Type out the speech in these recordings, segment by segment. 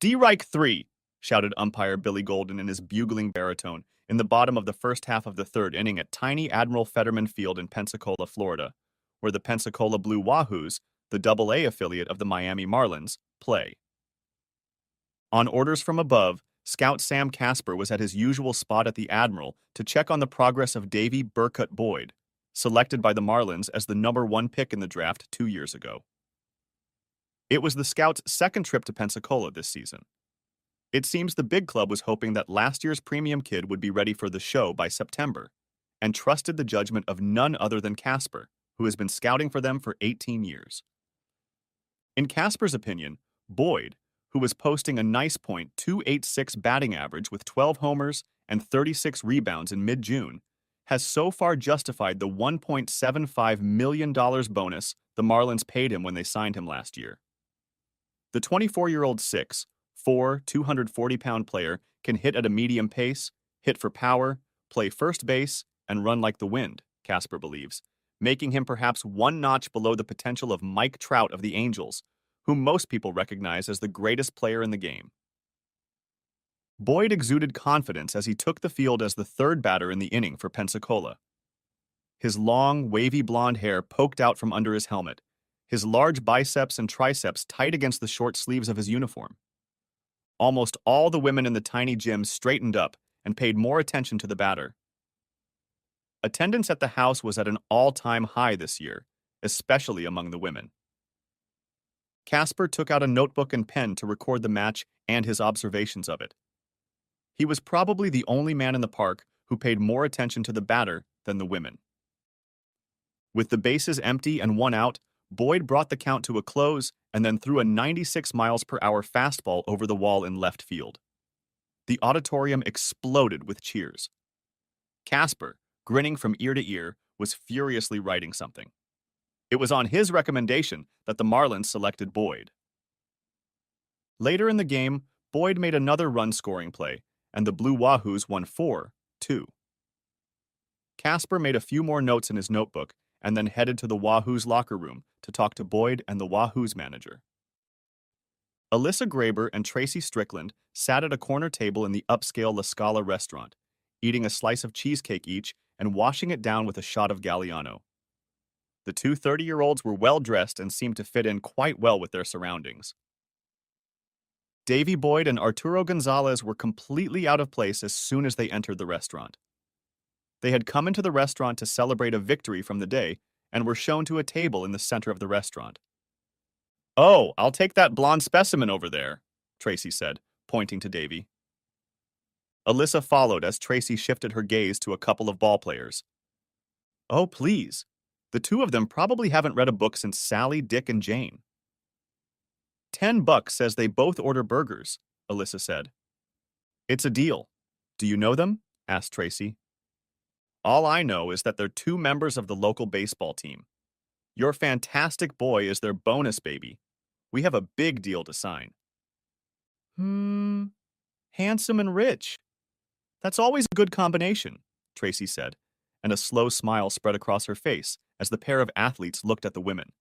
Strike three, shouted umpire Billy Golden in his bugling baritone in the bottom of the first half of the third inning at tiny Admiral Fetterman Field in Pensacola, Florida, where the Pensacola Blue Wahoos, the Double-A affiliate of the Miami Marlins, play. On orders from above, Scout Sam Casper was at his usual spot at the Admiral to check on the progress of Davy Burcutt Boyd, selected by the Marlins as the #1 pick in the draft 2 years ago. It was the Scouts' second trip to Pensacola this season. It seems the big club was hoping that last year's premium kid would be ready for the show by September, and trusted the judgment of none other than Casper, who has been scouting for them for 18 years. In Casper's opinion, Boyd, who was posting a nice .286 batting average with 12 homers and 36 rebounds in mid-June, has so far justified the $1.75 million bonus the Marlins paid him when they signed him last year. The 24-year-old 6'4", 240-pound player can hit at a medium pace, hit for power, play first base, and run like the wind, Casper believes, making him perhaps one notch below the potential of Mike Trout of the Angels, whom most people recognize as the greatest player in the game. Boyd exuded confidence as he took the field as the third batter in the inning for Pensacola. His long, wavy blonde hair poked out from under his helmet, his large biceps and triceps tight against the short sleeves of his uniform. Almost all the women in the tiny gym straightened up and paid more attention to the batter. Attendance at the house was at an all-time high this year, especially among the women. Casper took out a notebook and pen to record the match and his observations of it. He was probably the only man in the park who paid more attention to the batter than the women. With the bases empty and one out, Boyd brought the count to a close and then threw a 96 miles per hour fastball over the wall in left field. The auditorium exploded with cheers. Casper, grinning from ear to ear, was furiously writing something. It was on his recommendation that the Marlins selected Boyd. Later in the game, Boyd made another run-scoring play, and the Blue Wahoos won 4-2. Casper made a few more notes in his notebook and then headed to the Wahoos locker room to talk to Boyd and the Wahoos manager. Alyssa Graber and Tracy Strickland sat at a corner table in the upscale La Scala restaurant, eating a slice of cheesecake each and washing it down with a shot of Galliano. The two 30-year-olds were well-dressed and seemed to fit in quite well with their surroundings. Davy Boyd and Arturo Gonzalez were completely out of place as soon as they entered the restaurant. They had come into the restaurant to celebrate a victory from the day and were shown to a table in the center of the restaurant. "Oh, I'll take that blonde specimen over there," Tracy said, pointing to Davy. Alyssa followed as Tracy shifted her gaze to a couple of ballplayers. "Oh, please. The two of them probably haven't read a book since Sally, Dick, and Jane." $10 says they both order burgers, Alyssa said. "It's a deal. Do you know them?" asked Tracy. "All I know is that they're two members of the local baseball team. Your fantastic boy is their bonus baby. We have a big deal to sign." Handsome and rich. That's always a good combination," Tracy said, and a slow smile spread across her face as the pair of athletes looked at the women.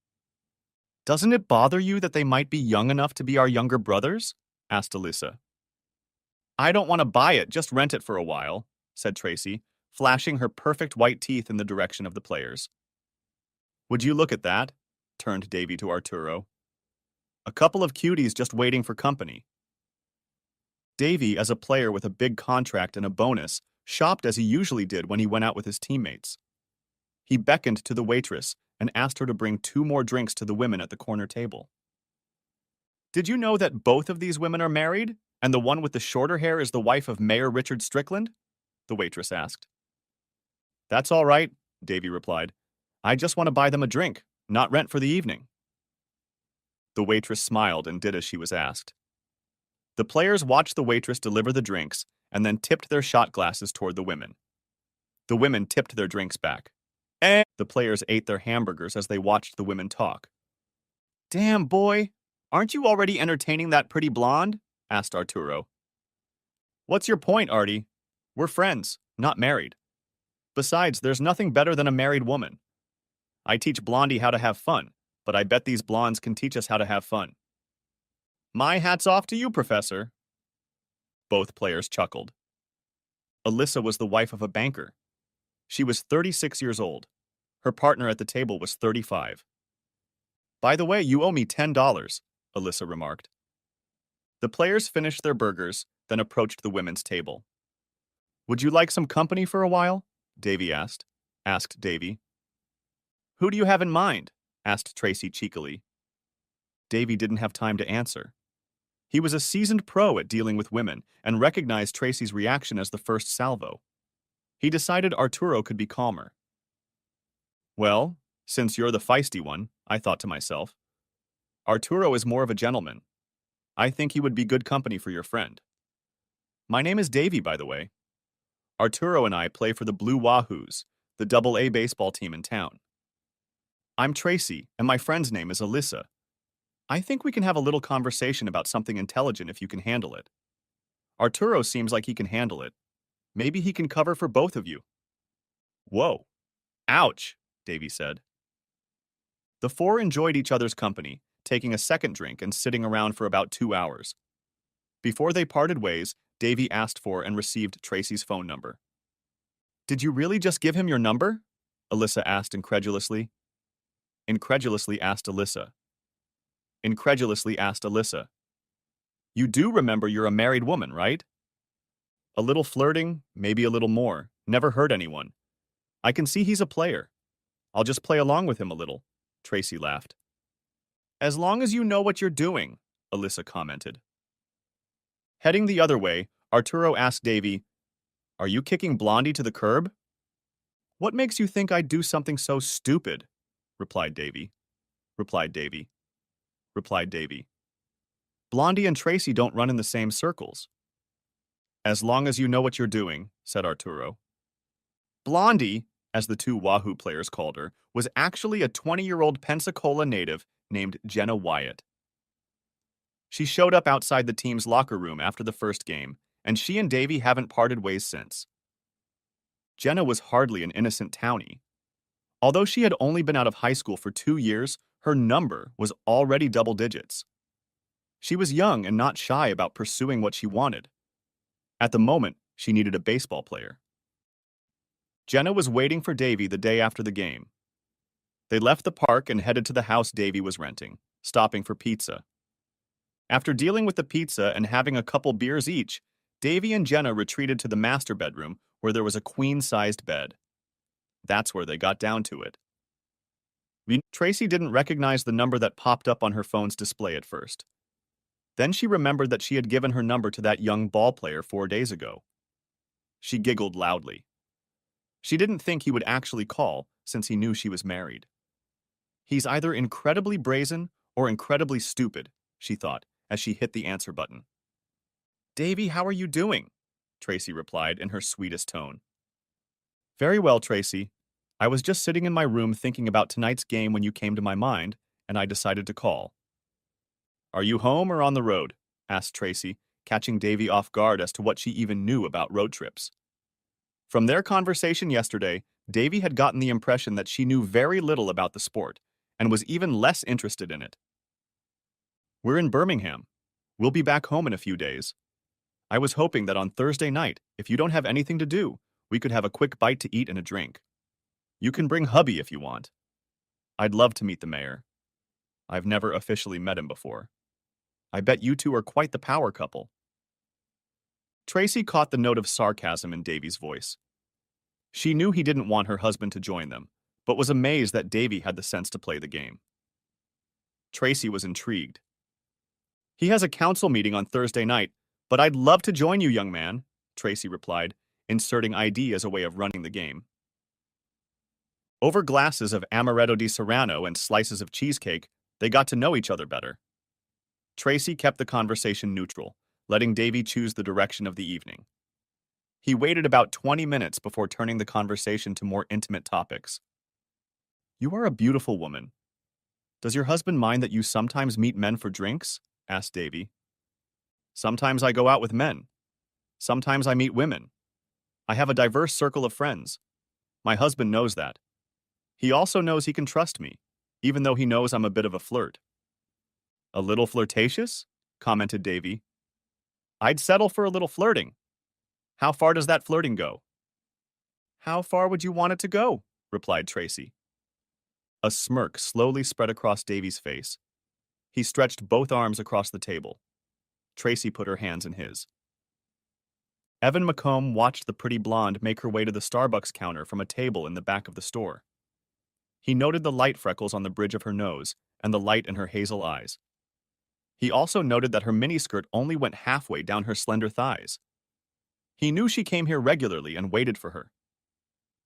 "Doesn't it bother you that they might be young enough to be our younger brothers?" asked Alyssa. "I don't want to buy it, just rent it for a while," said Tracy, flashing her perfect white teeth in the direction of the players. "Would you look at that?" turned Davy to Arturo. "A couple of cuties just waiting for company." Davy, as a player with a big contract and a bonus, shopped as he usually did when he went out with his teammates. He beckoned to the waitress and asked her to bring 2 more drinks to the women at the corner table. "Did you know that both of these women are married, and the one with the shorter hair is the wife of Mayor Richard Strickland?" the waitress asked. "That's all right," Davy replied. "I just want to buy them a drink, not rent for the evening." The waitress smiled and did as she was asked. The players watched the waitress deliver the drinks and then tipped their shot glasses toward the women. The women tipped their drinks back. The players ate their hamburgers as they watched the women talk. "Damn, boy, aren't you already entertaining that pretty blonde?" asked Arturo. "What's your point, Artie? We're friends, not married. Besides, there's nothing better than a married woman. I teach Blondie how to have fun, but I bet these blondes can teach us how to have fun." My hat's off to you, Professor. Both players chuckled. Alyssa was the wife of a banker. She was 36 years old. Her partner at the table was 35. By the way, you owe me $10, Alyssa remarked. The players finished their burgers, then approached the women's table. Would you like some company for a while? Davy asked Davy. Who do you have in mind? Asked Tracy cheekily. Davy didn't have time to answer. He was a seasoned pro at dealing with women and recognized Tracy's reaction as the first salvo. He decided Arturo could be calmer. Well, since you're the feisty one, I thought to myself, Arturo is more of a gentleman. I think he would be good company for your friend. My name is Davy, by the way. Arturo and I play for the Blue Wahoos, the Double-A baseball team in town. I'm Tracy, and my friend's name is Alyssa. I think we can have a little conversation about something intelligent if you can handle it. Arturo seems like he can handle it. Maybe he can cover for both of you. Whoa. Ouch, Davy said. The four enjoyed each other's company, taking a second drink and sitting around for about 2 hours. Before they parted ways, Davy asked for and received Tracy's phone number. Did you really just give him your number? Alyssa asked incredulously. Incredulously asked Alyssa. You do remember you're a married woman, right? A little flirting, maybe a little more. Never hurt anyone. I can see he's a player. I'll just play along with him a little, Tracy laughed. As long as you know what you're doing, Alyssa commented. Heading the other way, Arturo asked Davy, Are you kicking Blondie to the curb? What makes you think I'd do something so stupid? Replied Davy. Blondie and Tracy don't run in the same circles. As long as you know what you're doing, said Arturo. Blondie, as the two Wahoo players called her, was actually a 20-year-old Pensacola native named Jenna Wyatt. She showed up outside the team's locker room after the first game, and she and Davy haven't parted ways since. Jenna was hardly an innocent townie. Although she had only been out of high school for 2 years, her number was already double digits. She was young and not shy about pursuing what she wanted. At the moment, she needed a baseball player. Jenna was waiting for Davy the day after the game. They left the park and headed to the house Davy was renting, stopping for pizza. After dealing with the pizza and having a couple beers each, Davy and Jenna retreated to the master bedroom where there was a queen-sized bed. That's where they got down to it. Tracy didn't recognize the number that popped up on her phone's display at first. Then she remembered that she had given her number to that young ball player 4 days ago. She giggled loudly. She didn't think he would actually call, since he knew she was married. He's either incredibly brazen or incredibly stupid, she thought, as she hit the answer button. Davy, how are you doing? Tracy replied in her sweetest tone. Very well, Tracy. I was just sitting in my room thinking about tonight's game when you came to my mind, and I decided to call. Are you home or on the road? Asked Tracy, catching Davy off guard as to what she even knew about road trips. From their conversation yesterday, Davy had gotten the impression that she knew very little about the sport, and was even less interested in it. We're in Birmingham. We'll be back home in a few days. I was hoping that on Thursday night, if you don't have anything to do, we could have a quick bite to eat and a drink. You can bring hubby if you want. I'd love to meet the mayor. I've never officially met him before. I bet you two are quite the power couple. Tracy caught the note of sarcasm in Davy's voice. She knew he didn't want her husband to join them, but was amazed that Davy had the sense to play the game. Tracy was intrigued. He has a council meeting on Thursday night, but I'd love to join you, young man, Tracy replied, inserting ID as a way of running the game. Over glasses of amaretto di Serrano and slices of cheesecake, they got to know each other better. Tracy kept the conversation neutral, letting Davy choose the direction of the evening. He waited about 20 minutes before turning the conversation to more intimate topics. You are a beautiful woman. Does your husband mind that you sometimes meet men for drinks? Asked Davy. Sometimes I go out with men. Sometimes I meet women. I have a diverse circle of friends. My husband knows that. He also knows he can trust me, even though he knows I'm a bit of a flirt. A little flirtatious? commented Davy. I'd settle for a little flirting. How far does that flirting go? How far would you want it to go? Replied Tracy. A smirk slowly spread across Davy's face. He stretched both arms across the table. Tracy put her hands in his. Evan McComb watched the pretty blonde make her way to the Starbucks counter from a table in the back of the store. He noted the light freckles on the bridge of her nose and the light in her hazel eyes. He also noted that her miniskirt only went halfway down her slender thighs. He knew she came here regularly and waited for her.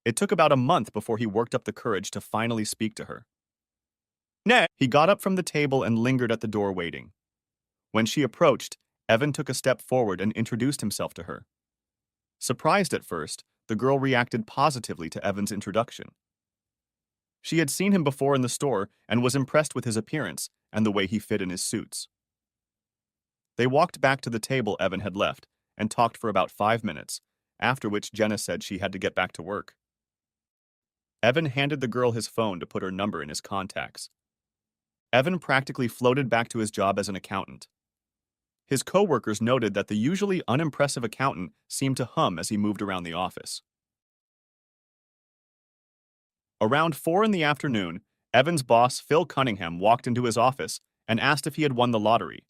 It took about a month before he worked up the courage to finally speak to her. Nay! He got up from the table and lingered at the door waiting. When she approached, Evan took a step forward and introduced himself to her. Surprised at first, the girl reacted positively to Evan's introduction. She had seen him before in the store and was impressed with his appearance and the way he fit in his suits. They walked back to the table Evan had left and talked for about 5 minutes, after which Jenna said she had to get back to work. Evan handed the girl his phone to put her number in his contacts. Evan practically floated back to his job as an accountant. His co-workers noted that the usually unimpressive accountant seemed to hum as he moved around the office. Around 4 in the afternoon, Evan's boss, Phil Cunningham, walked into his office and asked if he had won the lottery.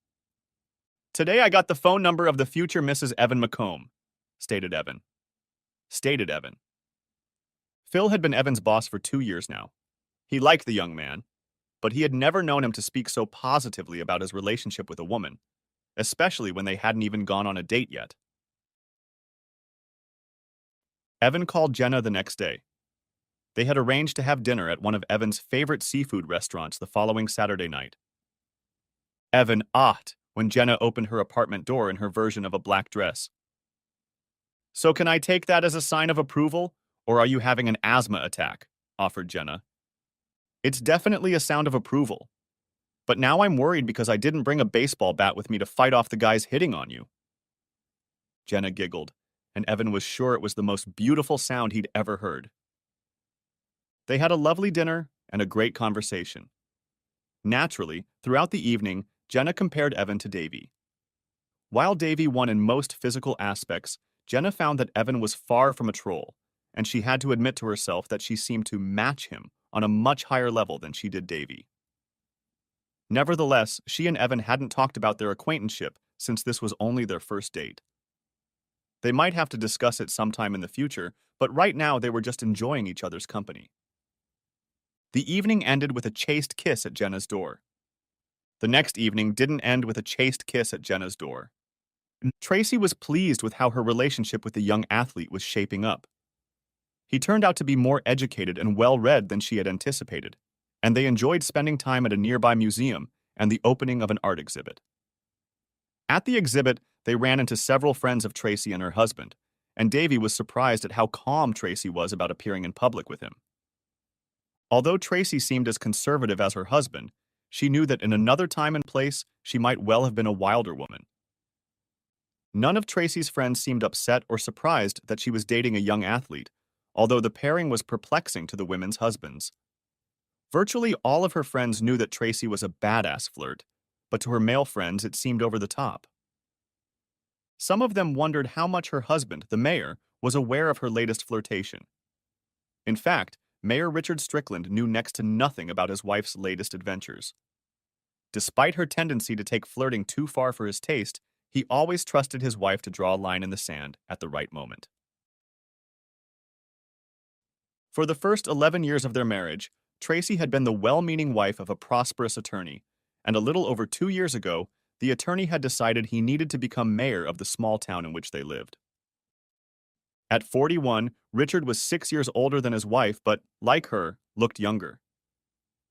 Today I got the phone number of the future Mrs. Evan McComb, stated Evan. Phil had been Evan's boss for 2 years now. He liked the young man, but he had never known him to speak so positively about his relationship with a woman, especially when they hadn't even gone on a date yet. Evan called Jenna the next day. They had arranged to have dinner at one of Evan's favorite seafood restaurants the following Saturday night. Evan ahed when Jenna opened her apartment door in her version of a black dress. So can I take that as a sign of approval, or are you having an asthma attack? Offered Jenna. It's definitely a sound of approval. But now I'm worried because I didn't bring a baseball bat with me to fight off the guys hitting on you. Jenna giggled, and Evan was sure it was the most beautiful sound he'd ever heard. They had a lovely dinner and a great conversation. Naturally, throughout the evening, Jenna compared Evan to Davy. While Davy won in most physical aspects, Jenna found that Evan was far from a troll, and she had to admit to herself that she seemed to match him on a much higher level than she did Davy. Nevertheless, she and Evan hadn't talked about their acquaintanceship since this was only their first date. They might have to discuss it sometime in the future, but right now they were just enjoying each other's company. The evening ended with a chaste kiss at Jenna's door. The next evening didn't end with a chaste kiss at Jenna's door. Tracy was pleased with how her relationship with the young athlete was shaping up. He turned out to be more educated and well-read than she had anticipated, and they enjoyed spending time at a nearby museum and the opening of an art exhibit. At the exhibit, they ran into several friends of Tracy and her husband, and Davy was surprised at how calm Tracy was about appearing in public with him. Although Tracy seemed as conservative as her husband, she knew that in another time and place, she might well have been a wilder woman. None of Tracy's friends seemed upset or surprised that she was dating a young athlete, although the pairing was perplexing to the women's husbands. Virtually all of her friends knew that Tracy was a badass flirt, but to her male friends it seemed over the top. Some of them wondered how much her husband, the mayor, was aware of her latest flirtation. In fact, Mayor Richard Strickland knew next to nothing about his wife's latest adventures. Despite her tendency to take flirting too far for his taste, he always trusted his wife to draw a line in the sand at the right moment. For the first 11 years of their marriage, Tracy had been the well-meaning wife of a prosperous attorney, and a little over 2 years ago, the attorney had decided he needed to become mayor of the small town in which they lived. At 41, Richard was 6 years older than his wife, but, like her, looked younger.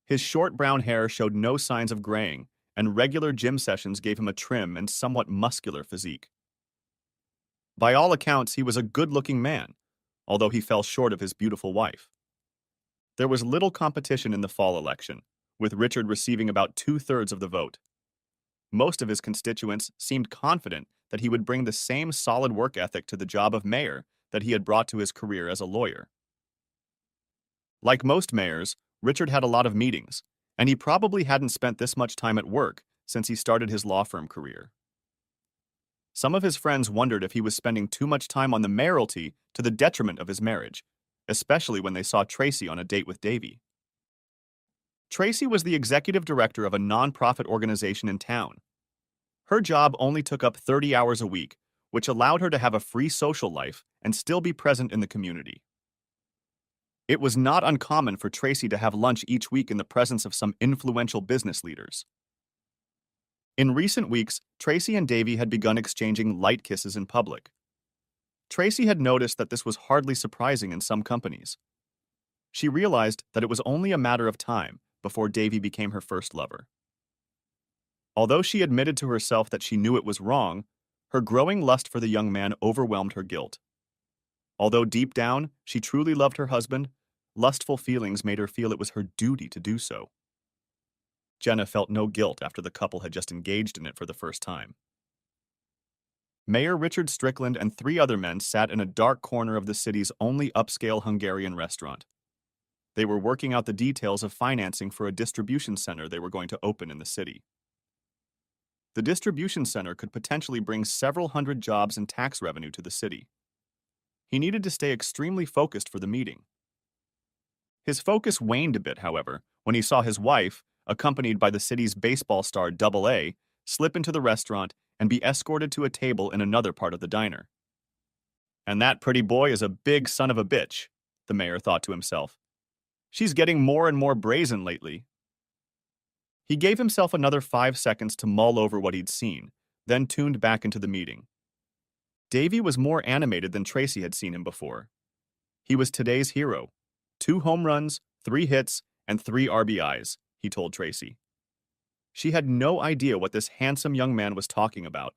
His short brown hair showed no signs of graying, and regular gym sessions gave him a trim and somewhat muscular physique. By all accounts, he was a good-looking man, although he fell short of his beautiful wife. There was little competition in the fall election, with Richard receiving about 2/3 of the vote. Most of his constituents seemed confident that he would bring the same solid work ethic to the job of mayor that he had brought to his career as a lawyer. Like most mayors, Richard had a lot of meetings, and he probably hadn't spent this much time at work since he started his law firm career. Some of his friends wondered if he was spending too much time on the mayoralty to the detriment of his marriage, especially when they saw Tracy on a date with Davy. Tracy was the executive director of a nonprofit organization in town. Her job only took up 30 hours a week, which allowed her to have a free social life and still be present in the community. It was not uncommon for Tracy to have lunch each week in the presence of some influential business leaders. In recent weeks, Tracy and Davy had begun exchanging light kisses in public. Tracy had noticed that this was hardly surprising in some companies. She realized that it was only a matter of time before Davy became her first lover. Although she admitted to herself that she knew it was wrong, her growing lust for the young man overwhelmed her guilt. Although deep down she truly loved her husband, lustful feelings made her feel it was her duty to do so. Jenna felt no guilt after the couple had just engaged in it for the first time. Mayor Richard Strickland and 3 other men sat in a dark corner of the city's only upscale Hungarian restaurant. They were working out the details of financing for a distribution center they were going to open in the city. The distribution center could potentially bring several hundred jobs and tax revenue to the city. He needed to stay extremely focused for the meeting. His focus waned a bit, however, when he saw his wife, accompanied by the city's baseball star Double A, slip into the restaurant and be escorted to a table in another part of the diner. And that pretty boy is a big son of a bitch, the mayor thought to himself. She's getting more and more brazen lately. He gave himself another 5 seconds to mull over what he'd seen, then tuned back into the meeting. Davy was more animated than Tracy had seen him before. He was today's hero. 2 home runs, 3 hits, and 3 RBIs, he told Tracy. She had no idea what this handsome young man was talking about,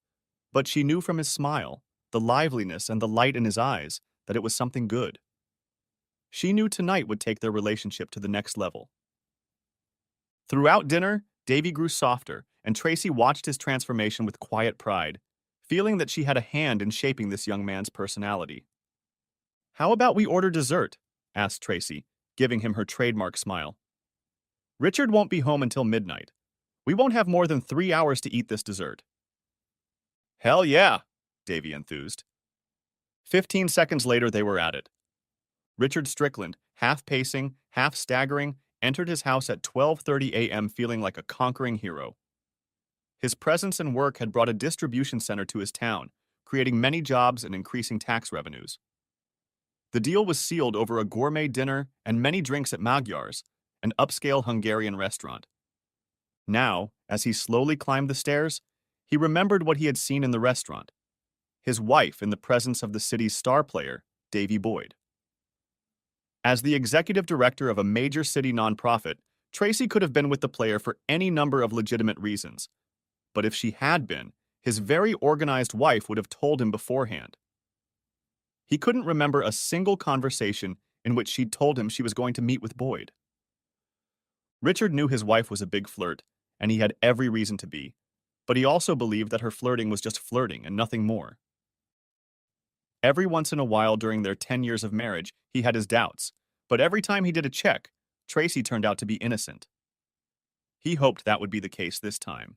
but she knew from his smile, the liveliness and the light in his eyes, that it was something good. She knew tonight would take their relationship to the next level. Throughout dinner, Davy grew softer, and Tracy watched his transformation with quiet pride, feeling that she had a hand in shaping this young man's personality. "How about we order dessert?" asked Tracy, giving him her trademark smile. "Richard won't be home until midnight. We won't have more than 3 hours to eat this dessert." "Hell yeah," Davy enthused. 15 seconds later, they were at it. Richard Strickland, half pacing, half staggering, entered his house at 12:30 a.m. feeling like a conquering hero. His presence and work had brought a distribution center to his town, creating many jobs and increasing tax revenues. The deal was sealed over a gourmet dinner and many drinks at Magyar's, an upscale Hungarian restaurant. Now, as he slowly climbed the stairs, he remembered what he had seen in the restaurant: his wife in the presence of the city's star player, Davy Boyd. As the executive director of a major city nonprofit, Tracy could have been with the player for any number of legitimate reasons. But if she had been, his very organized wife would have told him beforehand. He couldn't remember a single conversation in which she'd told him she was going to meet with Boyd. Richard knew his wife was a big flirt, and he had every reason to be, but he also believed that her flirting was just flirting and nothing more. Every once in a while during their 10 years of marriage, he had his doubts, but every time he did a check, Tracy turned out to be innocent. He hoped that would be the case this time.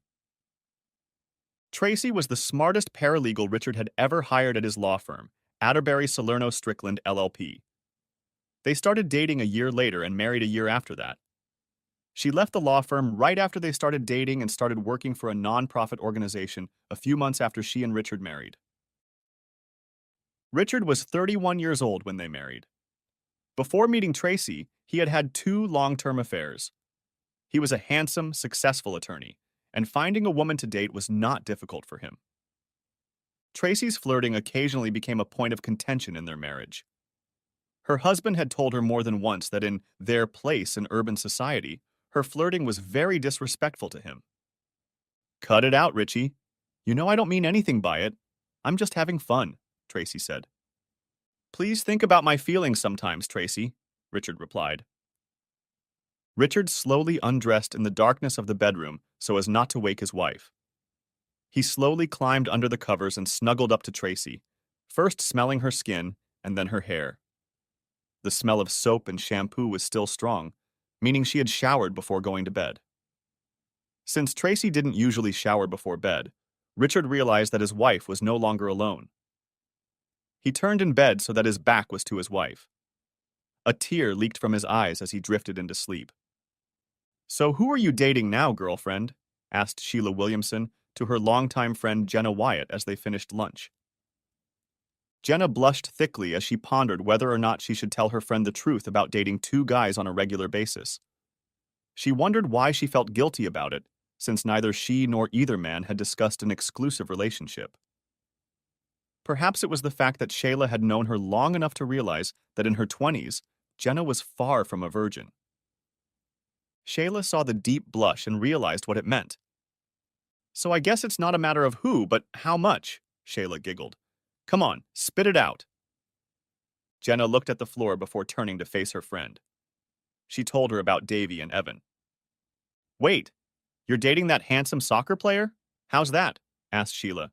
Tracy was the smartest paralegal Richard had ever hired at his law firm, Atterbury Salerno Strickland LLP. They started dating a year later and married a year after that. She left the law firm right after they started dating and started working for a nonprofit organization a few months after she and Richard married. Richard was 31 years old when they married. Before meeting Tracy, he had had 2 long-term affairs. He was a handsome, successful attorney, and finding a woman to date was not difficult for him. Tracy's flirting occasionally became a point of contention in their marriage. Her husband had told her more than once that in their place in urban society, her flirting was very disrespectful to him. "Cut it out, Richie. You know I don't mean anything by it. I'm just having fun," Tracy said. "Please think about my feelings sometimes, Tracy," Richard replied. Richard slowly undressed in the darkness of the bedroom so as not to wake his wife. He slowly climbed under the covers and snuggled up to Tracy, first smelling her skin and then her hair. The smell of soap and shampoo was still strong, meaning she had showered before going to bed. Since Tracy didn't usually shower before bed, Richard realized that his wife was no longer alone. He turned in bed so that his back was to his wife. A tear leaked from his eyes as he drifted into sleep. "So who are you dating now, girlfriend?" asked Sheila Williamson to her longtime friend Jenna Wyatt as they finished lunch. Jenna blushed thickly as she pondered whether or not she should tell her friend the truth about dating two guys on a regular basis. She wondered why she felt guilty about it, since neither she nor either man had discussed an exclusive relationship. Perhaps it was the fact that Shayla had known her long enough to realize that in her 20s, Jenna was far from a virgin. Shayla saw the deep blush and realized what it meant. "So I guess it's not a matter of who, but how much," Shayla giggled. "Come on, spit it out." Jenna looked at the floor before turning to face her friend. She told her about Davy and Evan. "Wait, you're dating that handsome soccer player? How's that?" asked Sheila.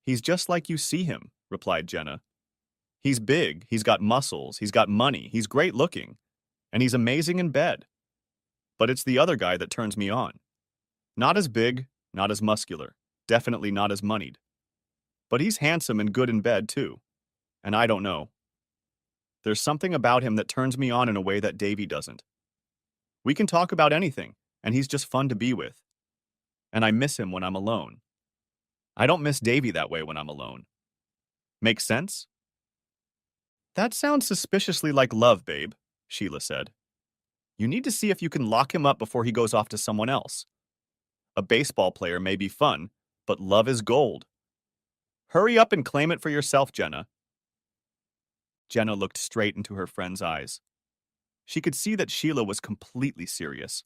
"He's just like you see him," replied Jenna. "He's big, he's got muscles, he's got money, he's great looking, and he's amazing in bed. But it's the other guy that turns me on. Not as big, not as muscular, definitely not as moneyed. But he's handsome and good in bed, too. And I don't know. There's something about him that turns me on in a way that Davy doesn't. We can talk about anything, and he's just fun to be with. And I miss him when I'm alone. I don't miss Davy that way when I'm alone. Make sense?" "That sounds suspiciously like love, babe," Sheila said. "You need to see if you can lock him up before he goes off to someone else. A baseball player may be fun, but love is gold. Hurry up and claim it for yourself, Jenna." Jenna looked straight into her friend's eyes. She could see that Sheila was completely serious.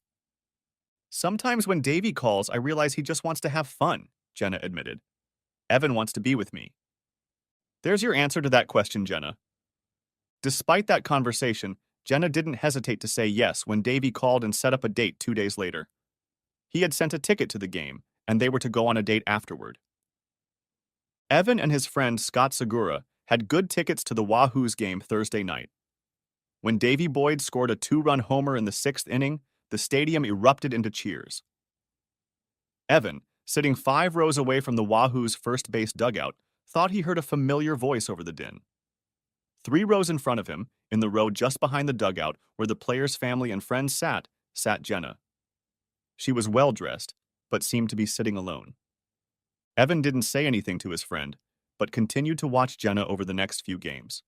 "Sometimes when Davy calls, I realize he just wants to have fun," Jenna admitted. "Evan wants to be with me." There's your answer to that question, Jenna. Despite that conversation, Jenna didn't hesitate to say yes when Davy called and set up a date 2 days later. He had sent a ticket to the game, and they were to go on a date afterward. Evan and his friend Scott Segura had good tickets to the Wahoos game Thursday night. When Davy Boyd scored a 2-run homer in the 6th inning, the stadium erupted into cheers. Evan, sitting 5 rows away from the Wahoos' first base dugout, thought he heard a familiar voice over the din. 3 rows in front of him, in the row just behind the dugout where the player's family and friends sat Jenna. She was well-dressed, but seemed to be sitting alone. Evan didn't say anything to his friend, but continued to watch Jenna over the next few games.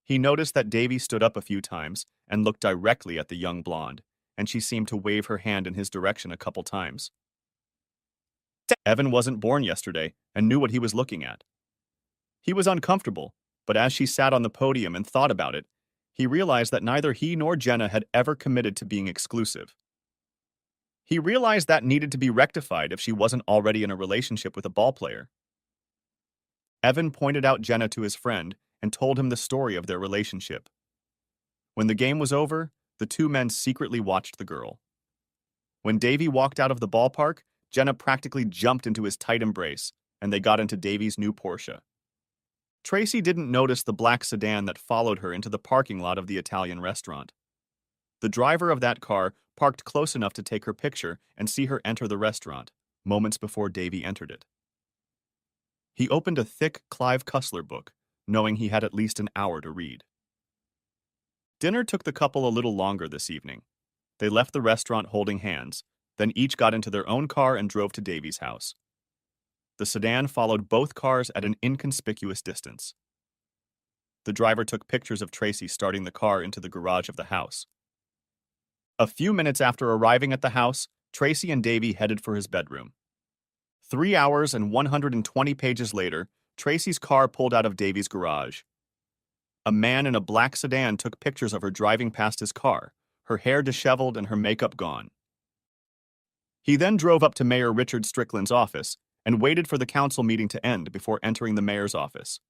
He noticed that Davy stood up a few times and looked directly at the young blonde, and she seemed to wave her hand in his direction a couple times. Evan wasn't born yesterday and knew what he was looking at. He was uncomfortable, but as she sat on the podium and thought about it, he realized that neither he nor Jenna had ever committed to being exclusive. He realized that needed to be rectified if she wasn't already in a relationship with a ballplayer. Evan pointed out Jenna to his friend and told him the story of their relationship. When the game was over, the two men secretly watched the girl. When Davy walked out of the ballpark, Jenna practically jumped into his tight embrace, and they got into Davy's new Porsche. Tracy didn't notice the black sedan that followed her into the parking lot of the Italian restaurant. The driver of that car parked close enough to take her picture and see her enter the restaurant, moments before Davy entered it. He opened a thick Clive Cussler book, knowing he had at least an hour to read. Dinner took the couple a little longer this evening. They left the restaurant holding hands, then each got into their own car and drove to Davy's house. The sedan followed both cars at an inconspicuous distance. The driver took pictures of Tracy starting the car into the garage of the house. A few minutes after arriving at the house, Tracy and Davy headed for his bedroom. 3 hours and 120 pages later, Tracy's car pulled out of Davy's garage. A man in a black sedan took pictures of her driving past his car, her hair disheveled and her makeup gone. He then drove up to Mayor Richard Strickland's office and waited for the council meeting to end before entering the mayor's office.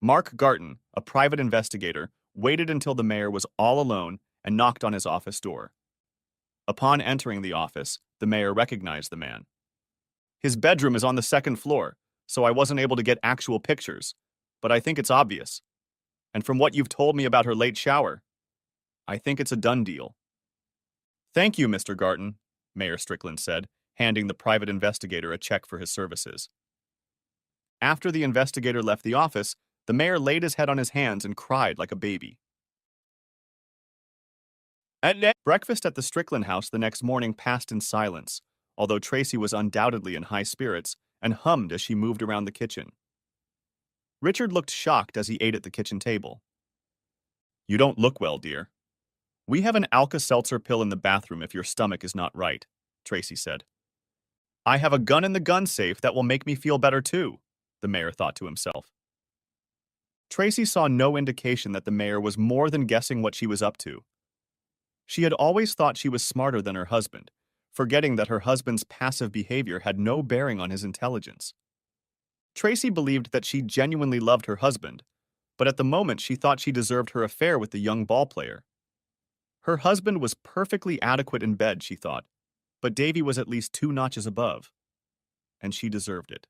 Mark Garton, a private investigator, waited until the mayor was all alone and knocked on his office door. Upon entering the office, the mayor recognized the man. "His bedroom is on the 2nd floor, so I wasn't able to get actual pictures, but I think it's obvious. And from what you've told me about her late shower, I think it's a done deal." Thank you, Mr. Garton, Mayor Strickland said, handing the private investigator a check for his services. After the investigator left the office, the mayor laid his head on his hands and cried like a baby. Breakfast at the Strickland house the next morning passed in silence, although Tracy was undoubtedly in high spirits and hummed as she moved around the kitchen. Richard looked shocked as he ate at the kitchen table. You don't look well, dear. We have an Alka-Seltzer pill in the bathroom if your stomach is not right, Tracy said. I have a gun in the gun safe that will make me feel better too, the mayor thought to himself. Tracy saw no indication that the mayor was more than guessing what she was up to. She had always thought she was smarter than her husband, forgetting that her husband's passive behavior had no bearing on his intelligence. Tracy believed that she genuinely loved her husband, but at the moment she thought she deserved her affair with the young ballplayer. Her husband was perfectly adequate in bed, she thought, but Davy was at least 2 notches above, and she deserved it.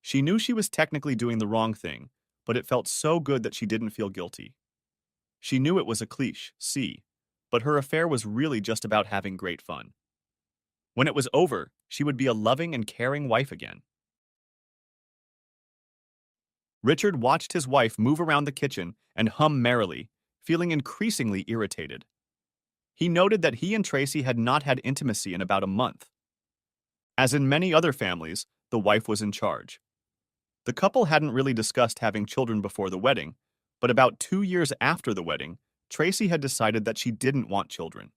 She knew she was technically doing the wrong thing, but it felt so good that she didn't feel guilty. She knew it was a cliché, but her affair was really just about having great fun. When it was over, she would be a loving and caring wife again. Richard watched his wife move around the kitchen and hum merrily, feeling increasingly irritated. He noted that he and Tracy had not had intimacy in about a month. As in many other families, the wife was in charge. The couple hadn't really discussed having children before the wedding, but about 2 years after the wedding, Tracy had decided that she didn't want children.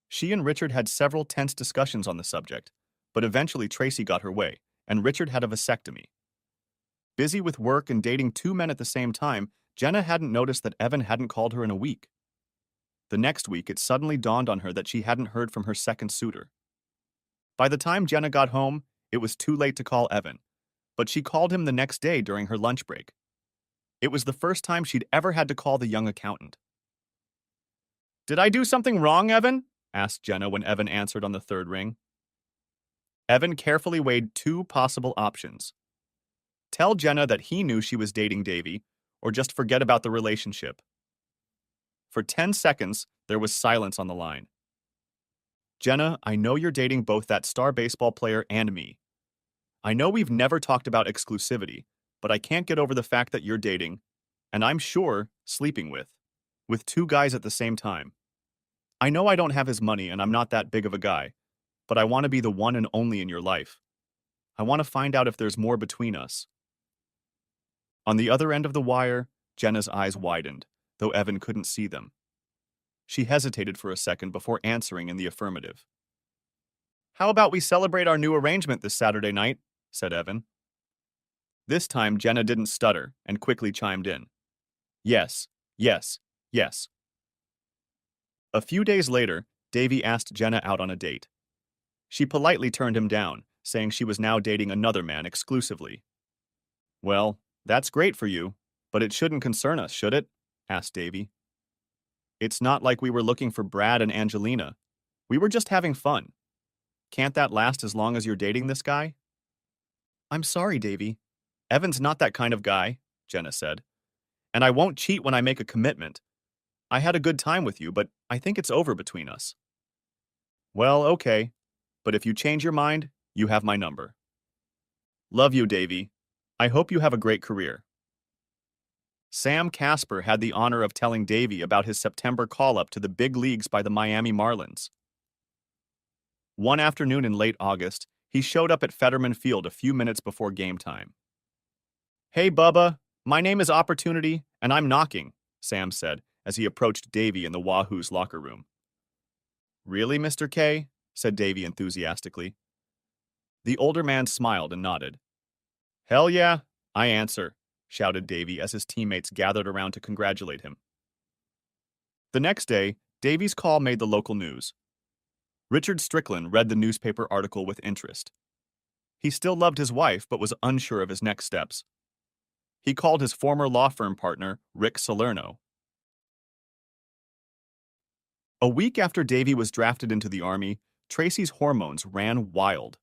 She and Richard had several tense discussions on the subject, but eventually Tracy got her way, and Richard had a vasectomy. Busy with work and dating 2 men at the same time, Jenna hadn't noticed that Evan hadn't called her in a week. The next week, it suddenly dawned on her that she hadn't heard from her second suitor. By the time Jenna got home, it was too late to call Evan, but she called him the next day during her lunch break. It was the first time she'd ever had to call the young accountant. Did I do something wrong, Evan? Asked Jenna when Evan answered on the third ring. Evan carefully weighed 2 possible options. Tell Jenna that he knew she was dating Davy, or just forget about the relationship. For 10 seconds, there was silence on the line. Jenna, I know you're dating both that star baseball player and me. I know we've never talked about exclusivity, but I can't get over the fact that you're dating, and I'm sure sleeping with 2 guys at the same time. I know I don't have his money and I'm not that big of a guy, but I want to be the one and only in your life. I want to find out if there's more between us. On the other end of the wire, Jenna's eyes widened, though Evan couldn't see them. She hesitated for a second before answering in the affirmative. How about we celebrate our new arrangement this Saturday night? Said Evan. This time, Jenna didn't stutter and quickly chimed in. Yes, yes, yes. A few days later, Davy asked Jenna out on a date. She politely turned him down, saying she was now dating another man exclusively. Well, that's great for you, but it shouldn't concern us, should it? Asked Davy. It's not like we were looking for Brad and Angelina. We were just having fun. Can't that last as long as you're dating this guy? I'm sorry, Davy. Evan's not that kind of guy, Jenna said. And I won't cheat when I make a commitment. I had a good time with you, but I think it's over between us. Well, okay. But if you change your mind, you have my number. Love you, Davy. I hope you have a great career. Sam Casper had the honor of telling Davy about his September call-up to the big leagues by the Miami Marlins. One afternoon in late August, he showed up at Fetterman Field a few minutes before game time. Hey, Bubba, my name is Opportunity, and I'm knocking, Sam said as he approached Davy in the Wahoo's locker room. Really, Mr. K? Said Davy enthusiastically. The older man smiled and nodded. Hell yeah, I answer, shouted Davy as his teammates gathered around to congratulate him. The next day, Davy's call made the local news. Richard Strickland read the newspaper article with interest. He still loved his wife but was unsure of his next steps. He called his former law firm partner, Rick Salerno. A week after Davy was drafted into the Army, Tracy's hormones ran wild.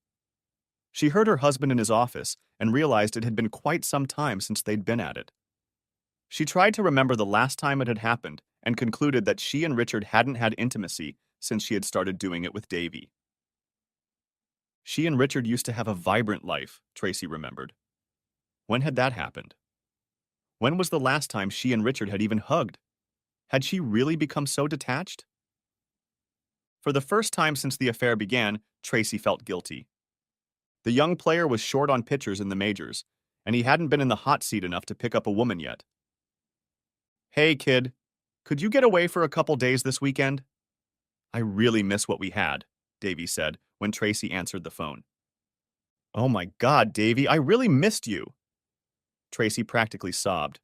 She heard her husband in his office and realized it had been quite some time since they'd been at it. She tried to remember the last time it had happened and concluded that she and Richard hadn't had intimacy since she had started doing it with Davy. She and Richard used to have a vibrant life, Tracy remembered. When had that happened? When was the last time she and Richard had even hugged? Had she really become so detached? For the first time since the affair began, Tracy felt guilty. The young player was short on pitchers in the majors, and he hadn't been in the hot seat enough to pick up a woman yet. "Hey, kid, could you get away for a couple days this weekend?" "I really miss what we had," Davy said when Tracy answered the phone. "Oh my God, Davy, I really missed you." Tracy practically sobbed.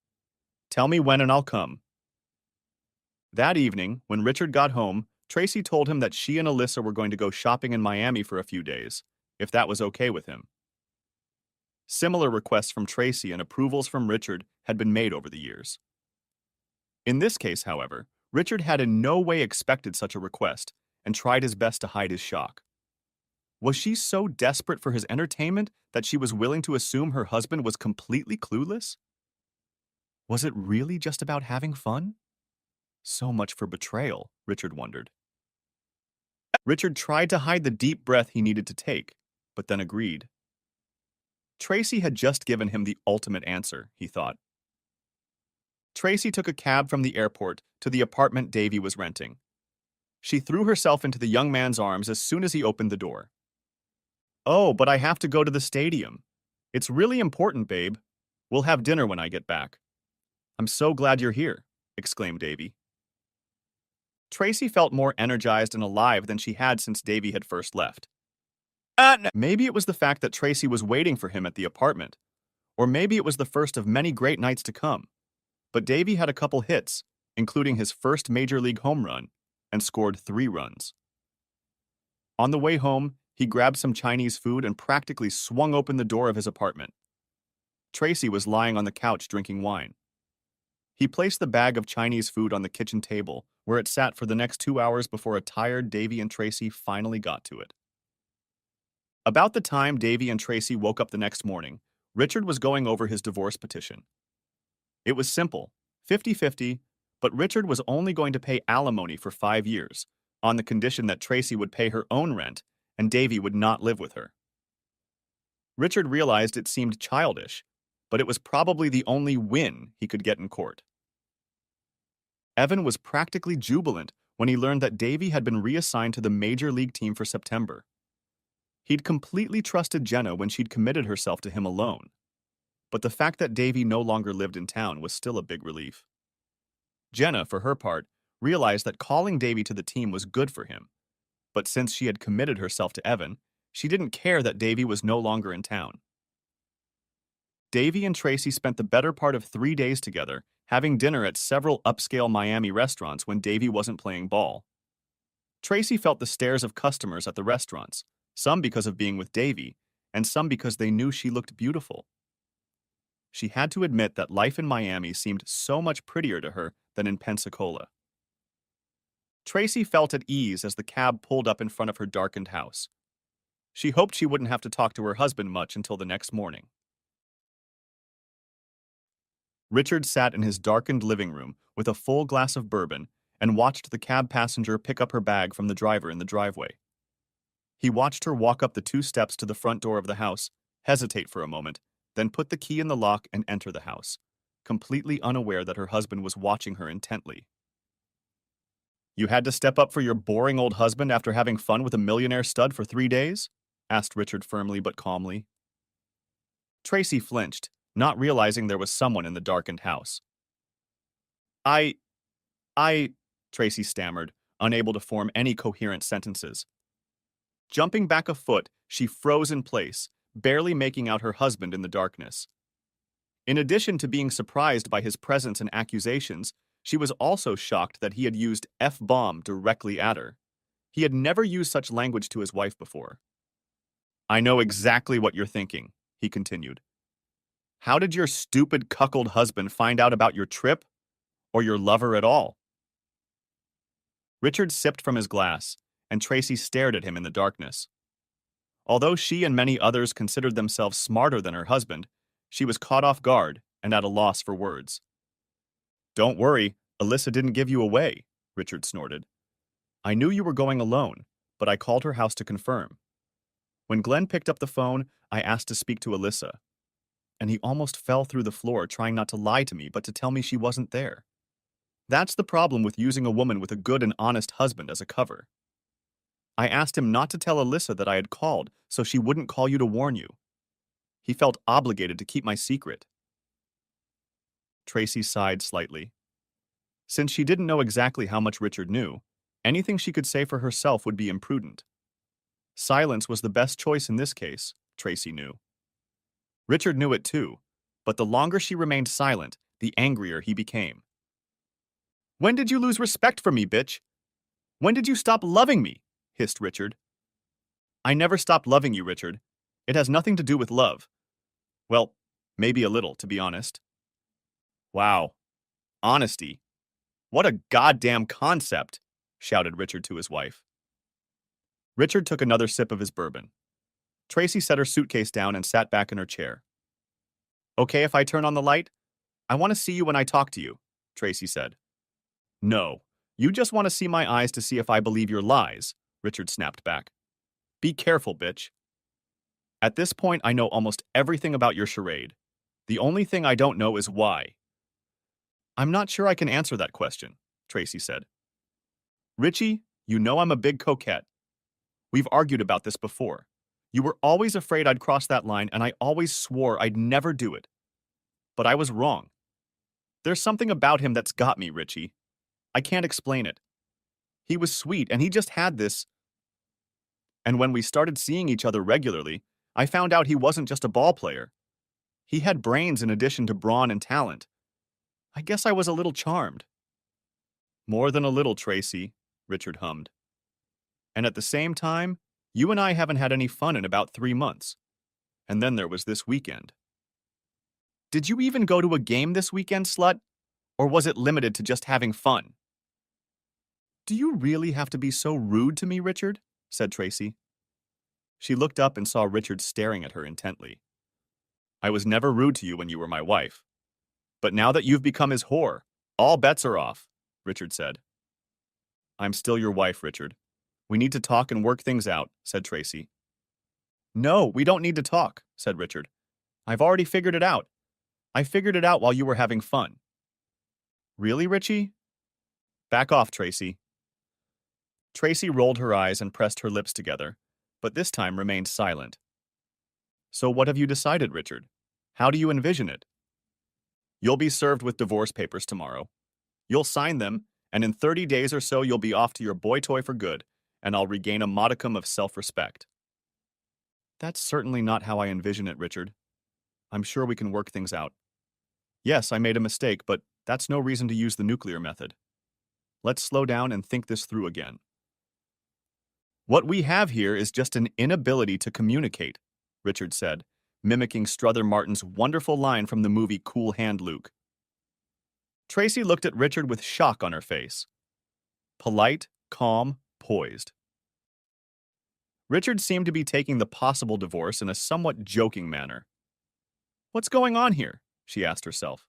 "Tell me when and I'll come." That evening, when Richard got home, Tracy told him that she and Alyssa were going to go shopping in Miami for a few days, if that was okay with him. Similar requests from Tracy and approvals from Richard had been made over the years. In this case, however, Richard had in no way expected such a request and tried his best to hide his shock. Was she so desperate for his entertainment that she was willing to assume her husband was completely clueless? Was it really just about having fun? So much for betrayal, Richard wondered. Richard tried to hide the deep breath he needed to take, but then agreed. Tracy had just given him the ultimate answer, he thought. Tracy took a cab from the airport to the apartment Davy was renting. She threw herself into the young man's arms as soon as he opened the door. "Oh, but I have to go to the stadium. It's really important, babe. We'll have dinner when I get back." "I'm so glad you're here," exclaimed Davy. Tracy felt more energized and alive than she had since Davy had first left. Maybe it was the fact that Tracy was waiting for him at the apartment, or maybe it was the first of many great nights to come. But Davy had a couple hits, including his first major league home run, and scored 3 runs. On the way home, he grabbed some Chinese food and practically swung open the door of his apartment. Tracy was lying on the couch drinking wine. He placed the bag of Chinese food on the kitchen table, where it sat for the next 2 hours before a tired Davy and Tracy finally got to it. About the time Davy and Tracy woke up the next morning, Richard was going over his divorce petition. It was simple, 50-50, but Richard was only going to pay alimony for 5 years, on the condition that Tracy would pay her own rent and Davy would not live with her. Richard realized it seemed childish, but it was probably the only win he could get in court. Evan was practically jubilant when he learned that Davy had been reassigned to the major league team for September. He'd completely trusted Jenna when she'd committed herself to him alone, but the fact that Davy no longer lived in town was still a big relief. Jenna, for her part, realized that calling Davy to the team was good for him, but since she had committed herself to Evan, she didn't care that Davy was no longer in town. Davy and Tracy spent the better part of 3 days together, having dinner at several upscale Miami restaurants when Davy wasn't playing ball. Tracy felt the stares of customers at the restaurants, some because of being with Davy, and some because they knew she looked beautiful. She had to admit that life in Miami seemed so much prettier to her than in Pensacola. Tracy felt at ease as the cab pulled up in front of her darkened house. She hoped she wouldn't have to talk to her husband much until the next morning. Richard sat in his darkened living room with a full glass of bourbon and watched the cab passenger pick up her bag from the driver in the driveway. He watched her walk up the 2 steps to the front door of the house, hesitate for a moment, then put the key in the lock and enter the house, completely unaware that her husband was watching her intently. "You had to step up for your boring old husband after having fun with a millionaire stud for 3 days?" asked Richard firmly but calmly. Tracy flinched, not realizing there was someone in the darkened house. I, Tracy stammered, unable to form any coherent sentences. Jumping back a foot, she froze in place, barely making out her husband in the darkness. In addition to being surprised by his presence and accusations, she was also shocked that he had used F-bomb directly at her. He had never used such language to his wife before. "I know exactly what you're thinking," he continued. "How did your stupid cuckold husband find out about your trip? Or your lover at all?" Richard sipped from his glass, and Tracy stared at him in the darkness. Although she and many others considered themselves smarter than her husband, she was caught off guard and at a loss for words. "Don't worry, Alyssa didn't give you away, Richard snorted. I knew you were going alone, but I called her house to confirm. When Glenn picked up the phone, I asked to speak to Alyssa, and he almost fell through the floor trying not to lie to me but to tell me she wasn't there. That's the problem with using a woman with a good and honest husband as a cover. I asked him not to tell Alyssa that I had called so she wouldn't call you to warn you. He felt obligated to keep my secret. Tracy sighed slightly. Since she didn't know exactly how much Richard knew, anything she could say for herself would be imprudent. Silence was the best choice in this case, Tracy knew. Richard knew it too, but the longer she remained silent, the angrier he became. When did you lose respect for me, bitch? When did you stop loving me? Hissed Richard. I never stopped loving you, Richard. It has nothing to do with love. Well, maybe a little, to be honest. Wow. Honesty. What a goddamn concept, shouted Richard to his wife. Richard took another sip of his bourbon. Tracy set her suitcase down and sat back in her chair. Okay if I turn on the light? I want to see you when I talk to you, Tracy said. No, you just want to see my eyes to see if I believe your lies, Richard snapped back. Be careful, bitch. At this point, I know almost everything about your charade. The only thing I don't know is why. I'm not sure I can answer that question, Tracy said. Richie, you know I'm a big coquette. We've argued about this before. You were always afraid I'd cross that line, and I always swore I'd never do it. But I was wrong. There's something about him that's got me, Richie. I can't explain it. He was sweet, and he just had this. And when we started seeing each other regularly, I found out he wasn't just a ball player. He had brains in addition to brawn and talent. I guess I was a little charmed. More than a little, Tracy, Richard hummed. And at the same time, you and I haven't had any fun in about 3 months. And then there was this weekend. Did you even go to a game this weekend, slut? Or was it limited to just having fun? Do you really have to be so rude to me, Richard? Said Tracy. She looked up and saw Richard staring at her intently. I was never rude to you when you were my wife. But now that you've become his whore, all bets are off, Richard said. I'm still your wife, Richard. We need to talk and work things out, said Tracy. No, we don't need to talk, said Richard. I've already figured it out. I figured it out while you were having fun. Really, Richie? Back off, Tracy. Tracy rolled her eyes and pressed her lips together, but this time remained silent. So what have you decided, Richard? How do you envision it? You'll be served with divorce papers tomorrow. You'll sign them, and in 30 days or so you'll be off to your boy toy for good, and I'll regain a modicum of self-respect. That's certainly not how I envision it, Richard. I'm sure we can work things out. Yes, I made a mistake, but that's no reason to use the nuclear method. Let's slow down and think this through again. What we have here is just an inability to communicate, Richard said, mimicking Strother Martin's wonderful line from the movie Cool Hand Luke. Tracy looked at Richard with shock on her face. Polite, calm, poised. Richard seemed to be taking the possible divorce in a somewhat joking manner. What's going on here? She asked herself.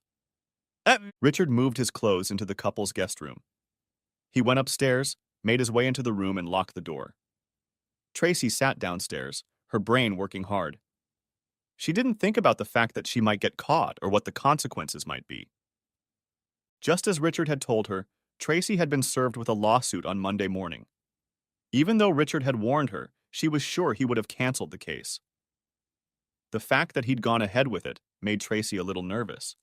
Richard moved his clothes into the couple's guest room. He went upstairs, made his way into the room, and locked the door. Tracy sat downstairs, her brain working hard. She didn't think about the fact that she might get caught or what the consequences might be. Just as Richard had told her, Tracy had been served with a lawsuit on Monday morning. Even though Richard had warned her, she was sure he would have canceled the case. The fact that he'd gone ahead with it made Tracy a little nervous.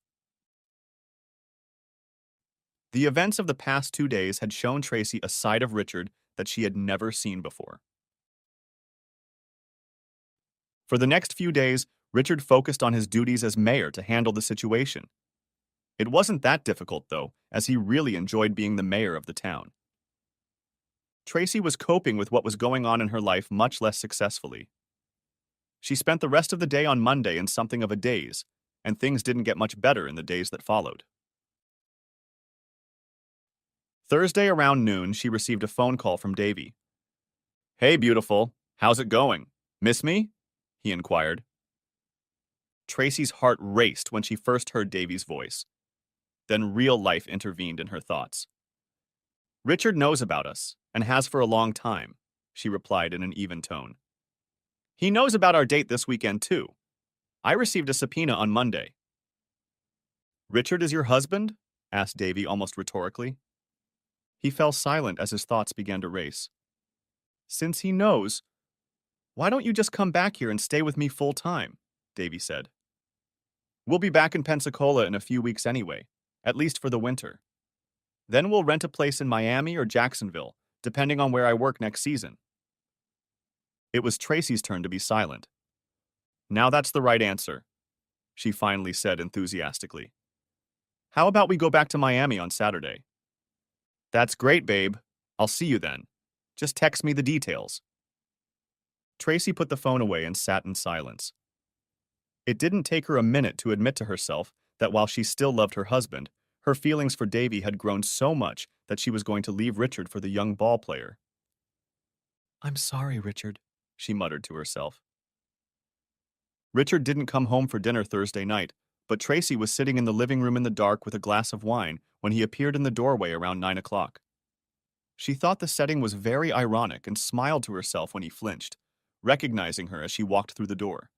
The events of the past 2 days had shown Tracy a side of Richard that she had never seen before. For the next few days, Richard focused on his duties as mayor to handle the situation. It wasn't that difficult, though, as he really enjoyed being the mayor of the town. Tracy was coping with what was going on in her life much less successfully. She spent the rest of the day on Monday in something of a daze, and things didn't get much better in the days that followed. Thursday around noon, she received a phone call from Davy. Hey, beautiful. How's it going? Miss me? He inquired. Tracy's heart raced when she first heard Davy's voice. Then real life intervened in her thoughts. Richard knows about us, and has for a long time, she replied in an even tone. He knows about our date this weekend, too. I received a subpoena on Monday. Richard is your husband? Asked Davy almost rhetorically. He fell silent as his thoughts began to race. Since he knows, why don't you just come back here and stay with me full time? Davy said. We'll be back in Pensacola in a few weeks anyway, at least for the winter. Then we'll rent a place in Miami or Jacksonville, depending on where I work next season. It was Tracy's turn to be silent. Now that's the right answer, she finally said enthusiastically. How about we go back to Miami on Saturday? That's great, babe. I'll see you then. Just text me the details. Tracy put the phone away and sat in silence. It didn't take her a minute to admit to herself that while she still loved her husband, her feelings for Davy had grown so much that she was going to leave Richard for the young ball player. I'm sorry, Richard, she muttered to herself. Richard didn't come home for dinner Thursday night, but Tracy was sitting in the living room in the dark with a glass of wine when he appeared in the doorway around 9 o'clock. She thought the setting was very ironic and smiled to herself when he flinched, recognizing her as she walked through the door.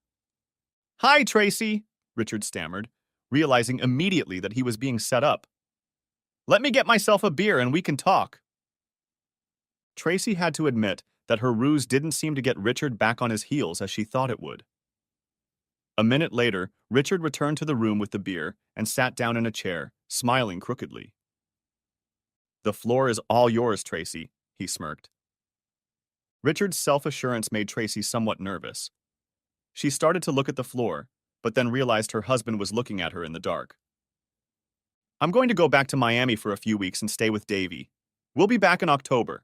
Hi, Tracy, Richard stammered, realizing immediately that he was being set up. Let me get myself a beer and we can talk. Tracy had to admit that her ruse didn't seem to get Richard back on his heels as she thought it would. A minute later, Richard returned to the room with the beer and sat down in a chair, smiling crookedly. The floor is all yours, Tracy, he smirked. Richard's self-assurance made Tracy somewhat nervous. She started to look at the floor, but then realized her husband was looking at her in the dark. I'm going to go back to Miami for a few weeks and stay with Davy. We'll be back in October.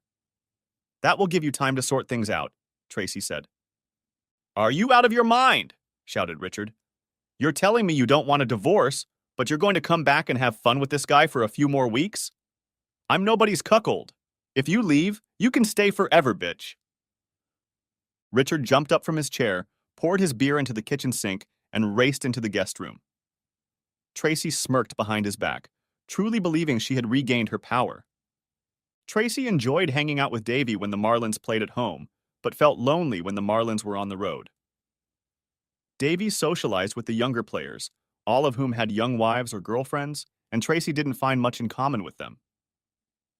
That will give you time to sort things out, Tracy said. Are you out of your mind? Shouted Richard. You're telling me you don't want a divorce, but you're going to come back and have fun with this guy for a few more weeks? I'm nobody's cuckold. If you leave, you can stay forever, bitch. Richard jumped up from his chair, poured his beer into the kitchen sink, and raced into the guest room. Tracy smirked behind his back, truly believing she had regained her power. Tracy enjoyed hanging out with Davy when the Marlins played at home, but felt lonely when the Marlins were on the road. Davy socialized with the younger players, all of whom had young wives or girlfriends, and Tracy didn't find much in common with them.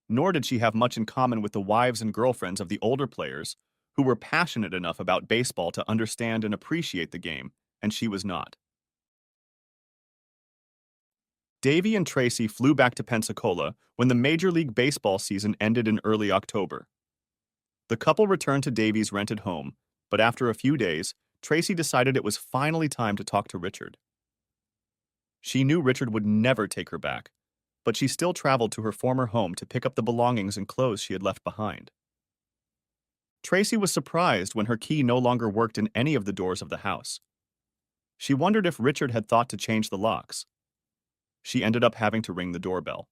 Nor did she have much in common with the wives and girlfriends of the older players, who were passionate enough about baseball to understand and appreciate the game, and she was not. Davy and Tracy flew back to Pensacola when the Major League Baseball season ended in early October. The couple returned to Davy's rented home, but after a few days, Tracy decided it was finally time to talk to Richard. She knew Richard would never take her back, but she still traveled to her former home to pick up the belongings and clothes she had left behind. Tracy was surprised when her key no longer worked in any of the doors of the house. She wondered if Richard had thought to change the locks. She ended up having to ring the doorbell.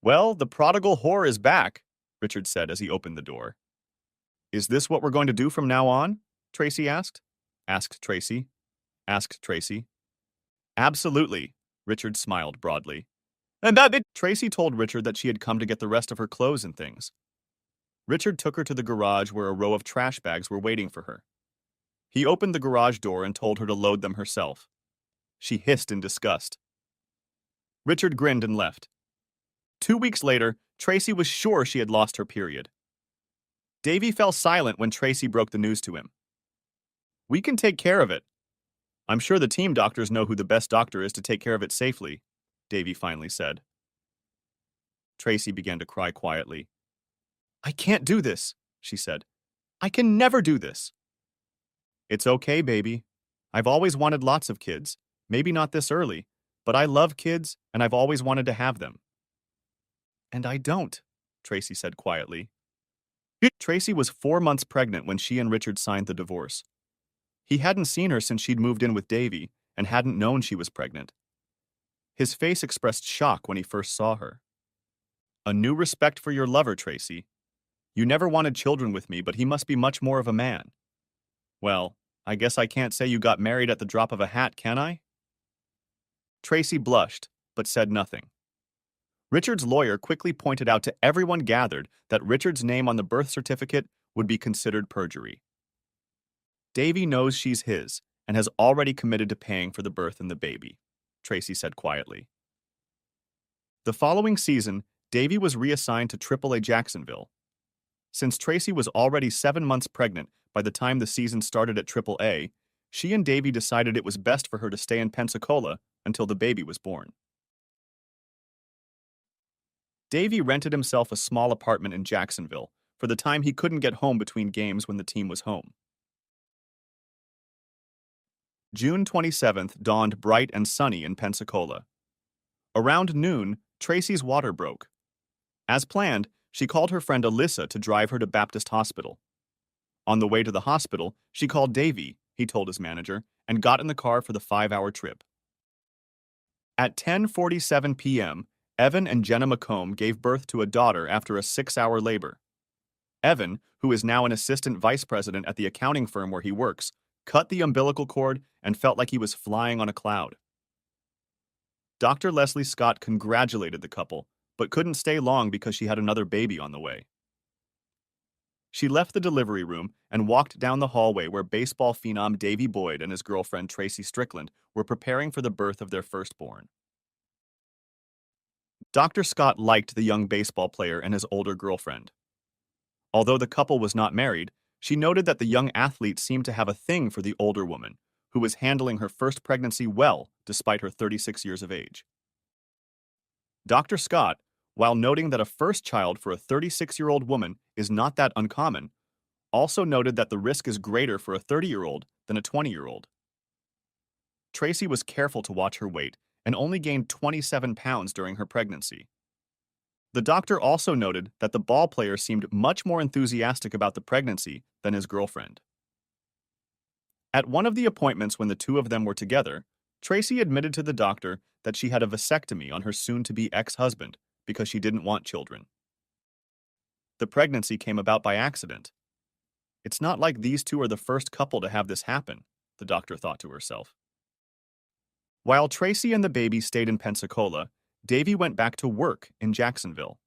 Well, the prodigal whore is back, Richard said as he opened the door. Is this what we're going to do from now on? Tracy asked. Asked Tracy. Absolutely, Richard smiled broadly. And Tracy told Richard that she had come to get the rest of her clothes and things. Richard took her to the garage where a row of trash bags were waiting for her. He opened the garage door and told her to load them herself. She hissed in disgust. Richard grinned and left. 2 weeks later, Tracy was sure she had lost her period. Davy fell silent when Tracy broke the news to him. We can take care of it. I'm sure the team doctors know who the best doctor is to take care of it safely, Davy finally said. Tracy began to cry quietly. I can't do this, she said. I can never do this. It's okay, baby. I've always wanted lots of kids. Maybe not this early, but I love kids and I've always wanted to have them. And I don't, Tracy said quietly. Tracy was 4 months pregnant when she and Richard signed the divorce. He hadn't seen her since she'd moved in with Davy and hadn't known she was pregnant. His face expressed shock when he first saw her. A new respect for your lover, Tracy. You never wanted children with me, but he must be much more of a man. Well, I guess I can't say you got married at the drop of a hat, can I? Tracy blushed, but said nothing. Richard's lawyer quickly pointed out to everyone gathered that Richard's name on the birth certificate would be considered perjury. Davy knows she's his and has already committed to paying for the birth and the baby, Tracy said quietly. The following season, Davy was reassigned to AAA Jacksonville. Since Tracy was already 7 months pregnant by the time the season started at AAA, she and Davy decided it was best for her to stay in Pensacola until the baby was born. Davy rented himself a small apartment in Jacksonville for the time he couldn't get home between games when the team was home. June 27th dawned bright and sunny in Pensacola. Around noon, Tracy's water broke. As planned, she called her friend Alyssa to drive her to Baptist Hospital. On the way to the hospital, she called Davy, he told his manager, and got in the car for the 5-hour trip. At 10:47 p.m., Evan and Jenna McComb gave birth to a daughter after a 6-hour labor. Evan, who is now an assistant vice president at the accounting firm where he works, cut the umbilical cord and felt like he was flying on a cloud. Dr. Leslie Scott congratulated the couple, but couldn't stay long because she had another baby on the way. She left the delivery room and walked down the hallway where baseball phenom Davy Boyd and his girlfriend Tracy Strickland were preparing for the birth of their firstborn. Dr. Scott liked the young baseball player and his older girlfriend. Although the couple was not married, she noted that the young athlete seemed to have a thing for the older woman, who was handling her first pregnancy well despite her 36 years of age. Dr. Scott, while noting that a first child for a 36-year-old woman is not that uncommon, also noted that the risk is greater for a 30-year-old than a 20-year-old. Tracy was careful to watch her weight and only gained 27 pounds during her pregnancy. The doctor also noted that the ball player seemed much more enthusiastic about the pregnancy than his girlfriend. At one of the appointments when the two of them were together, Tracy admitted to the doctor that she had a vasectomy on her soon-to-be ex-husband because she didn't want children. The pregnancy came about by accident. It's not like these two are the first couple to have this happen, the doctor thought to herself. While Tracy and the baby stayed in Pensacola, Davy went back to work in Jacksonville.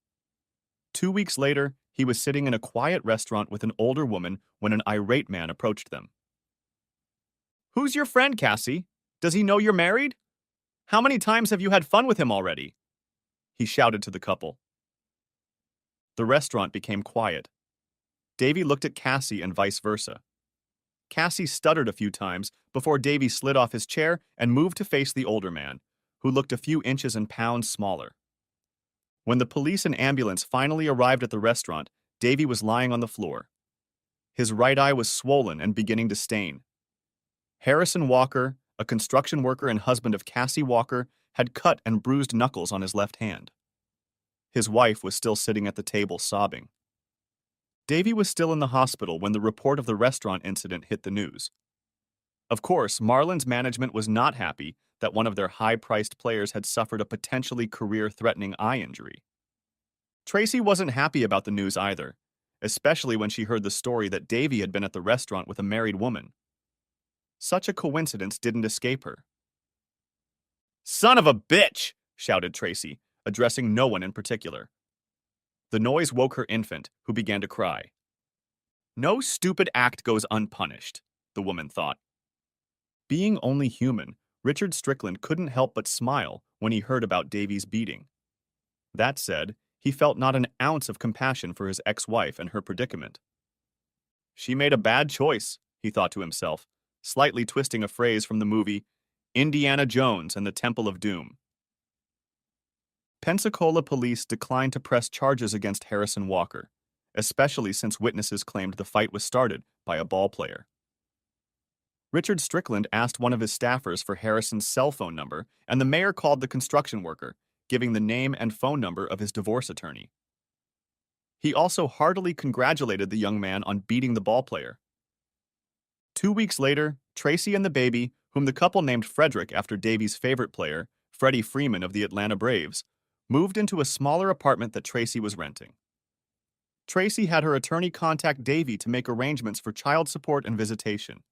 2 weeks later, he was sitting in a quiet restaurant with an older woman when an irate man approached them. "Who's your friend, Cassie? Does he know you're married? How many times have you had fun with him already?" he shouted to the couple. The restaurant became quiet. Davy looked at Cassie and vice versa. Cassie stuttered a few times before Davy slid off his chair and moved to face the older man, who looked a few inches and pounds smaller. When the police and ambulance finally arrived at the restaurant, Davy was lying on the floor. His right eye was swollen and beginning to stain. Harrison Walker, a construction worker and husband of Cassie Walker, had cut and bruised knuckles on his left hand. His wife was still sitting at the table sobbing. Davy was still in the hospital when the report of the restaurant incident hit the news. Of course, Marlins management was not happy that one of their high-priced players had suffered a potentially career-threatening eye injury. Tracy wasn't happy about the news either, especially when she heard the story that Davy had been at the restaurant with a married woman. Such a coincidence didn't escape her. "Son of a bitch!" shouted Tracy, addressing no one in particular. The noise woke her infant, who began to cry. No stupid act goes unpunished, the woman thought. Being only human, Richard Strickland couldn't help but smile when he heard about Davy's beating. That said, he felt not an ounce of compassion for his ex-wife and her predicament. She made a bad choice, he thought to himself, slightly twisting a phrase from the movie Indiana Jones and the Temple of Doom. Pensacola police declined to press charges against Harrison Walker, especially since witnesses claimed the fight was started by a ball player. Richard Strickland asked one of his staffers for Harrison's cell phone number, and the mayor called the construction worker, giving the name and phone number of his divorce attorney. He also heartily congratulated the young man on beating the ball player. 2 weeks later, Tracy and the baby, whom the couple named Frederick after Davy's favorite player, Freddie Freeman of the Atlanta Braves, moved into a smaller apartment that Tracy was renting. Tracy had her attorney contact Davy to make arrangements for child support and visitation.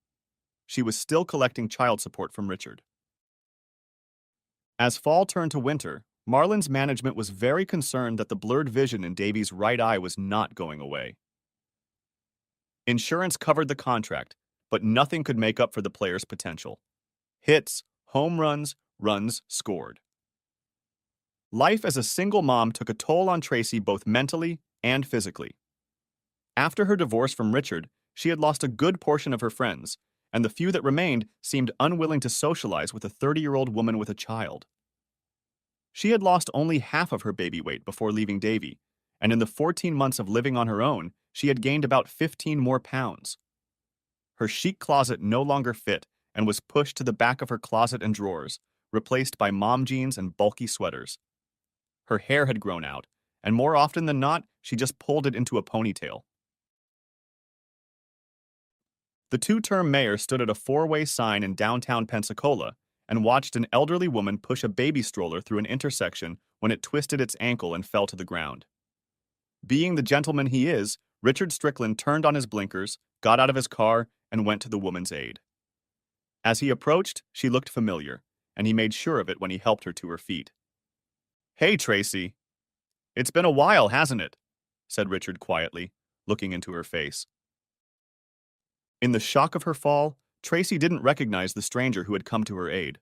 She was still collecting child support from Richard. As fall turned to winter, Marlin's management was very concerned that the blurred vision in Davy's right eye was not going away. Insurance covered the contract, but nothing could make up for the player's potential. Hits, home runs, runs scored. Life as a single mom took a toll on Tracy both mentally and physically. After her divorce from Richard, she had lost a good portion of her friends, and the few that remained seemed unwilling to socialize with a 30-year-old woman with a child. She had lost only half of her baby weight before leaving Davy, and in the 14 months of living on her own, she had gained about 15 more pounds. Her chic closet no longer fit and was pushed to the back of her closet and drawers, replaced by mom jeans and bulky sweaters. Her hair had grown out, and more often than not, she just pulled it into a ponytail. The two-term mayor stood at a four-way sign in downtown Pensacola and watched an elderly woman push a baby stroller through an intersection when it twisted its ankle and fell to the ground. Being the gentleman he is, Richard Strickland turned on his blinkers, got out of his car, and went to the woman's aid. As he approached, she looked familiar, and he made sure of it when he helped her to her feet. "Hey, Tracy. It's been a while, hasn't it?" said Richard quietly, looking into her face. In the shock of her fall, Tracy didn't recognize the stranger who had come to her aid.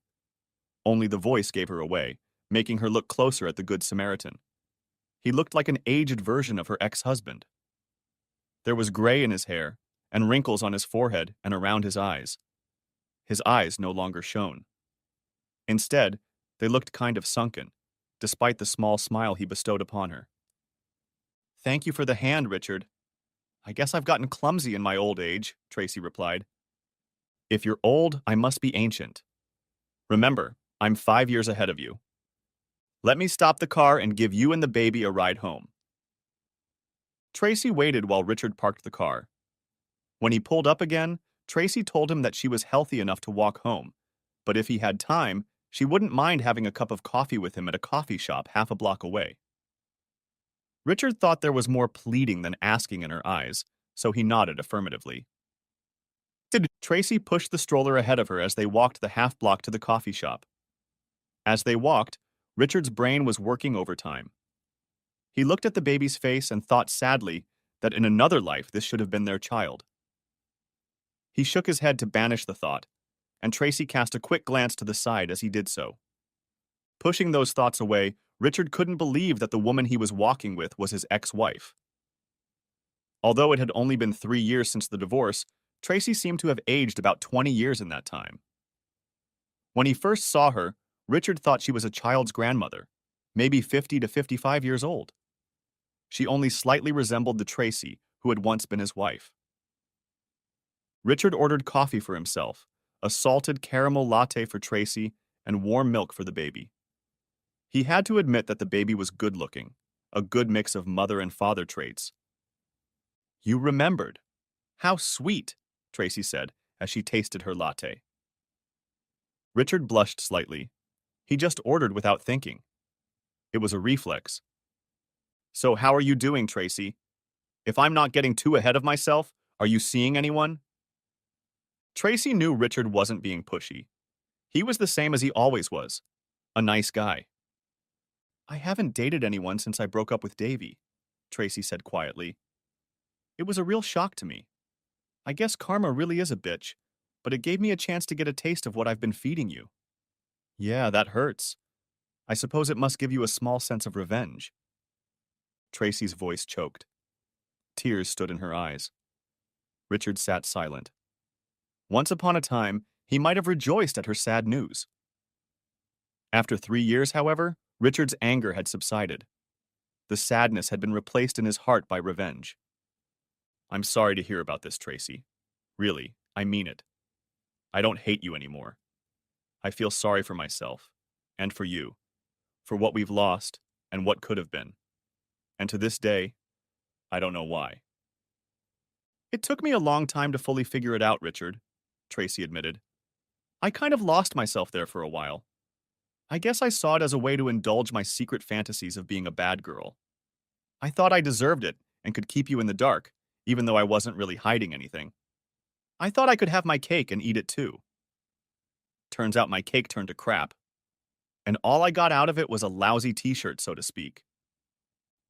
Only the voice gave her away, making her look closer at the Good Samaritan. He looked like an aged version of her ex-husband. There was gray in his hair, and wrinkles on his forehead and around his eyes. His eyes no longer shone. Instead, they looked kind of sunken, despite the small smile he bestowed upon her. "Thank you for the hand, Richard. I guess I've gotten clumsy in my old age," Tracy replied. "If you're old, I must be ancient. Remember, I'm 5 years ahead of you. Let me stop the car and give you and the baby a ride home." Tracy waited while Richard parked the car. When he pulled up again, Tracy told him that she was healthy enough to walk home, but if he had time, she wouldn't mind having a cup of coffee with him at a coffee shop half a block away. Richard thought there was more pleading than asking in her eyes, so he nodded affirmatively. Tracy pushed the stroller ahead of her as they walked the half block to the coffee shop. As they walked, Richard's brain was working overtime. He looked at the baby's face and thought sadly that in another life this should have been their child. He shook his head to banish the thought, and Tracy cast a quick glance to the side as he did so. Pushing those thoughts away, Richard couldn't believe that the woman he was walking with was his ex-wife. Although it had only been 3 years since the divorce, Tracy seemed to have aged about 20 years in that time. When he first saw her, Richard thought she was a child's grandmother, maybe 50 to 55 years old. She only slightly resembled the Tracy who had once been his wife. Richard ordered coffee for himself, a salted caramel latte for Tracy, and warm milk for the baby. He had to admit that the baby was good-looking, a good mix of mother and father traits. "You remembered. How sweet," Tracy said as she tasted her latte. Richard blushed slightly. He just ordered without thinking. It was a reflex. "So how are you doing, Tracy? If I'm not getting too ahead of myself, are you seeing anyone?" Tracy knew Richard wasn't being pushy. He was the same as he always was, a nice guy. "I haven't dated anyone since I broke up with Davy," Tracy said quietly. "It was a real shock to me. I guess karma really is a bitch, but it gave me a chance to get a taste of what I've been feeding you." "Yeah, that hurts. I suppose it must give you a small sense of revenge." Tracy's voice choked. Tears stood in her eyes. Richard sat silent. Once upon a time, he might have rejoiced at her sad news. After 3 years, however, Richard's anger had subsided. The sadness had been replaced in his heart by revenge. "I'm sorry to hear about this, Tracy. Really, I mean it. I don't hate you anymore. I feel sorry for myself, and for you, for what we've lost and what could have been. And to this day, I don't know why." "It took me a long time to fully figure it out, Richard," Tracy admitted. "I kind of lost myself there for a while. I guess I saw it as a way to indulge my secret fantasies of being a bad girl. I thought I deserved it and could keep you in the dark, even though I wasn't really hiding anything. I thought I could have my cake and eat it too. Turns out my cake turned to crap." and all I got out of it was a lousy t-shirt, so to speak.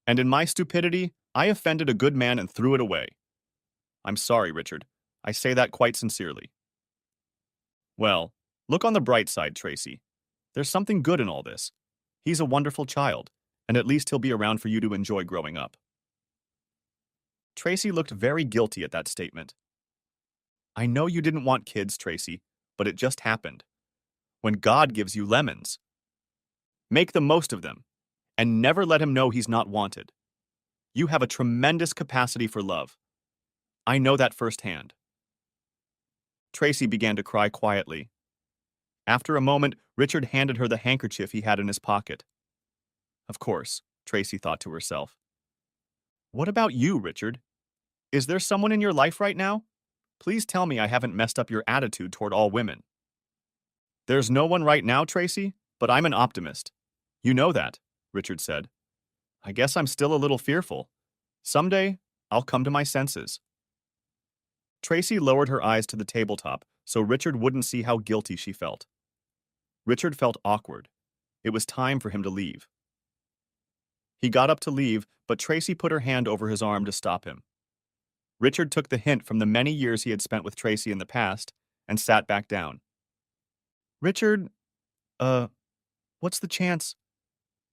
And in my stupidity, I offended a good man and threw it away. I'm sorry, Richard. I say that quite sincerely. Well, look on the bright side, Tracy. There's something good in all this. He's a wonderful child, and at least he'll be around for you to enjoy growing up. Tracy looked very guilty at that statement. I know you didn't want kids, Tracy, but it just happened. When God gives you lemons, make the most of them, and never let him know he's not wanted. You have a tremendous capacity for love. I know that firsthand. Tracy began to cry quietly. After a moment, Richard handed her the handkerchief he had in his pocket. Of course, Tracy thought to herself. What about you, Richard? Is there someone in your life right now? Please tell me I haven't messed up your attitude toward all women. There's no one right now, Tracy, but I'm an optimist. You know that, Richard said. I guess I'm still a little fearful. Someday, I'll come to my senses. Tracy lowered her eyes to the tabletop so Richard wouldn't see how guilty she felt. Richard felt awkward. It was time for him to leave. He got up to leave, but Tracy put her hand over his arm to stop him. Richard took the hint from the many years he had spent with Tracy in the past and sat back down. Richard, what's the chance?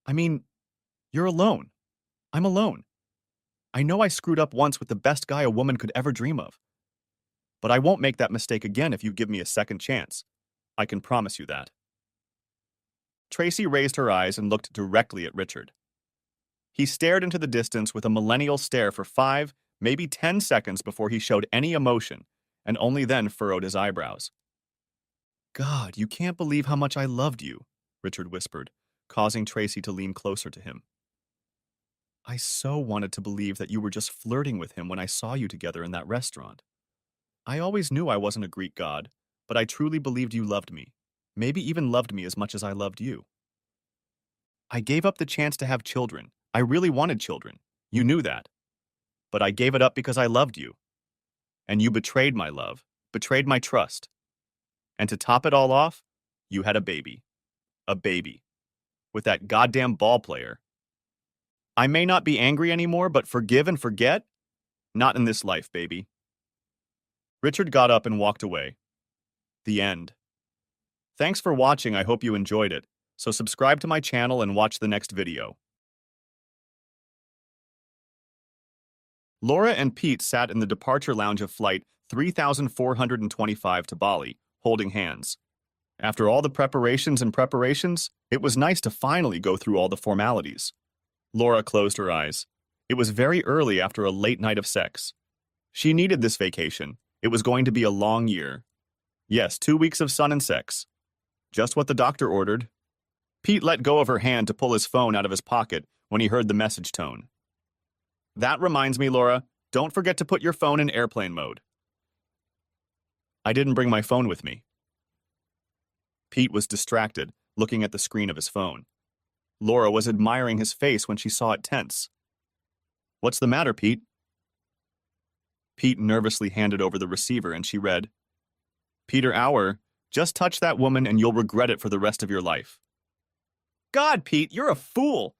I mean, you're alone. I'm alone. I know I screwed up once with the best guy a woman could ever dream of. But I won't make that mistake again if you give me a second chance. I can promise you that. Tracy raised her eyes and looked directly at Richard. He stared into the distance with a millennial stare for 5, maybe 10 seconds before he showed any emotion, and only then furrowed his eyebrows. God, you can't believe how much I loved you, Richard whispered, causing Tracy to lean closer to him. I so wanted to believe that you were just flirting with him when I saw you together in that restaurant. I always knew I wasn't a Greek god, but I truly believed you loved me, maybe even loved me as much as I loved you. I gave up the chance to have children. I really wanted children. You knew that. But I gave it up because I loved you. And you betrayed my love, betrayed my trust. And to top it all off, you had a baby. A baby. With that goddamn ball player. I may not be angry anymore, but forgive and forget? Not in this life, baby. Richard got up and walked away. The end. Thanks for watching. I hope you enjoyed it. So subscribe to my channel and watch the next video. Laura and Pete sat in the departure lounge of Flight 3425 to Bali, holding hands. After all the preparations, it was nice to finally go through all the formalities. Laura closed her eyes. It was very early after a late night of sex. She needed this vacation. It was going to be a long year. Yes, 2 weeks of sun and sex. Just what the doctor ordered. Pete let go of her hand to pull his phone out of his pocket when he heard the message tone. That reminds me, Laura, don't forget to put your phone in airplane mode. I didn't bring my phone with me. Pete was distracted, looking at the screen of his phone. Laura was admiring his face when she saw it tense. What's the matter, Pete? Pete nervously handed over the receiver and she read, Peter Auer, just touch that woman and you'll regret it for the rest of your life. God, Pete, you're a fool!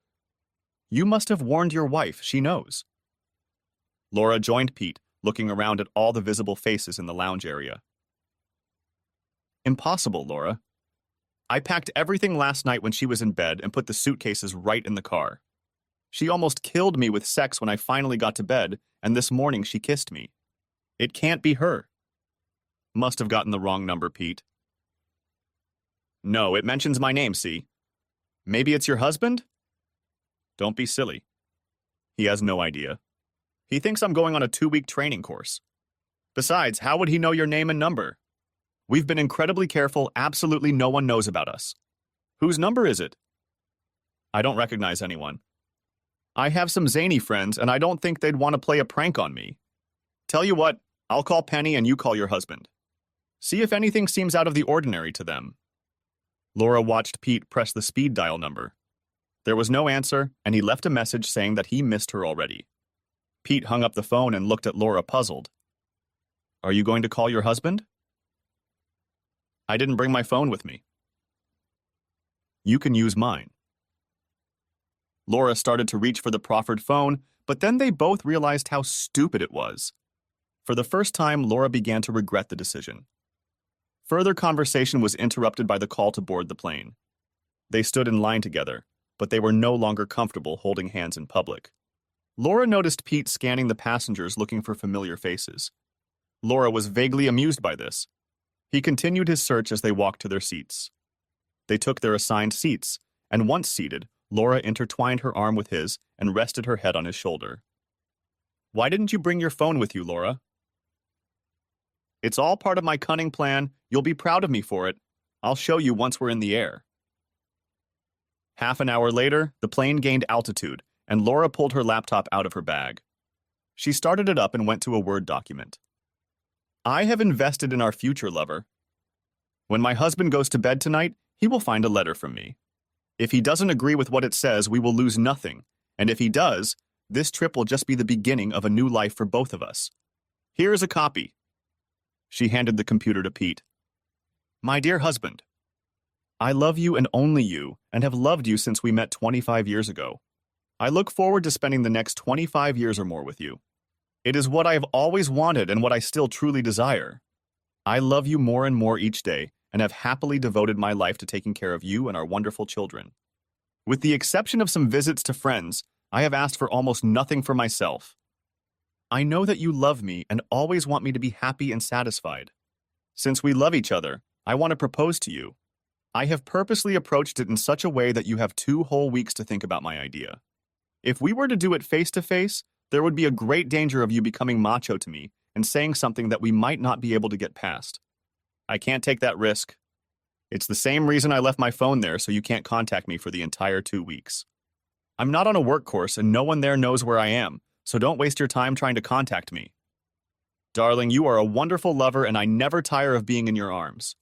You must have warned your wife, she knows. Laura joined Pete, looking around at all the visible faces in the lounge area. Impossible, Laura. I packed everything last night when she was in bed and put the suitcases right in the car. She almost killed me with sex when I finally got to bed, and this morning she kissed me. It can't be her. Must have gotten the wrong number, Pete. No, it mentions my name, see? Maybe it's your husband? Don't be silly. He has no idea. He thinks I'm going on a 2-week training course. Besides, how would he know your name and number? We've been incredibly careful, absolutely no one knows about us. Whose number is it? I don't recognize anyone. I have some zany friends, and I don't think they'd want to play a prank on me. Tell you what, I'll call Penny and you call your husband. See if anything seems out of the ordinary to them. Laura watched Pete press the speed dial number. There was no answer, and he left a message saying that he missed her already. Pete hung up the phone and looked at Laura puzzled. Are you going to call your husband? I didn't bring my phone with me. You can use mine. Laura started to reach for the proffered phone, but then they both realized how stupid it was. For the first time, Laura began to regret the decision. Further conversation was interrupted by the call to board the plane. They stood in line together, but they were no longer comfortable holding hands in public. Laura noticed Pete scanning the passengers looking for familiar faces. Laura was vaguely amused by this. He continued his search as they walked to their seats. They took their assigned seats, and once seated, Laura intertwined her arm with his and rested her head on his shoulder. "Why didn't you bring your phone with you, Laura?" "It's all part of my cunning plan. You'll be proud of me for it. I'll show you once we're in the air." Half an hour later, the plane gained altitude, and Laura pulled her laptop out of her bag. She started it up and went to a Word document. "I have invested in our future, lover. When my husband goes to bed tonight, he will find a letter from me. If he doesn't agree with what it says, we will lose nothing, and if he does, this trip will just be the beginning of a new life for both of us. Here is a copy." She handed the computer to Pete. "My dear husband, I love you and only you, and have loved you since we met 25 years ago. I look forward to spending the next 25 years or more with you. It is what I have always wanted and what I still truly desire. I love you more and more each day, and have happily devoted my life to taking care of you and our wonderful children. With the exception of some visits to friends, I have asked for almost nothing for myself. I know that you love me and always want me to be happy and satisfied. Since we love each other, I want to propose to you. I have purposely approached it in such a way that you have 2 whole weeks to think about my idea. If we were to do it face to face, there would be a great danger of you becoming macho to me and saying something that we might not be able to get past. I can't take that risk. It's the same reason I left my phone there, so you can't contact me for the entire 2 weeks. I'm not on a work course and no one there knows where I am, so don't waste your time trying to contact me. Darling, you are a wonderful lover and I never tire of being in your arms.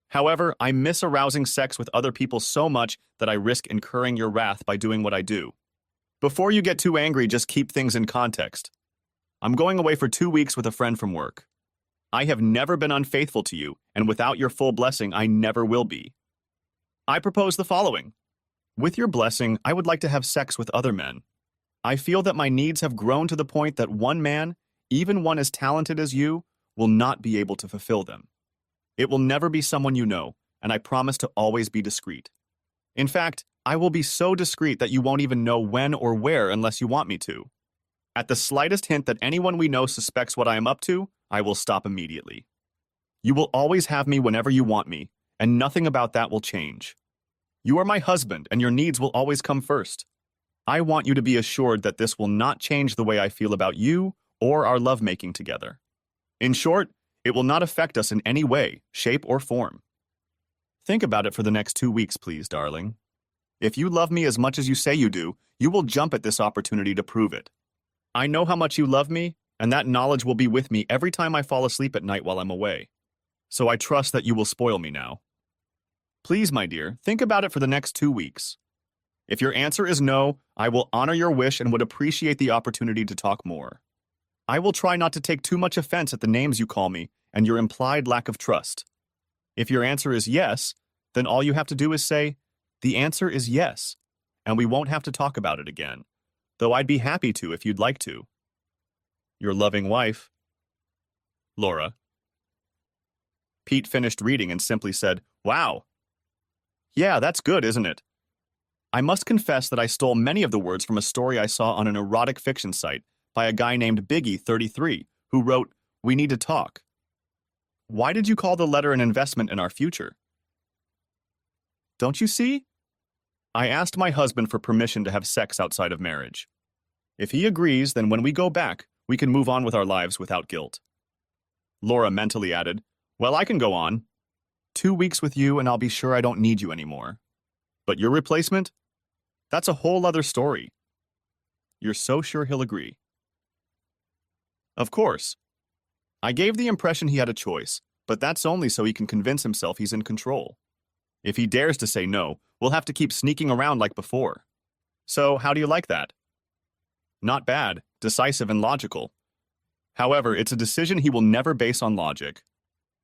However, I miss arousing sex with other people so much that I risk incurring your wrath by doing what I do. Before you get too angry, just keep things in context. I'm going away for 2 weeks with a friend from work. I have never been unfaithful to you, and without your full blessing, I never will be. I propose the following. With your blessing, I would like to have sex with other men. I feel that my needs have grown to the point that one man, even one as talented as you, will not be able to fulfill them. It will never be someone you know, and I promise to always be discreet. In fact, I will be so discreet that you won't even know when or where unless you want me to. At the slightest hint that anyone we know suspects what I am up to, I will stop immediately. You will always have me whenever you want me, and nothing about that will change. You are my husband, and your needs will always come first. I want you to be assured that this will not change the way I feel about you or our lovemaking together. In short, it will not affect us in any way, shape, or form. Think about it for the next 2 weeks, please, darling. If you love me as much as you say you do, you will jump at this opportunity to prove it. I know how much you love me, and that knowledge will be with me every time I fall asleep at night while I'm away. So I trust that you will spoil me now. Please, my dear, think about it for the next 2 weeks. If your answer is no, I will honor your wish and would appreciate the opportunity to talk more. I will try not to take too much offense at the names you call me and your implied lack of trust. If your answer is yes, then all you have to do is say, "The answer is yes," and we won't have to talk about it again, though I'd be happy to if you'd like to. Your loving wife, Laura. Pete finished reading and simply said, "Wow. Yeah, that's good, isn't it?" I must confess that I stole many of the words from a story I saw on an erotic fiction site by a guy named Biggie33, who wrote, "We need to talk." Why did you call the letter an investment in our future? Don't you see? I asked my husband for permission to have sex outside of marriage. If he agrees, then when we go back, we can move on with our lives without guilt. Laura mentally added, "Well, I can go on. 2 weeks with you and I'll be sure I don't need you anymore. But your replacement? That's a whole other story. You're so sure he'll agree." Of course. I gave the impression he had a choice, but that's only so he can convince himself he's in control. If he dares to say no, we'll have to keep sneaking around like before. So, how do you like that? Not bad, decisive and logical. However, it's a decision he will never base on logic.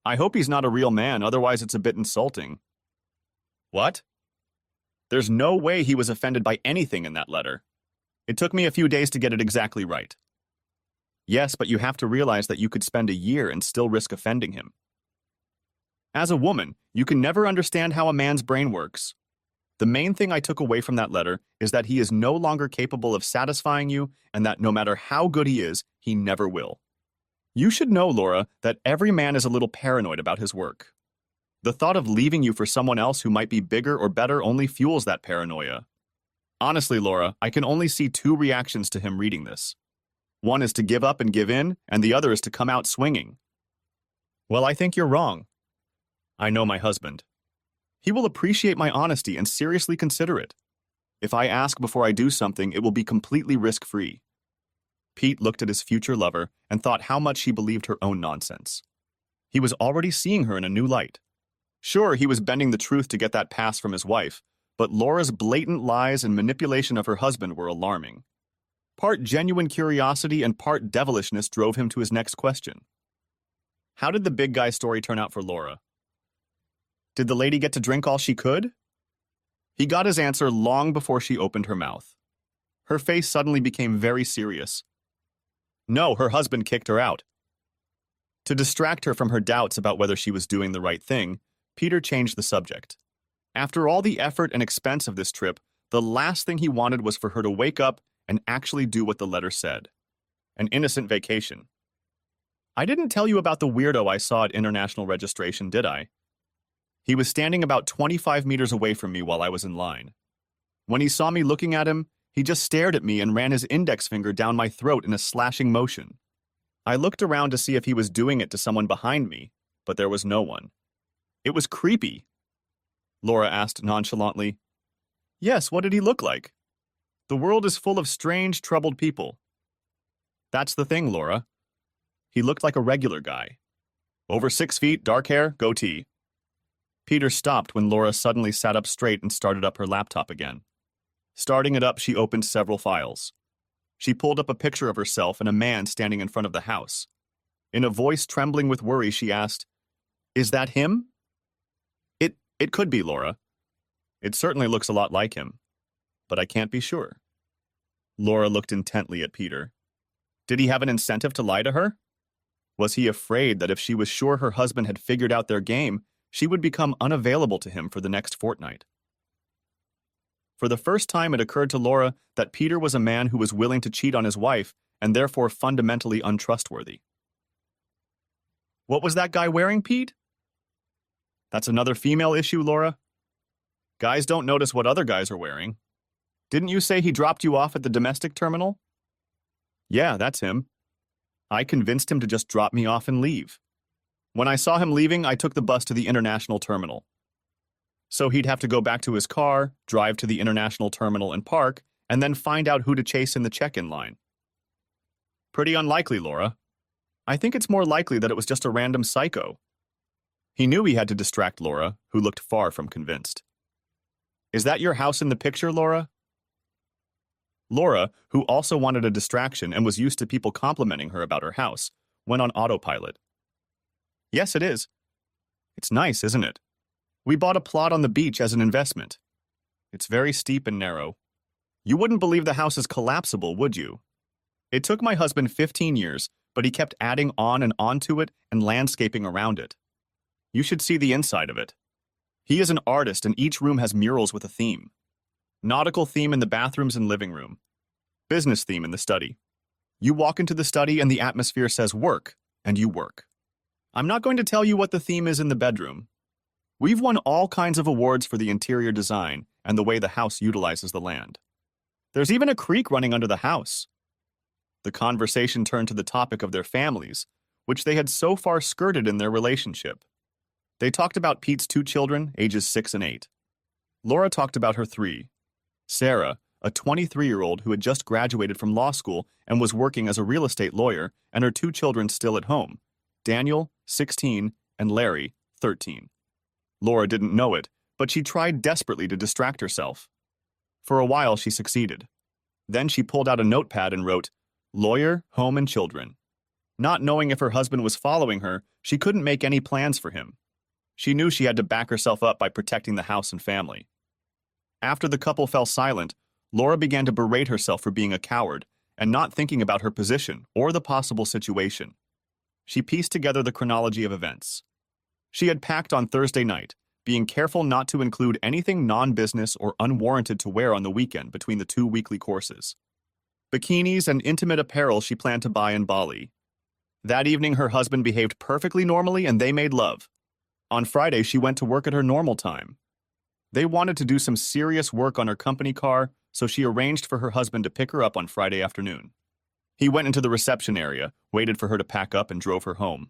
I hope he's not a real man, otherwise it's a bit insulting. What? There's no way he was offended by anything in that letter. It took me a few days to get it exactly right. Yes, but you have to realize that you could spend a year and still risk offending him. As a woman, you can never understand how a man's brain works. The main thing I took away from that letter is that he is no longer capable of satisfying you and that no matter how good he is, he never will. You should know, Laura, that every man is a little paranoid about his work. The thought of leaving you for someone else who might be bigger or better only fuels that paranoia. Honestly, Laura, I can only see two reactions to him reading this. One is to give up and give in, and the other is to come out swinging. Well, I think you're wrong. I know my husband. He will appreciate my honesty and seriously consider it. If I ask before I do something, it will be completely risk-free. Pete looked at his future lover and thought how much she believed her own nonsense. He was already seeing her in a new light. Sure, he was bending the truth to get that pass from his wife, but Laura's blatant lies and manipulation of her husband were alarming. Part genuine curiosity and part devilishness drove him to his next question. How did the big guy story turn out for Laura? Did the lady get to drink all she could? He got his answer long before she opened her mouth. Her face suddenly became very serious. No, her husband kicked her out. To distract her from her doubts about whether she was doing the right thing, Peter changed the subject. After all the effort and expense of this trip, the last thing he wanted was for her to wake up and actually do what the letter said. An innocent vacation. I didn't tell you about the weirdo I saw at international registration, did I? He was standing about 25 meters away from me while I was in line. When he saw me looking at him, he just stared at me and ran his index finger down my throat in a slashing motion. I looked around to see if he was doing it to someone behind me, but there was no one. It was creepy. Laura asked nonchalantly. Yes, what did he look like? The world is full of strange, troubled people. That's the thing, Laura. He looked like a regular guy. Over 6 feet, dark hair, goatee. Peter stopped when Laura suddenly sat up straight and started up her laptop again. Starting it up, she opened several files. She pulled up a picture of herself and a man standing in front of the house. In a voice trembling with worry, she asked, Is that him? It could be, Laura. It certainly looks a lot like him, but I can't be sure. Laura looked intently at Peter. Did he have an incentive to lie to her? Was he afraid that if she was sure her husband had figured out their game, she would become unavailable to him for the next fortnight? For the first time, it occurred to Laura that Peter was a man who was willing to cheat on his wife and therefore fundamentally untrustworthy. What was that guy wearing, Pete? That's another female issue, Laura. Guys don't notice what other guys are wearing. Didn't you say he dropped you off at the domestic terminal? Yeah, that's him. I convinced him to just drop me off and leave. When I saw him leaving, I took the bus to the international terminal. So he'd have to go back to his car, drive to the international terminal and park, and then find out who to chase in the check-in line. Pretty unlikely, Laura. I think it's more likely that it was just a random psycho. He knew he had to distract Laura, who looked far from convinced. Is that your house in the picture, Laura? Laura, who also wanted a distraction and was used to people complimenting her about her house, went on autopilot. Yes, it is. It's nice, isn't it? We bought a plot on the beach as an investment. It's very steep and narrow. You wouldn't believe the house is collapsible, would you? It took my husband 15 years, but he kept adding on and on to it and landscaping around it. You should see the inside of it. He is an artist and each room has murals with a theme. Nautical theme in the bathrooms and living room. Business theme in the study. You walk into the study and the atmosphere says work, and you work. I'm not going to tell you what the theme is in the bedroom. We've won all kinds of awards for the interior design and the way the house utilizes the land. There's even a creek running under the house. The conversation turned to the topic of their families, which they had so far skirted in their relationship. They talked about Pete's 2 children, ages 6 and 8. Laura talked about her 3. Sarah, a 23-year-old who had just graduated from law school and was working as a real estate lawyer, and her 2 children still at home, Daniel, 16, and Larry, 13. Laura didn't know it, but she tried desperately to distract herself. For a while, she succeeded. Then she pulled out a notepad and wrote, Lawyer, home, and children. Not knowing if her husband was following her, she couldn't make any plans for him. She knew she had to back herself up by protecting the house and family. After the couple fell silent, Laura began to berate herself for being a coward and not thinking about her position or the possible situation. She pieced together the chronology of events. She had packed on Thursday night, being careful not to include anything non-business or unwarranted to wear on the weekend between the two weekly courses. Bikinis and intimate apparel she planned to buy in Bali. That evening her husband behaved perfectly normally and they made love. On Friday she went to work at her normal time. They wanted to do some serious work on her company car, so she arranged for her husband to pick her up on Friday afternoon. He went into the reception area, waited for her to pack up, and drove her home.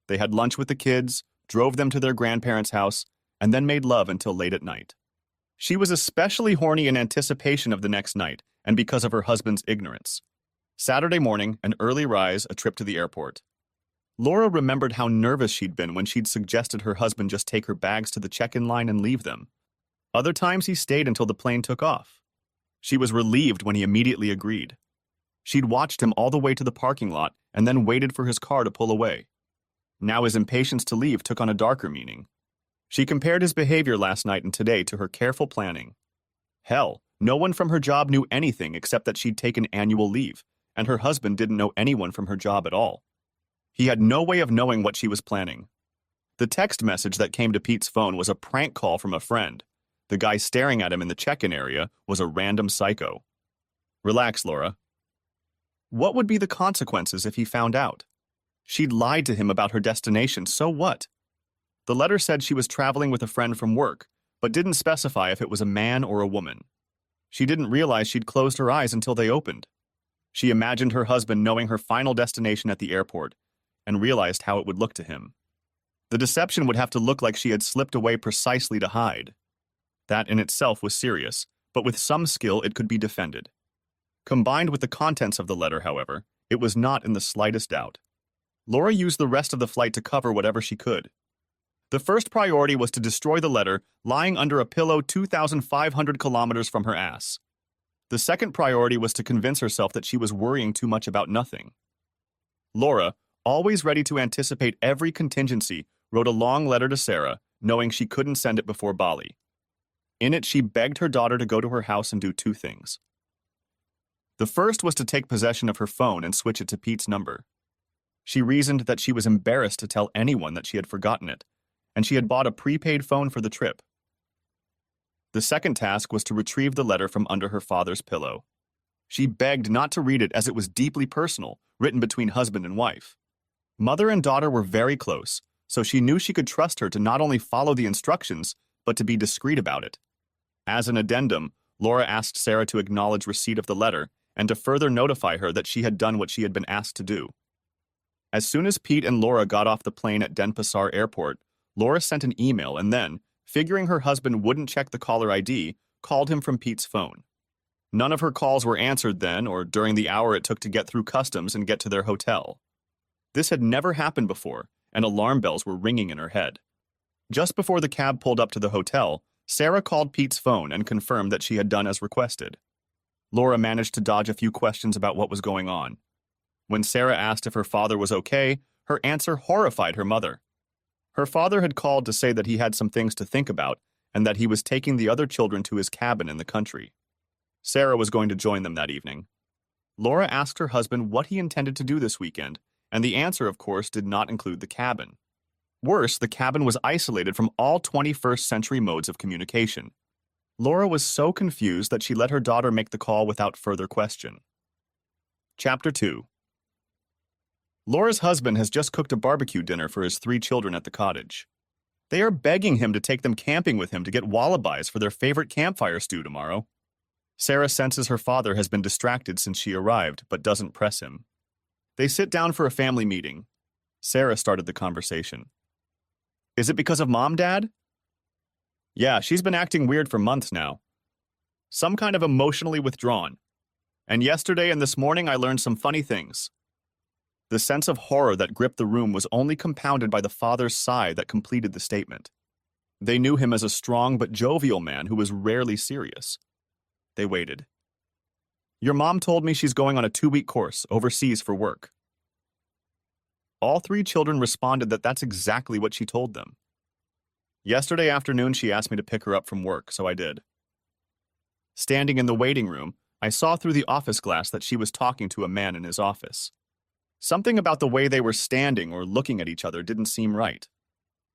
They had lunch with the kids, drove them to their grandparents' house, and then made love until late at night. She was especially horny in anticipation of the next night, and because of her husband's ignorance. Saturday morning, an early rise, a trip to the airport. Laura remembered how nervous she'd been when she'd suggested her husband just take her bags to the check-in line and leave them. Other times he stayed until the plane took off. She was relieved when he immediately agreed. She'd watched him all the way to the parking lot and then waited for his car to pull away. Now his impatience to leave took on a darker meaning. She compared his behavior last night and today to her careful planning. Hell, no one from her job knew anything except that she'd taken annual leave, and her husband didn't know anyone from her job at all. He had no way of knowing what she was planning. The text message that came to Pete's phone was a prank call from a friend. The guy staring at him in the check-in area was a random psycho. Relax, Laura. What would be the consequences if he found out? She'd lied to him about her destination, so what? The letter said she was traveling with a friend from work, but didn't specify if it was a man or a woman. She didn't realize she'd closed her eyes until they opened. She imagined her husband knowing her final destination at the airport, and realized how it would look to him. The deception would have to look like she had slipped away precisely to hide. That in itself was serious, but with some skill it could be defended. Combined with the contents of the letter, however, it was not in the slightest doubt. Laura used the rest of the flight to cover whatever she could. The first priority was to destroy the letter lying under a pillow 2,500 kilometers from her ass. The second priority was to convince herself that she was worrying too much about nothing. Laura, always ready to anticipate every contingency, wrote a long letter to Sarah, knowing she couldn't send it before Bali. In it, she begged her daughter to go to her house and do two things. The first was to take possession of her phone and switch it to Pete's number. She reasoned that she was embarrassed to tell anyone that she had forgotten it, and she had bought a prepaid phone for the trip. The second task was to retrieve the letter from under her father's pillow. She begged not to read it as it was deeply personal, written between husband and wife. Mother and daughter were very close, so she knew she could trust her to not only follow the instructions, but to be discreet about it. As an addendum, Laura asked Sarah to acknowledge receipt of the letter and to further notify her that she had done what she had been asked to do. As soon as Pete and Laura got off the plane at Denpasar Airport, Laura sent an email and then, figuring her husband wouldn't check the caller ID, called him from Pete's phone. None of her calls were answered then or during the hour it took to get through customs and get to their hotel. This had never happened before, and alarm bells were ringing in her head. Just before the cab pulled up to the hotel, Sarah called Pete's phone and confirmed that she had done as requested. Laura managed to dodge a few questions about what was going on. When Sarah asked if her father was okay, her answer horrified her mother. Her father had called to say that he had some things to think about and that he was taking the other children to his cabin in the country. Sarah was going to join them that evening. Laura asked her husband what he intended to do this weekend, and the answer, of course, did not include the cabin. Worse, the cabin was isolated from all 21st century modes of communication. Laura was so confused that she let her daughter make the call without further question. Chapter 2. Laura's husband has just cooked a barbecue dinner for his 3 children at the cottage. They are begging him to take them camping with him to get wallabies for their favorite campfire stew tomorrow. Sarah senses her father has been distracted since she arrived, but doesn't press him. They sit down for a family meeting. Sarah started the conversation. Is it because of Mom, Dad? Yeah, she's been acting weird for months now. Some kind of emotionally withdrawn. And yesterday and this morning I learned some funny things. The sense of horror that gripped the room was only compounded by the father's sigh that completed the statement. They knew him as a strong but jovial man who was rarely serious. They waited. Your mom told me she's going on a 2-week course overseas for work. All 3 children responded that that's exactly what she told them. Yesterday afternoon she asked me to pick her up from work, so I did. Standing in the waiting room, I saw through the office glass that she was talking to a man in his office. Something about the way they were standing or looking at each other didn't seem right.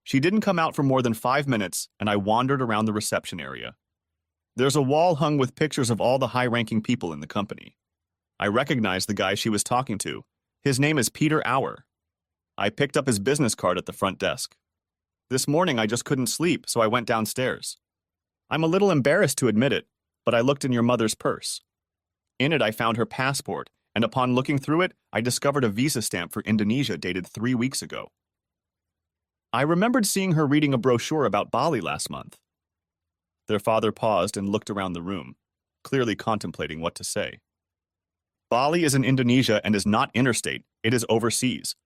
She didn't come out for more than 5 minutes, and I wandered around the reception area. There's a wall hung with pictures of all the high-ranking people in the company. I recognized the guy she was talking to. His name is Peter Auer. I picked up his business card at the front desk. This morning I just couldn't sleep, so I went downstairs. I'm a little embarrassed to admit it, but I looked in your mother's purse. In it I found her passport, and upon looking through it, I discovered a visa stamp for Indonesia dated 3 weeks ago. I remembered seeing her reading a brochure about Bali last month. Their father paused and looked around the room, clearly contemplating what to say. Bali is in Indonesia and is not interstate, it is overseas.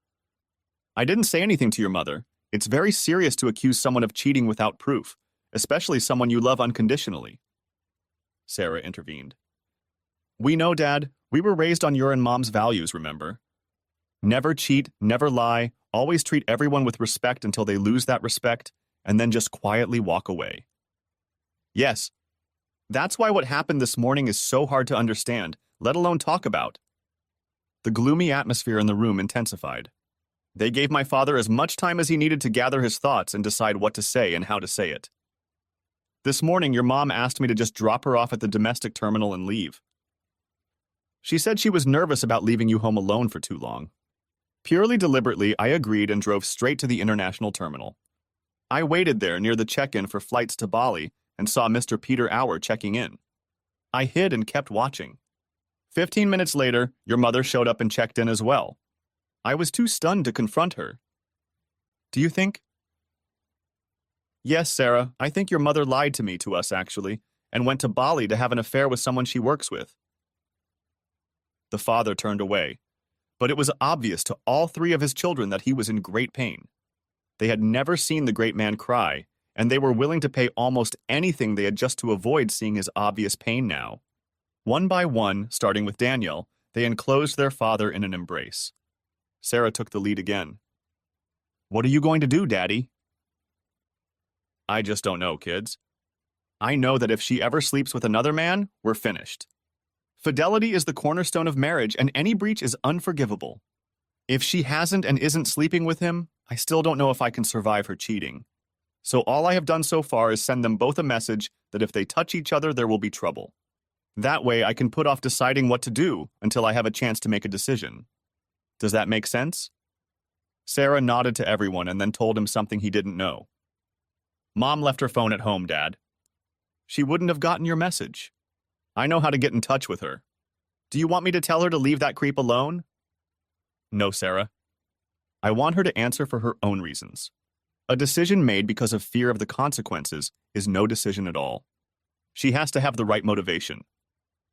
I didn't say anything to your mother. It's very serious to accuse someone of cheating without proof, especially someone you love unconditionally. Sarah intervened. We know, Dad. We were raised on your and Mom's values, remember? Never cheat, never lie, always treat everyone with respect until they lose that respect, and then just quietly walk away. Yes. That's why what happened this morning is so hard to understand, let alone talk about. The gloomy atmosphere in the room intensified. They gave my father as much time as he needed to gather his thoughts and decide what to say and how to say it. This morning, your mom asked me to just drop her off at the domestic terminal and leave. She said she was nervous about leaving you home alone for too long. Purely deliberately, I agreed and drove straight to the international terminal. I waited there near the check-in for flights to Bali and saw Mr. Peter Auer checking in. I hid and kept watching. 15 minutes later, your mother showed up and checked in as well. I was too stunned to confront her. Do you think? Yes, Sarah, I think your mother lied to us actually, and went to Bali to have an affair with someone she works with. The father turned away, but it was obvious to all 3 of his children that he was in great pain. They had never seen the great man cry, and they were willing to pay almost anything they had just to avoid seeing his obvious pain now. One by one, starting with Daniel, they enclosed their father in an embrace. Sarah took the lead again. What are you going to do, Daddy? I just don't know, kids. I know that if she ever sleeps with another man, we're finished. Fidelity is the cornerstone of marriage, and any breach is unforgivable. If she hasn't and isn't sleeping with him, I still don't know if I can survive her cheating. So all I have done so far is send them both a message that if they touch each other, there will be trouble. That way I can put off deciding what to do until I have a chance to make a decision. Does that make sense? Sarah nodded to everyone and then told him something he didn't know. Mom left her phone at home, Dad. She wouldn't have gotten your message. I know how to get in touch with her. Do you want me to tell her to leave that creep alone? No, Sarah. I want her to answer for her own reasons. A decision made because of fear of the consequences is no decision at all. She has to have the right motivation.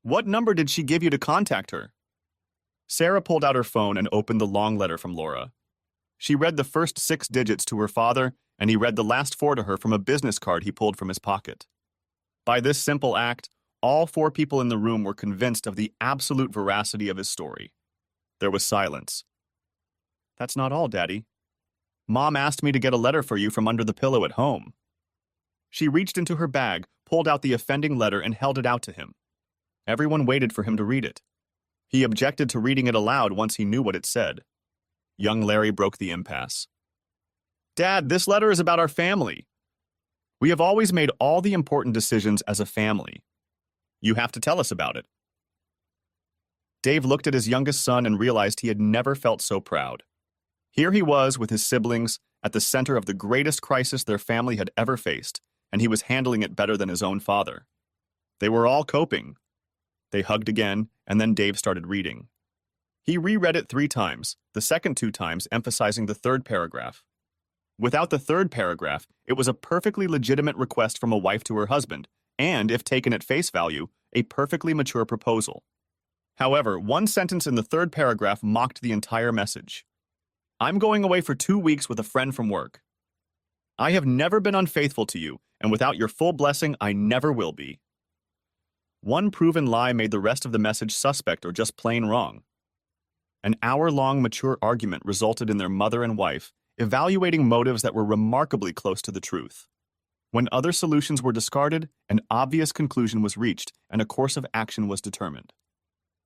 What number did she give you to contact her? Sarah pulled out her phone and opened the long letter from Laura. She read the first 6 digits to her father, and he read the last 4 to her from a business card he pulled from his pocket. By this simple act, all 4 people in the room were convinced of the absolute veracity of his story. There was silence. That's not all, Daddy. Mom asked me to get a letter for you from under the pillow at home. She reached into her bag, pulled out the offending letter, and held it out to him. Everyone waited for him to read it. He objected to reading it aloud once he knew what it said. Young Larry broke the impasse. Dad, this letter is about our family. We have always made all the important decisions as a family. You have to tell us about it. Dave looked at his youngest son and realized he had never felt so proud. Here he was with his siblings at the center of the greatest crisis their family had ever faced, and he was handling it better than his own father. They were all coping. They hugged again, and then Dave started reading. He reread it 3 times, the second 2 times emphasizing the 3rd paragraph. Without the 3rd paragraph, it was a perfectly legitimate request from a wife to her husband, and, if taken at face value, a perfectly mature proposal. However, one sentence in the 3rd paragraph mocked the entire message. I'm going away for 2 weeks with a friend from work. I have never been unfaithful to you, and without your full blessing, I never will be. One proven lie made the rest of the message suspect or just plain wrong. An hour-long mature argument resulted in their mother and wife evaluating motives that were remarkably close to the truth. When other solutions were discarded, an obvious conclusion was reached and a course of action was determined.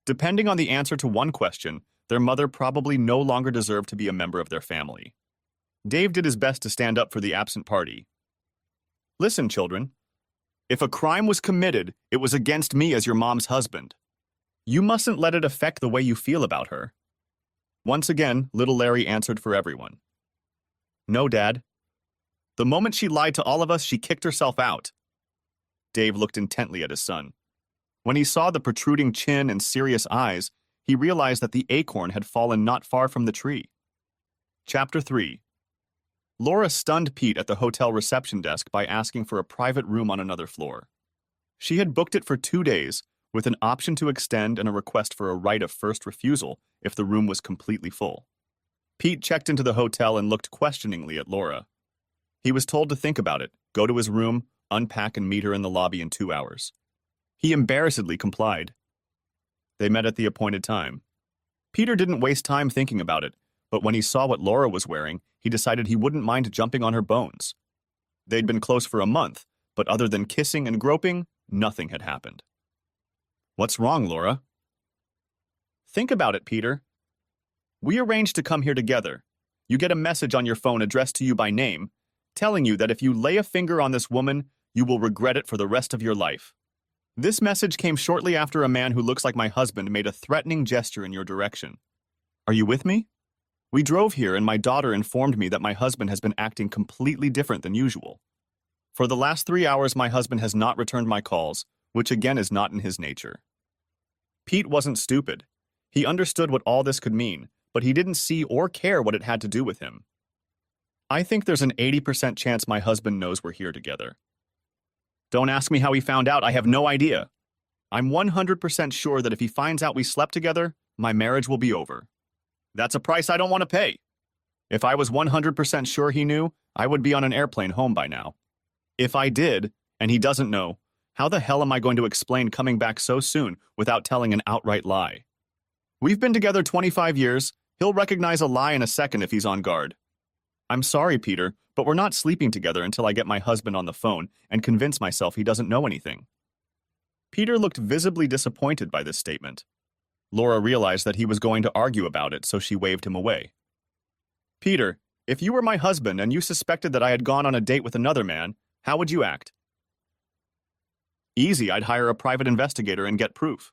Depending on the answer to one question, their mother probably no longer deserved to be a member of their family. Dave did his best to stand up for the absent party. Listen, children. If a crime was committed, it was against me as your mom's husband. You mustn't let it affect the way you feel about her. Once again, little Larry answered for everyone. No, Dad. The moment she lied to all of us, she kicked herself out. Dave looked intently at his son. When he saw the protruding chin and serious eyes, he realized that the acorn had fallen not far from the tree. Chapter 3. Laura stunned Pete at the hotel reception desk by asking for a private room on another floor. She had booked it for 2 days, with an option to extend and a request for a right of first refusal if the room was completely full. Pete checked into the hotel and looked questioningly at Laura. He was told to think about it, go to his room, unpack and meet her in the lobby in 2 hours. He embarrassedly complied. They met at the appointed time. Peter didn't waste time thinking about it, but when he saw what Laura was wearing, he decided he wouldn't mind jumping on her bones. They'd been close for a month, but other than kissing and groping, nothing had happened. What's wrong, Laura? Think about it, Peter. We arranged to come here together. You get a message on your phone addressed to you by name, telling you that if you lay a finger on this woman, you will regret it for the rest of your life. This message came shortly after a man who looks like my husband made a threatening gesture in your direction. Are you with me? We drove here and my daughter informed me that my husband has been acting completely different than usual. For the last 3 hours, my husband has not returned my calls, which again is not in his nature. Pete wasn't stupid. He understood what all this could mean, but he didn't see or care what it had to do with him. I think there's an 80% chance my husband knows we're here together. Don't ask me how he found out, I have no idea. I'm 100% sure that if he finds out we slept together, my marriage will be over. That's a price I don't want to pay. If I was 100% sure he knew, I would be on an airplane home by now. If I did, and he doesn't know, how the hell am I going to explain coming back so soon without telling an outright lie? We've been together 25 years. He'll recognize a lie in a second if he's on guard. I'm sorry, Peter, but we're not sleeping together until I get my husband on the phone and convince myself he doesn't know anything. Peter looked visibly disappointed by this statement. Laura realized that he was going to argue about it, so she waved him away. Peter, if you were my husband and you suspected that I had gone on a date with another man, how would you act? Easy, I'd hire a private investigator and get proof.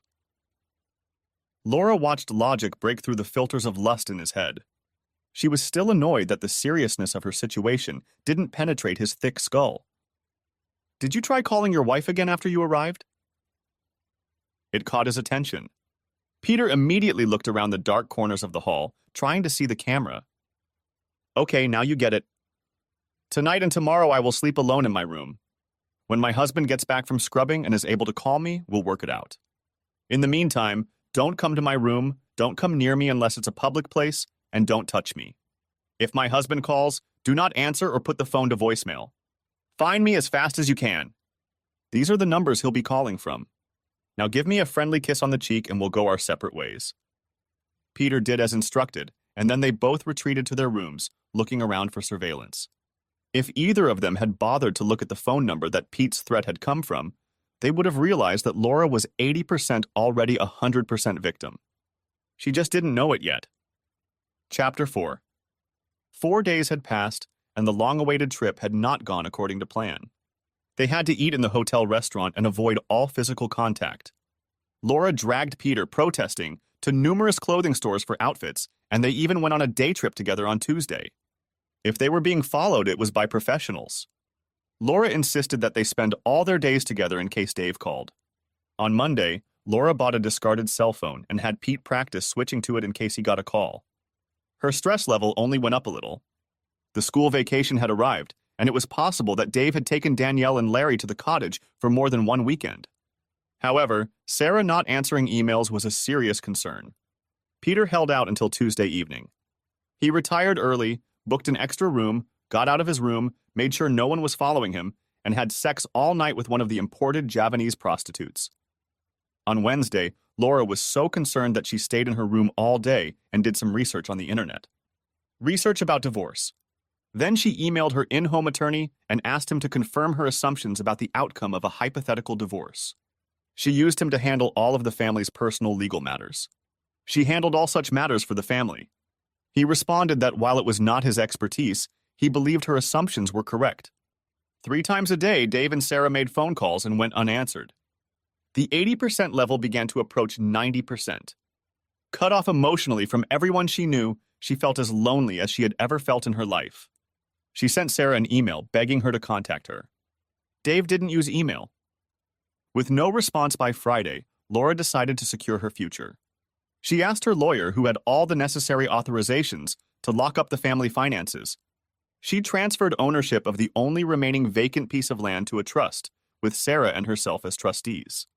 Laura watched logic break through the filters of lust in his head. She was still annoyed that the seriousness of her situation didn't penetrate his thick skull. Did you try calling your wife again after you arrived? It caught his attention. Peter immediately looked around the dark corners of the hall, trying to see the camera. Okay, now you get it. Tonight and tomorrow I will sleep alone in my room. When my husband gets back from scrubbing and is able to call me, we'll work it out. In the meantime, don't come to my room, don't come near me unless it's a public place, and don't touch me. If my husband calls, do not answer or put the phone to voicemail. Find me as fast as you can. These are the numbers he'll be calling from. Now give me a friendly kiss on the cheek and we'll go our separate ways. Peter did as instructed, and then they both retreated to their rooms, looking around for surveillance. If either of them had bothered to look at the phone number that Pete's threat had come from, they would have realized that Laura was 80% already 100% victim. She just didn't know it yet. Chapter 4. 4 days had passed, and the long-awaited trip had not gone according to plan. They had to eat in the hotel restaurant and avoid all physical contact. Laura dragged Peter, protesting, to numerous clothing stores for outfits, and they even went on a day trip together on Tuesday. If they were being followed, it was by professionals. Laura insisted that they spend all their days together in case Dave called. On Monday, Laura bought a discarded cell phone and had Pete practice switching to it in case he got a call. Her stress level only went up a little. The school vacation had arrived, and it was possible that Dave had taken Danielle and Larry to the cottage for more than one weekend. However, Sarah not answering emails was a serious concern. Peter held out until Tuesday evening. He retired early, booked an extra room, got out of his room, made sure no one was following him, and had sex all night with one of the imported Javanese prostitutes. On Wednesday, Laura was so concerned that she stayed in her room all day and did some research on the internet. Research about divorce. Then she emailed her in-home attorney and asked him to confirm her assumptions about the outcome of a hypothetical divorce. She used him to handle all of the family's personal legal matters. She handled all such matters for the family. He responded that while it was not his expertise, he believed her assumptions were correct. 3 times a day, Dave and Sarah made phone calls and went unanswered. The 80% level began to approach 90%. Cut off emotionally from everyone she knew, she felt as lonely as she had ever felt in her life. She sent Sarah an email begging her to contact her. Dave didn't use email. With no response by Friday, Laura decided to secure her future. She asked her lawyer, who had all the necessary authorizations, to lock up the family finances. She transferred ownership of the only remaining vacant piece of land to a trust, with Sarah and herself as trustees.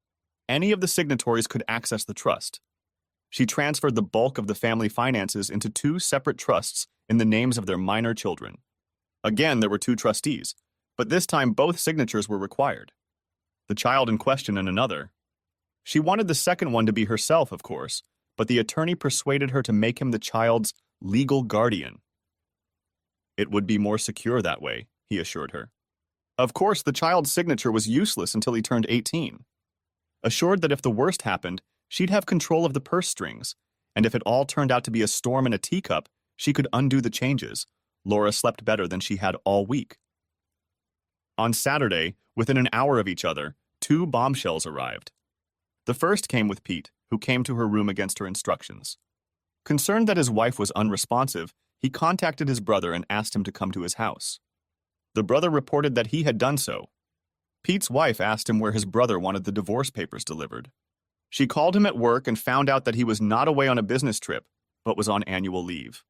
Any of the signatories could access the trust. She transferred the bulk of the family finances into 2 separate trusts in the names of their minor children. Again, there were 2 trustees, but this time both signatures were required. The child in question and another. She wanted the second one to be herself, of course, but the attorney persuaded her to make him the child's legal guardian. It would be more secure that way, he assured her. Of course, the child's signature was useless until he turned 18. Assured that if the worst happened, she'd have control of the purse strings, and if it all turned out to be a storm in a teacup, she could undo the changes. Laura slept better than she had all week. On Saturday, within an hour of each other, 2 bombshells arrived. The first came with Pete, who came to her room against her instructions. Concerned that his wife was unresponsive, he contacted his brother and asked him to come to his house. The brother reported that he had done so. Pete's wife asked him where his brother wanted the divorce papers delivered. She called him at work and found out that he was not away on a business trip, but was on annual leave.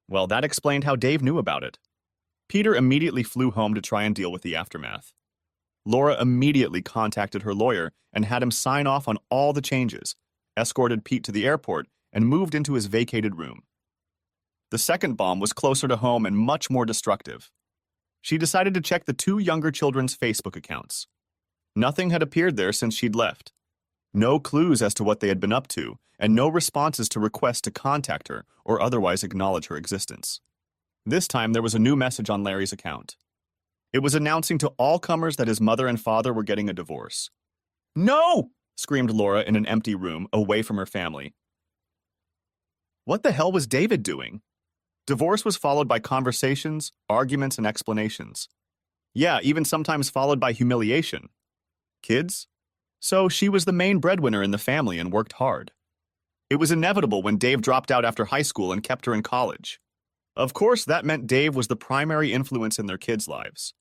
Well, that explained how Dave knew about it. Peter immediately flew home to try and deal with the aftermath. Laura immediately contacted her lawyer and had him sign off on all the changes, escorted Pete to the airport, and moved into his vacated room. The second bomb was closer to home and much more destructive. She decided to check the 2 younger children's Facebook accounts. Nothing had appeared there since she'd left. No clues as to what they had been up to, and no responses to requests to contact her or otherwise acknowledge her existence. This time there was a new message on Larry's account. It was announcing to all comers that his mother and father were getting a divorce. "No!" screamed Laura in an empty room, away from her family. What the hell was David doing? Divorce was followed by conversations, arguments, and explanations. Yeah, even sometimes followed by humiliation. Kids? So she was the main breadwinner in the family and worked hard. It was inevitable when Dave dropped out after high school and kept her in college. Of course, that meant Dave was the primary influence in their kids' lives.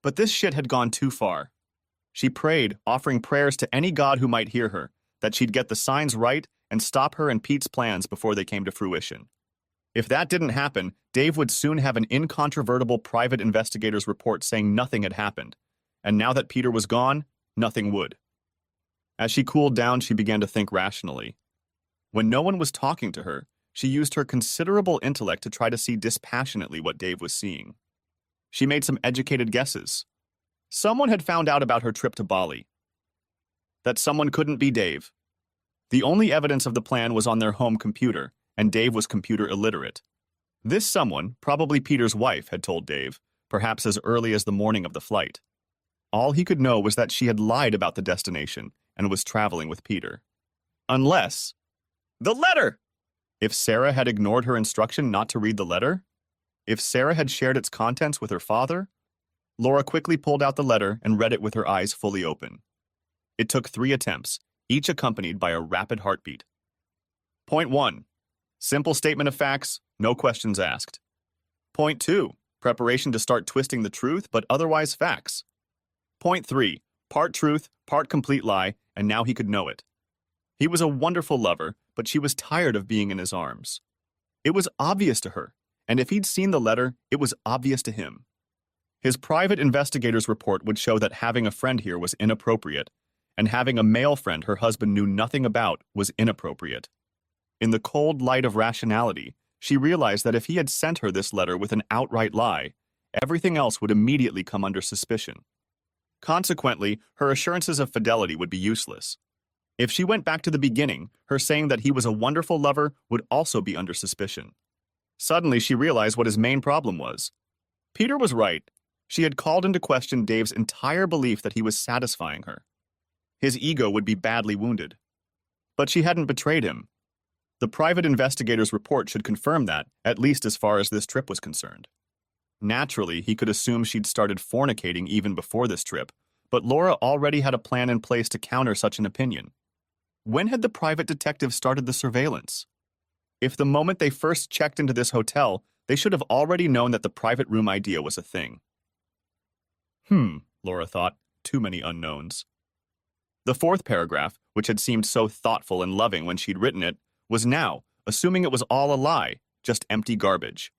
But this shit had gone too far. She prayed, offering prayers to any god who might hear her, that she'd get the signs right and stop her and Pete's plans before they came to fruition. If that didn't happen, Dave would soon have an incontrovertible private investigator's report saying nothing had happened, and now that Peter was gone, nothing would. As she cooled down, she began to think rationally. When no one was talking to her, she used her considerable intellect to try to see dispassionately what Dave was seeing. She made some educated guesses. Someone had found out about her trip to Bali. That someone couldn't be Dave. The only evidence of the plan was on their home computer, and Dave was computer illiterate. This someone, probably Peter's wife, had told Dave, perhaps as early as the morning of the flight. All he could know was that she had lied about the destination and was traveling with Peter. Unless... the letter! If Sarah had ignored her instruction not to read the letter? If Sarah had shared its contents with her father? Laura quickly pulled out the letter and read it with her eyes fully open. It took 3 attempts, each accompanied by a rapid heartbeat. Point 1. Simple statement of facts, no questions asked. Point 2. Preparation to start twisting the truth, but otherwise facts. Point 3. Part truth, part complete lie, and now he could know it. He was a wonderful lover, but she was tired of being in his arms. It was obvious to her, and if he'd seen the letter, it was obvious to him. His private investigator's report would show that having a friend here was inappropriate, and having a male friend her husband knew nothing about was inappropriate. In the cold light of rationality, she realized that if he had sent her this letter with an outright lie, everything else would immediately come under suspicion. Consequently, her assurances of fidelity would be useless. If she went back to the beginning, her saying that he was a wonderful lover would also be under suspicion. Suddenly, she realized what his main problem was. Peter was right. She had called into question Dave's entire belief that he was satisfying her. His ego would be badly wounded. But she hadn't betrayed him. The private investigator's report should confirm that, at least as far as this trip was concerned. Naturally, he could assume she'd started fornicating even before this trip, but Laura already had a plan in place to counter such an opinion. When had the private detective started the surveillance? If the moment they first checked into this hotel, they should have already known that the private room idea was a thing. Laura thought, too many unknowns. The fourth paragraph, which had seemed so thoughtful and loving when she'd written it, was now, assuming it was all a lie, just empty garbage.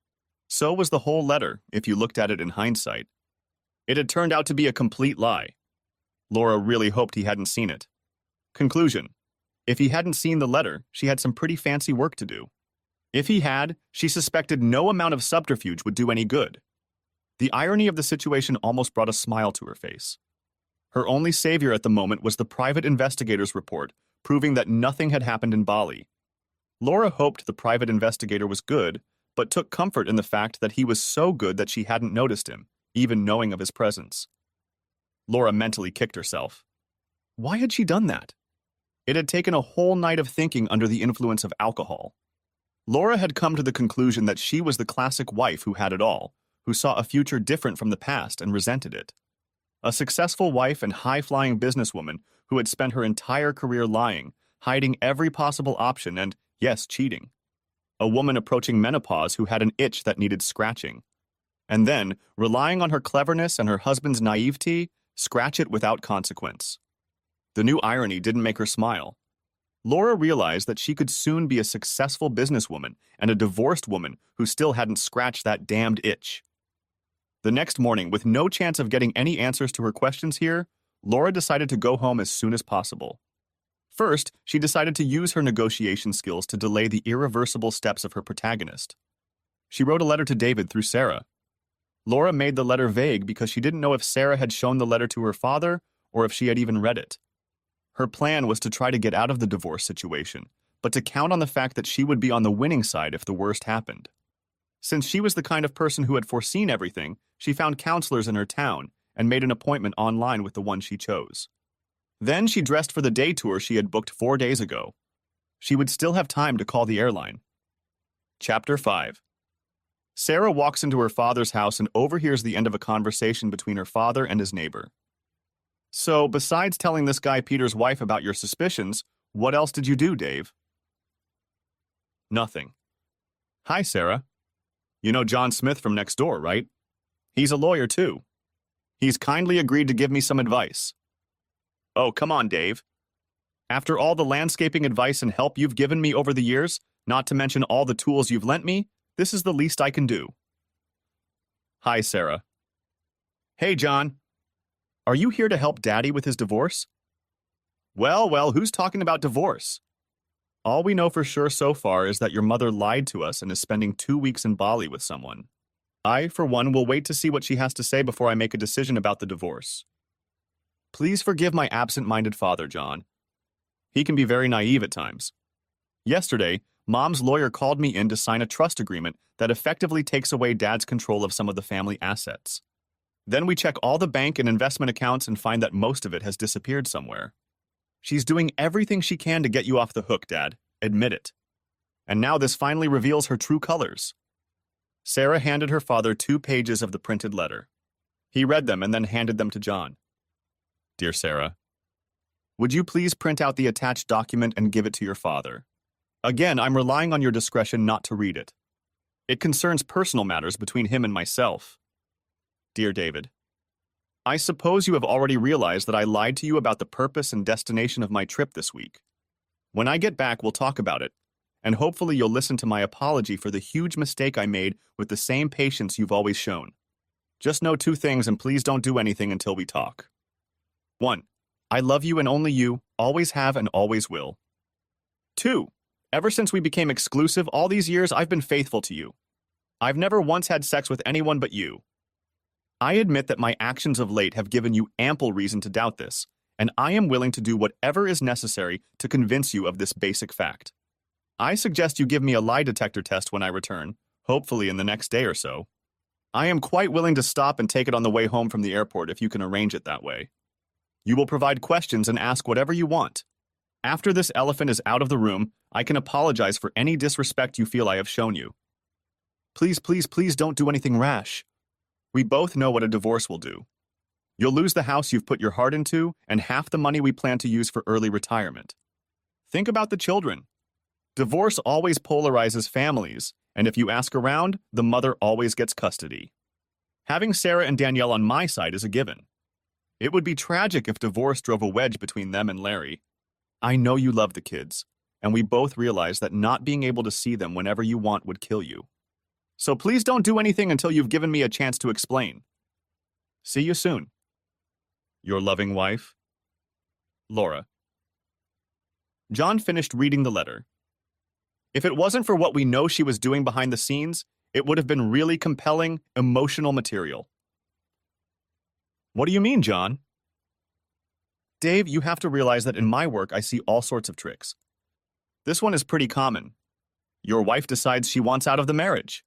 So was the whole letter, if you looked at it in hindsight. It had turned out to be a complete lie. Laura really hoped he hadn't seen it. Conclusion: if he hadn't seen the letter, she had some pretty fancy work to do. If he had, she suspected no amount of subterfuge would do any good. The irony of the situation almost brought a smile to her face. Her only savior at the moment was the private investigator's report, proving that nothing had happened in Bali. Laura hoped the private investigator was good, but took comfort in the fact that he was so good that she hadn't noticed him, even knowing of his presence. Laura mentally kicked herself. Why had she done that? It had taken a whole night of thinking under the influence of alcohol. Laura had come to the conclusion that she was the classic wife who had it all, who saw a future different from the past and resented it. A successful wife and high-flying businesswoman who had spent her entire career lying, hiding every possible option and, yes, cheating. A woman approaching menopause who had an itch that needed scratching. And then, relying on her cleverness and her husband's naivety, scratch it without consequence. The new irony didn't make her smile. Laura realized that she could soon be a successful businesswoman and a divorced woman who still hadn't scratched that damned itch. The next morning, with no chance of getting any answers to her questions here, Laura decided to go home as soon as possible. First, she decided to use her negotiation skills to delay the irreversible steps of her protagonist. She wrote a letter to David through Sarah. Laura made the letter vague because she didn't know if Sarah had shown the letter to her father or if she had even read it. Her plan was to try to get out of the divorce situation, but to count on the fact that she would be on the winning side if the worst happened. Since she was the kind of person who had foreseen everything, she found counselors in her town and made an appointment online with the one she chose. Then she dressed for the day tour she had booked 4 days ago. She would still have time to call the airline. Chapter 5. Sarah walks into her father's house and overhears the end of a conversation between her father and his neighbor. So, besides telling this guy Peter's wife about your suspicions, what else did you do, Dave? Nothing. Hi, Sarah. You know John Smith from next door, right? He's a lawyer, too. He's kindly agreed to give me some advice. Oh, come on, Dave. After all the landscaping advice and help you've given me over the years, not to mention all the tools you've lent me, this is the least I can do. Hi, Sarah. Hey, John. Are you here to help Daddy with his divorce? Well, who's talking about divorce? All we know for sure so far is that your mother lied to us and is spending 2 weeks in Bali with someone. I, for one, will wait to see what she has to say before I make a decision about the divorce. Please forgive my absent-minded father, John. He can be very naive at times. Yesterday, Mom's lawyer called me in to sign a trust agreement that effectively takes away Dad's control of some of the family assets. Then we check all the bank and investment accounts and find that most of it has disappeared somewhere. She's doing everything she can to get you off the hook, Dad. Admit it. And now this finally reveals her true colors. Sarah handed her father 2 pages of the printed letter. He read them and then handed them to John. Dear Sarah, would you please print out the attached document and give it to your father? Again, I'm relying on your discretion not to read it. It concerns personal matters between him and myself. Dear David, I suppose you have already realized that I lied to you about the purpose and destination of my trip this week. When I get back, we'll talk about it, and hopefully you'll listen to my apology for the huge mistake I made with the same patience you've always shown. Just know 2 things and please don't do anything until we talk. 1. I love you and only you, always have and always will. 2. Ever since we became exclusive all these years, I've been faithful to you. I've never once had sex with anyone but you. I admit that my actions of late have given you ample reason to doubt this, and I am willing to do whatever is necessary to convince you of this basic fact. I suggest you give me a lie detector test when I return, hopefully in the next day or so. I am quite willing to stop and take it on the way home from the airport if you can arrange it that way. You will provide questions and ask whatever you want. After this elephant is out of the room, I can apologize for any disrespect you feel I have shown you. Please, please, please don't do anything rash. We both know what a divorce will do. You'll lose the house you've put your heart into and half the money we plan to use for early retirement. Think about the children. Divorce always polarizes families, and if you ask around, the mother always gets custody. Having Sarah and Danielle on my side is a given. It would be tragic if divorce drove a wedge between them and Larry. I know you love the kids, and we both realize that not being able to see them whenever you want would kill you. So please don't do anything until you've given me a chance to explain. See you soon. Your loving wife, Laura. John finished reading the letter. If it wasn't for what we know she was doing behind the scenes, it would have been really compelling, emotional material. What do you mean, John? Dave, you have to realize that in my work I see all sorts of tricks. This one is pretty common. Your wife decides she wants out of the marriage.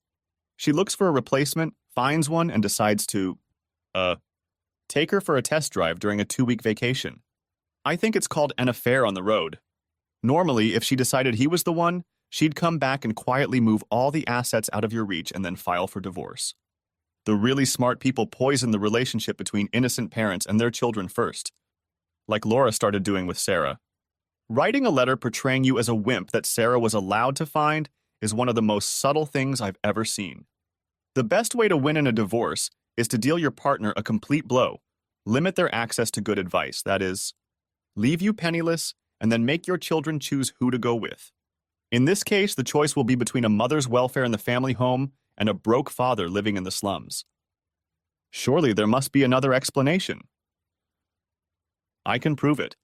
She looks for a replacement, finds one, and decides to, take her for a test drive during a 2-week vacation. I think it's called an affair on the road. Normally, if she decided he was the one, she'd come back and quietly move all the assets out of your reach and then file for divorce. The really smart people poison the relationship between innocent parents and their children first, like Laura started doing with Sarah. Writing a letter portraying you as a wimp that Sarah was allowed to find is one of the most subtle things I've ever seen. The best way to win in a divorce is to deal your partner a complete blow, limit their access to good advice, that is, leave you penniless, and then make your children choose who to go with. In this case, the choice will be between a mother's welfare in the family home and a broke father living in the slums. Surely there must be another explanation. I can prove it.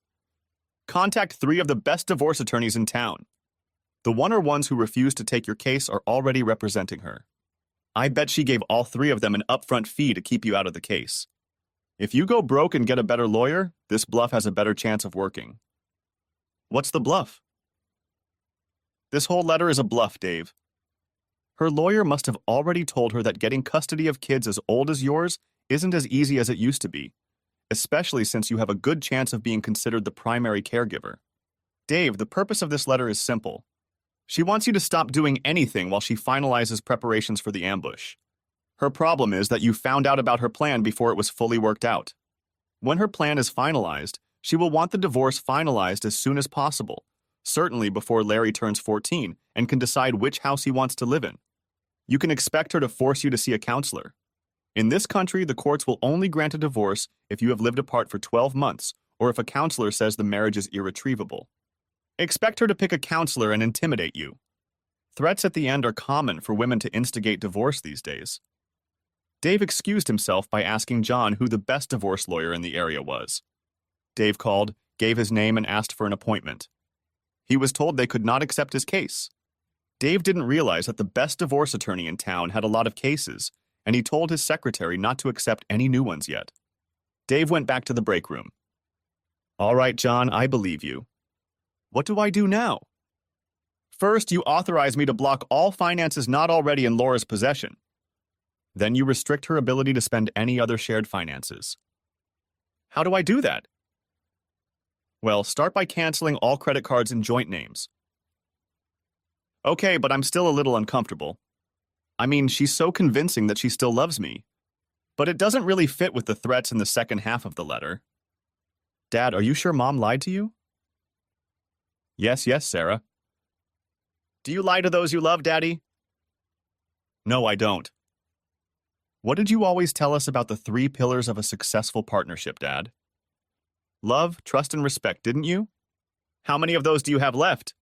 Contact 3 of the best divorce attorneys in town. The one or ones who refuse to take your case are already representing her. I bet she gave all 3 of them an upfront fee to keep you out of the case. If you go broke and get a better lawyer, this bluff has a better chance of working. What's the bluff? This whole letter is a bluff, Dave. Her lawyer must have already told her that getting custody of kids as old as yours isn't as easy as it used to be, especially since you have a good chance of being considered the primary caregiver. Dave, the purpose of this letter is simple. She wants you to stop doing anything while she finalizes preparations for the ambush. Her problem is that you found out about her plan before it was fully worked out. When her plan is finalized, she will want the divorce finalized as soon as possible, certainly before Larry turns 14 and can decide which house he wants to live in. You can expect her to force you to see a counselor. In this country, the courts will only grant a divorce if you have lived apart for 12 months or if a counselor says the marriage is irretrievable. Expect her to pick a counselor and intimidate you. Threats at the end are common for women to instigate divorce these days. Dave excused himself by asking John who the best divorce lawyer in the area was. Dave called, gave his name, and asked for an appointment. He was told they could not accept his case. Dave didn't realize that the best divorce attorney in town had a lot of cases, and he told his secretary not to accept any new ones yet. Dave went back to the break room. All right, John, I believe you. What do I do now? First, you authorize me to block all finances not already in Laura's possession. Then you restrict her ability to spend any other shared finances. How do I do that? Well, start by canceling all credit cards in joint names. Okay, but I'm still a little uncomfortable. I mean, she's so convincing that she still loves me. But it doesn't really fit with the threats in the second half of the letter. Dad, are you sure Mom lied to you? Yes, Sarah. Do you lie to those you love, Daddy? No, I don't. What did you always tell us about the 3 pillars of a successful partnership, Dad? Love, trust, and respect, didn't you? How many of those do you have left?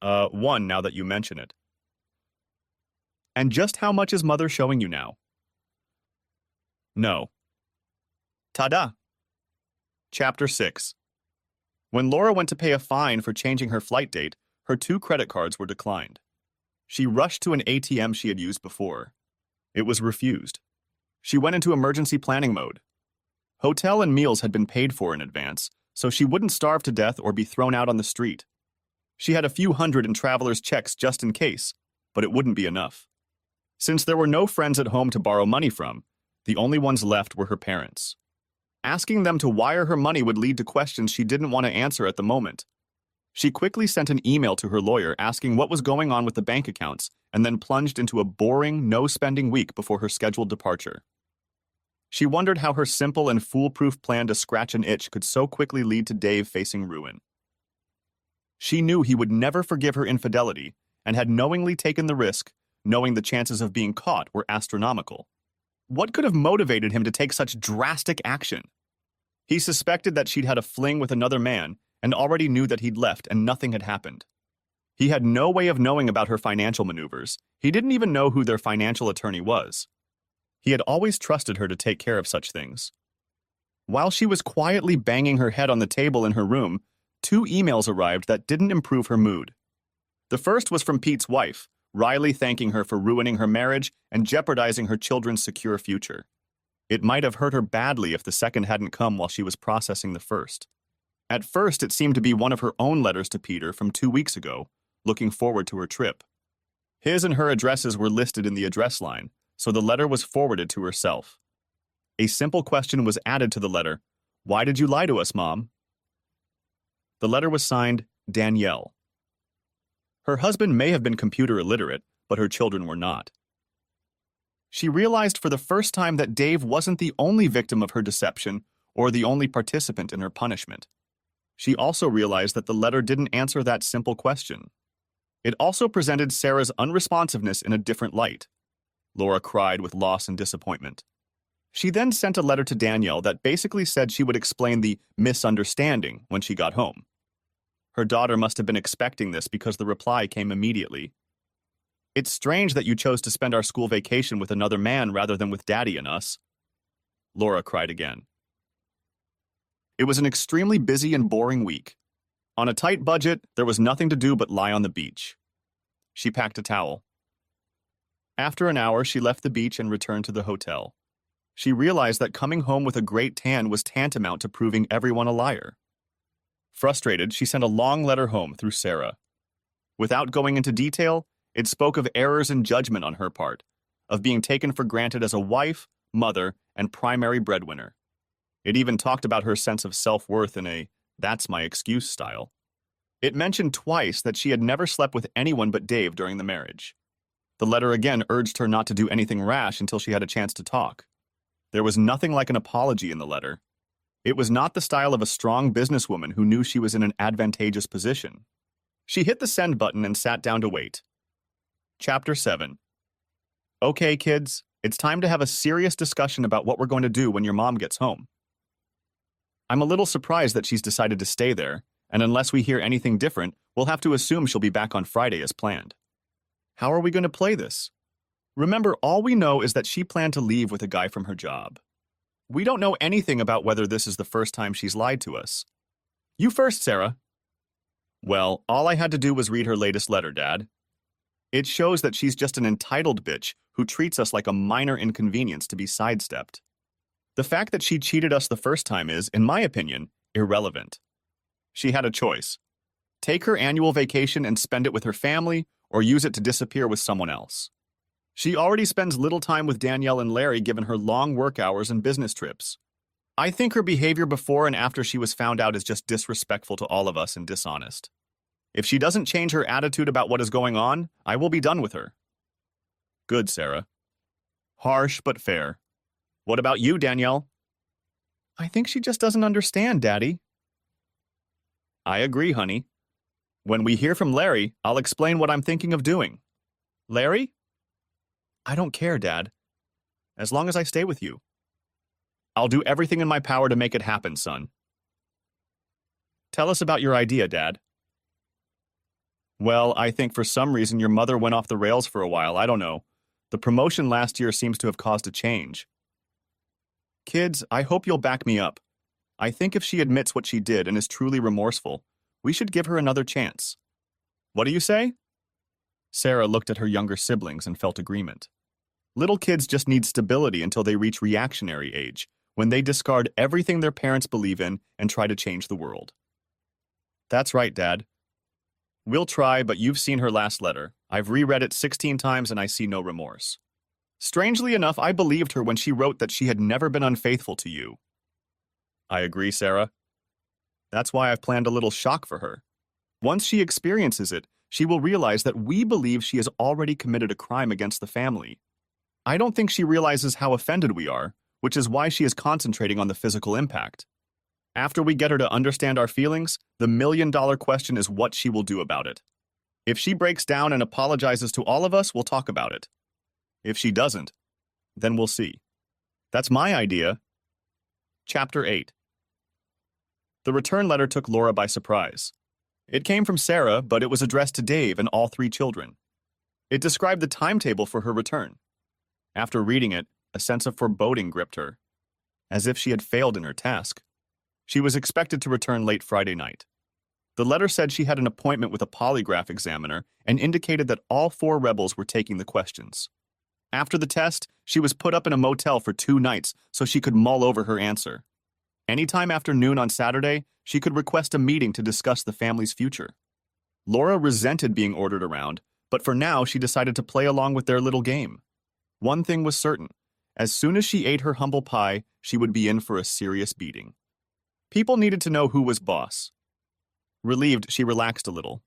1 now that you mention it. And just how much is Mother showing you now? No. Ta-da! Chapter 6. When Laura went to pay a fine for changing her flight date, her 2 credit cards were declined. She rushed to an ATM she had used before. It was refused. She went into emergency planning mode. Hotel and meals had been paid for in advance, so she wouldn't starve to death or be thrown out on the street. She had a few hundred in traveler's checks just in case, but it wouldn't be enough. Since there were no friends at home to borrow money from, the only ones left were her parents. Asking them to wire her money would lead to questions she didn't want to answer at the moment. She quickly sent an email to her lawyer asking what was going on with the bank accounts and then plunged into a boring, no-spending week before her scheduled departure. She wondered how her simple and foolproof plan to scratch an itch could so quickly lead to Dave facing ruin. She knew he would never forgive her infidelity and had knowingly taken the risk, knowing the chances of being caught were astronomical. What could have motivated him to take such drastic action? He suspected that she'd had a fling with another man and already knew that he'd left and nothing had happened. He had no way of knowing about her financial maneuvers. He didn't even know who their financial attorney was. He had always trusted her to take care of such things. While she was quietly banging her head on the table in her room, 2 emails arrived that didn't improve her mood. The first was from Pete's wife, Riley, thanking her for ruining her marriage and jeopardizing her children's secure future. It might have hurt her badly if the second hadn't come while she was processing the first. At first, it seemed to be one of her own letters to Peter from 2 weeks ago, looking forward to her trip. His and her addresses were listed in the address line, so the letter was forwarded to herself. A simple question was added to the letter. "Why did you lie to us, Mom?" The letter was signed Danielle. Her husband may have been computer illiterate, but her children were not. She realized for the first time that Dave wasn't the only victim of her deception or the only participant in her punishment. She also realized that the letter didn't answer that simple question. It also presented Sarah's unresponsiveness in a different light. Laura cried with loss and disappointment. She then sent a letter to Danielle that basically said she would explain the misunderstanding when she got home. Her daughter must have been expecting this because the reply came immediately. "It's strange that you chose to spend our school vacation with another man rather than with Daddy and us." Laura cried again. It was an extremely busy and boring week. On a tight budget, there was nothing to do but lie on the beach. She packed a towel. After an hour, she left the beach and returned to the hotel. She realized that coming home with a great tan was tantamount to proving everyone a liar. Frustrated, she sent a long letter home through Sarah. Without going into detail, it spoke of errors in judgment on her part, of being taken for granted as a wife, mother, and primary breadwinner. It even talked about her sense of self-worth in a "that's my excuse" style. It mentioned twice that she had never slept with anyone but Dave during the marriage. The letter again urged her not to do anything rash until she had a chance to talk. There was nothing like an apology in the letter. It was not the style of a strong businesswoman who knew she was in an advantageous position. She hit the send button and sat down to wait. Chapter 7. Okay, kids, it's time to have a serious discussion about what we're going to do when your mom gets home. I'm a little surprised that she's decided to stay there, and unless we hear anything different, we'll have to assume she'll be back on Friday as planned. How are we going to play this? Remember, all we know is that she planned to leave with a guy from her job. We don't know anything about whether this is the first time she's lied to us. You first, Sarah. Well, all I had to do was read her latest letter, Dad. It shows that she's just an entitled bitch who treats us like a minor inconvenience to be sidestepped. The fact that she cheated us the first time is, in my opinion, irrelevant. She had a choice. Take her annual vacation and spend it with her family, or use it to disappear with someone else. She already spends little time with Danielle and Larry given her long work hours and business trips. I think her behavior before and after she was found out is just disrespectful to all of us and dishonest. If she doesn't change her attitude about what is going on, I will be done with her. Good, Sarah. Harsh but fair. What about you, Danielle? I think she just doesn't understand, Daddy. I agree, honey. When we hear from Larry, I'll explain what I'm thinking of doing. Larry? I don't care, Dad. As long as I stay with you. I'll do everything in my power to make it happen, son. Tell us about your idea, Dad. Well, I think for some reason your mother went off the rails for a while. I don't know. The promotion last year seems to have caused a change. Kids, I hope you'll back me up. I think if she admits what she did and is truly remorseful, we should give her another chance. What do you say? Sarah looked at her younger siblings and felt agreement. Little kids just need stability until they reach reactionary age, when they discard everything their parents believe in and try to change the world. That's right, Dad. We'll try, but you've seen her last letter. I've reread it 16 times and I see no remorse. Strangely enough, I believed her when she wrote that she had never been unfaithful to you. I agree, Sarah. That's why I've planned a little shock for her. Once she experiences it, she will realize that we believe she has already committed a crime against the family. I don't think she realizes how offended we are, which is why she is concentrating on the physical impact. After we get her to understand our feelings, the million-dollar question is what she will do about it. If she breaks down and apologizes to all of us, we'll talk about it. If she doesn't, then we'll see. That's my idea. Chapter 8. The return letter took Laura by surprise. It came from Sarah, but it was addressed to Dave and all 3 children. It described the timetable for her return. After reading it, a sense of foreboding gripped her, as if she had failed in her task. She was expected to return late Friday night. The letter said she had an appointment with a polygraph examiner and indicated that all 4 rebels were taking the questions. After the test, she was put up in a motel for 2 nights so she could mull over her answer. Anytime after noon on Saturday, she could request a meeting to discuss the family's future. Laura resented being ordered around, but for now she decided to play along with their little game. One thing was certain. As soon as she ate her humble pie, she would be in for a serious beating. People needed to know who was boss. Relieved, she relaxed a little.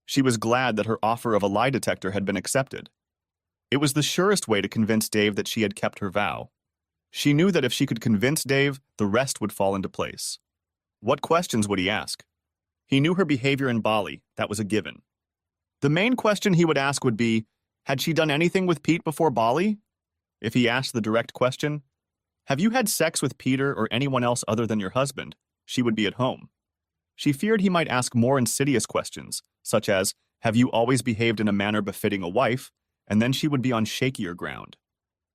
She was glad that her offer of a lie detector had been accepted. It was the surest way to convince Dave that she had kept her vow. She knew that if she could convince Dave, the rest would fall into place. What questions would he ask? He knew her behavior in Bali, that was a given. The main question he would ask would be, had she done anything with Pete before Bali? If he asked the direct question, have you had sex with Peter or anyone else other than your husband? She would be at home. She feared he might ask more insidious questions, such as, have you always behaved in a manner befitting a wife? And then she would be on shakier ground.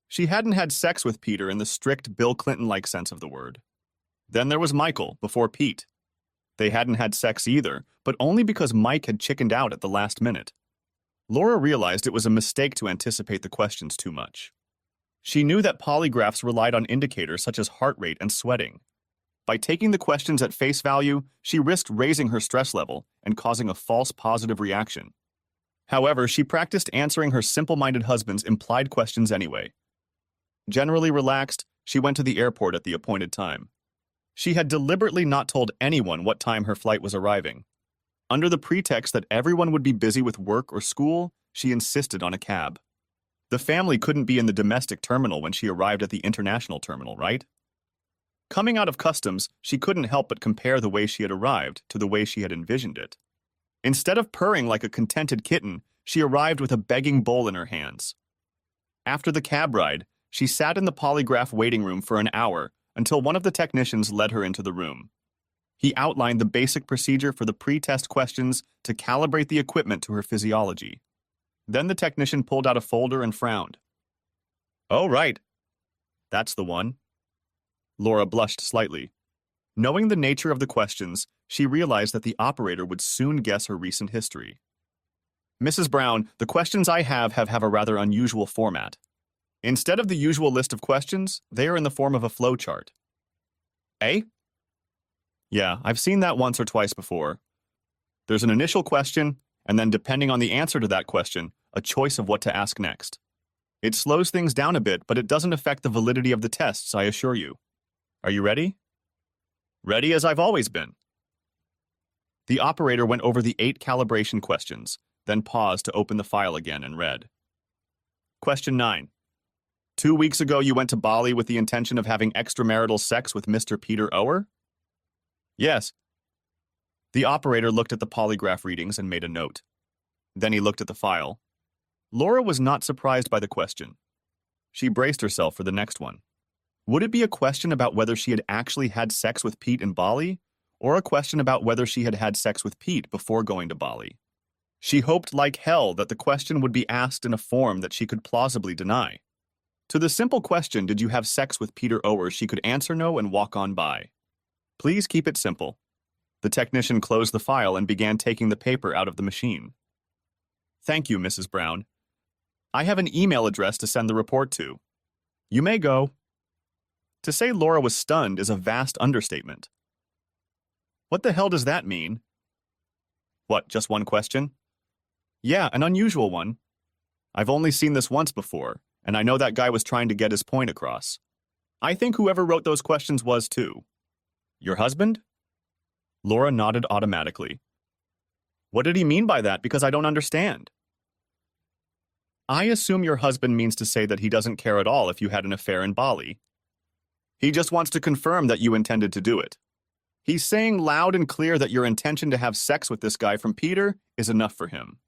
She hadn't had sex with Peter in the strict Bill Clinton-like sense of the word. Then there was Michael, before Pete. They hadn't had sex either, but only because Mike had chickened out at the last minute. Laura realized it was a mistake to anticipate the questions too much. She knew that polygraphs relied on indicators such as heart rate and sweating. By taking the questions at face value, she risked raising her stress level and causing a false positive reaction. However, she practiced answering her simple-minded husband's implied questions anyway. Generally relaxed, she went to the airport at the appointed time. She had deliberately not told anyone what time her flight was arriving. Under the pretext that everyone would be busy with work or school, she insisted on a cab. The family couldn't be in the domestic terminal when she arrived at the international terminal, right? Coming out of customs, she couldn't help but compare the way she had arrived to the way she had envisioned it. Instead of purring like a contented kitten, she arrived with a begging bowl in her hands. After the cab ride, she sat in the polygraph waiting room for an hour until one of the technicians led her into the room. He outlined the basic procedure for the pre-test questions to calibrate the equipment to her physiology. Then the technician pulled out a folder and frowned. "Oh, right. That's the one." Laura blushed slightly. Knowing the nature of the questions, she realized that the operator would soon guess her recent history. "Mrs. Brown, the questions I have a rather unusual format. Instead of the usual list of questions, they are in the form of a flowchart." "Eh?" "Yeah, I've seen that once or twice before. There's an initial question, and then depending on the answer to that question, a choice of what to ask next. It slows things down a bit, but it doesn't affect the validity of the tests, I assure you. Are you ready?" "Ready as I've always been." The operator went over the 8 calibration questions, then paused to open the file again and read. Question 9. 2 weeks ago you went to Bali with the intention of having extramarital sex with Mr. Peter Ower? "Yes." The operator looked at the polygraph readings and made a note. Then he looked at the file. Laura was not surprised by the question. She braced herself for the next one. Would it be a question about whether she had actually had sex with Pete in Bali, or a question about whether she had had sex with Pete before going to Bali? She hoped like hell that the question would be asked in a form that she could plausibly deny. To the simple question, did you have sex with Peter Ower, she could answer no and walk on by. Please keep it simple. The technician closed the file and began taking the paper out of the machine. Thank you, Mrs. Brown. I have an email address to send the report to. You may go. To say Laura was stunned is a vast understatement. What the hell does that mean? What, just one question? Yeah, an unusual one. I've only seen this once before, and I know that guy was trying to get his point across. I think whoever wrote those questions was too. Your husband? Laura nodded automatically. What did he mean by that? Because I don't understand. I assume your husband means to say that he doesn't care at all if you had an affair in Bali. He just wants to confirm that you intended to do it. He's saying loud and clear that your intention to have sex with this guy from Peter is enough for him.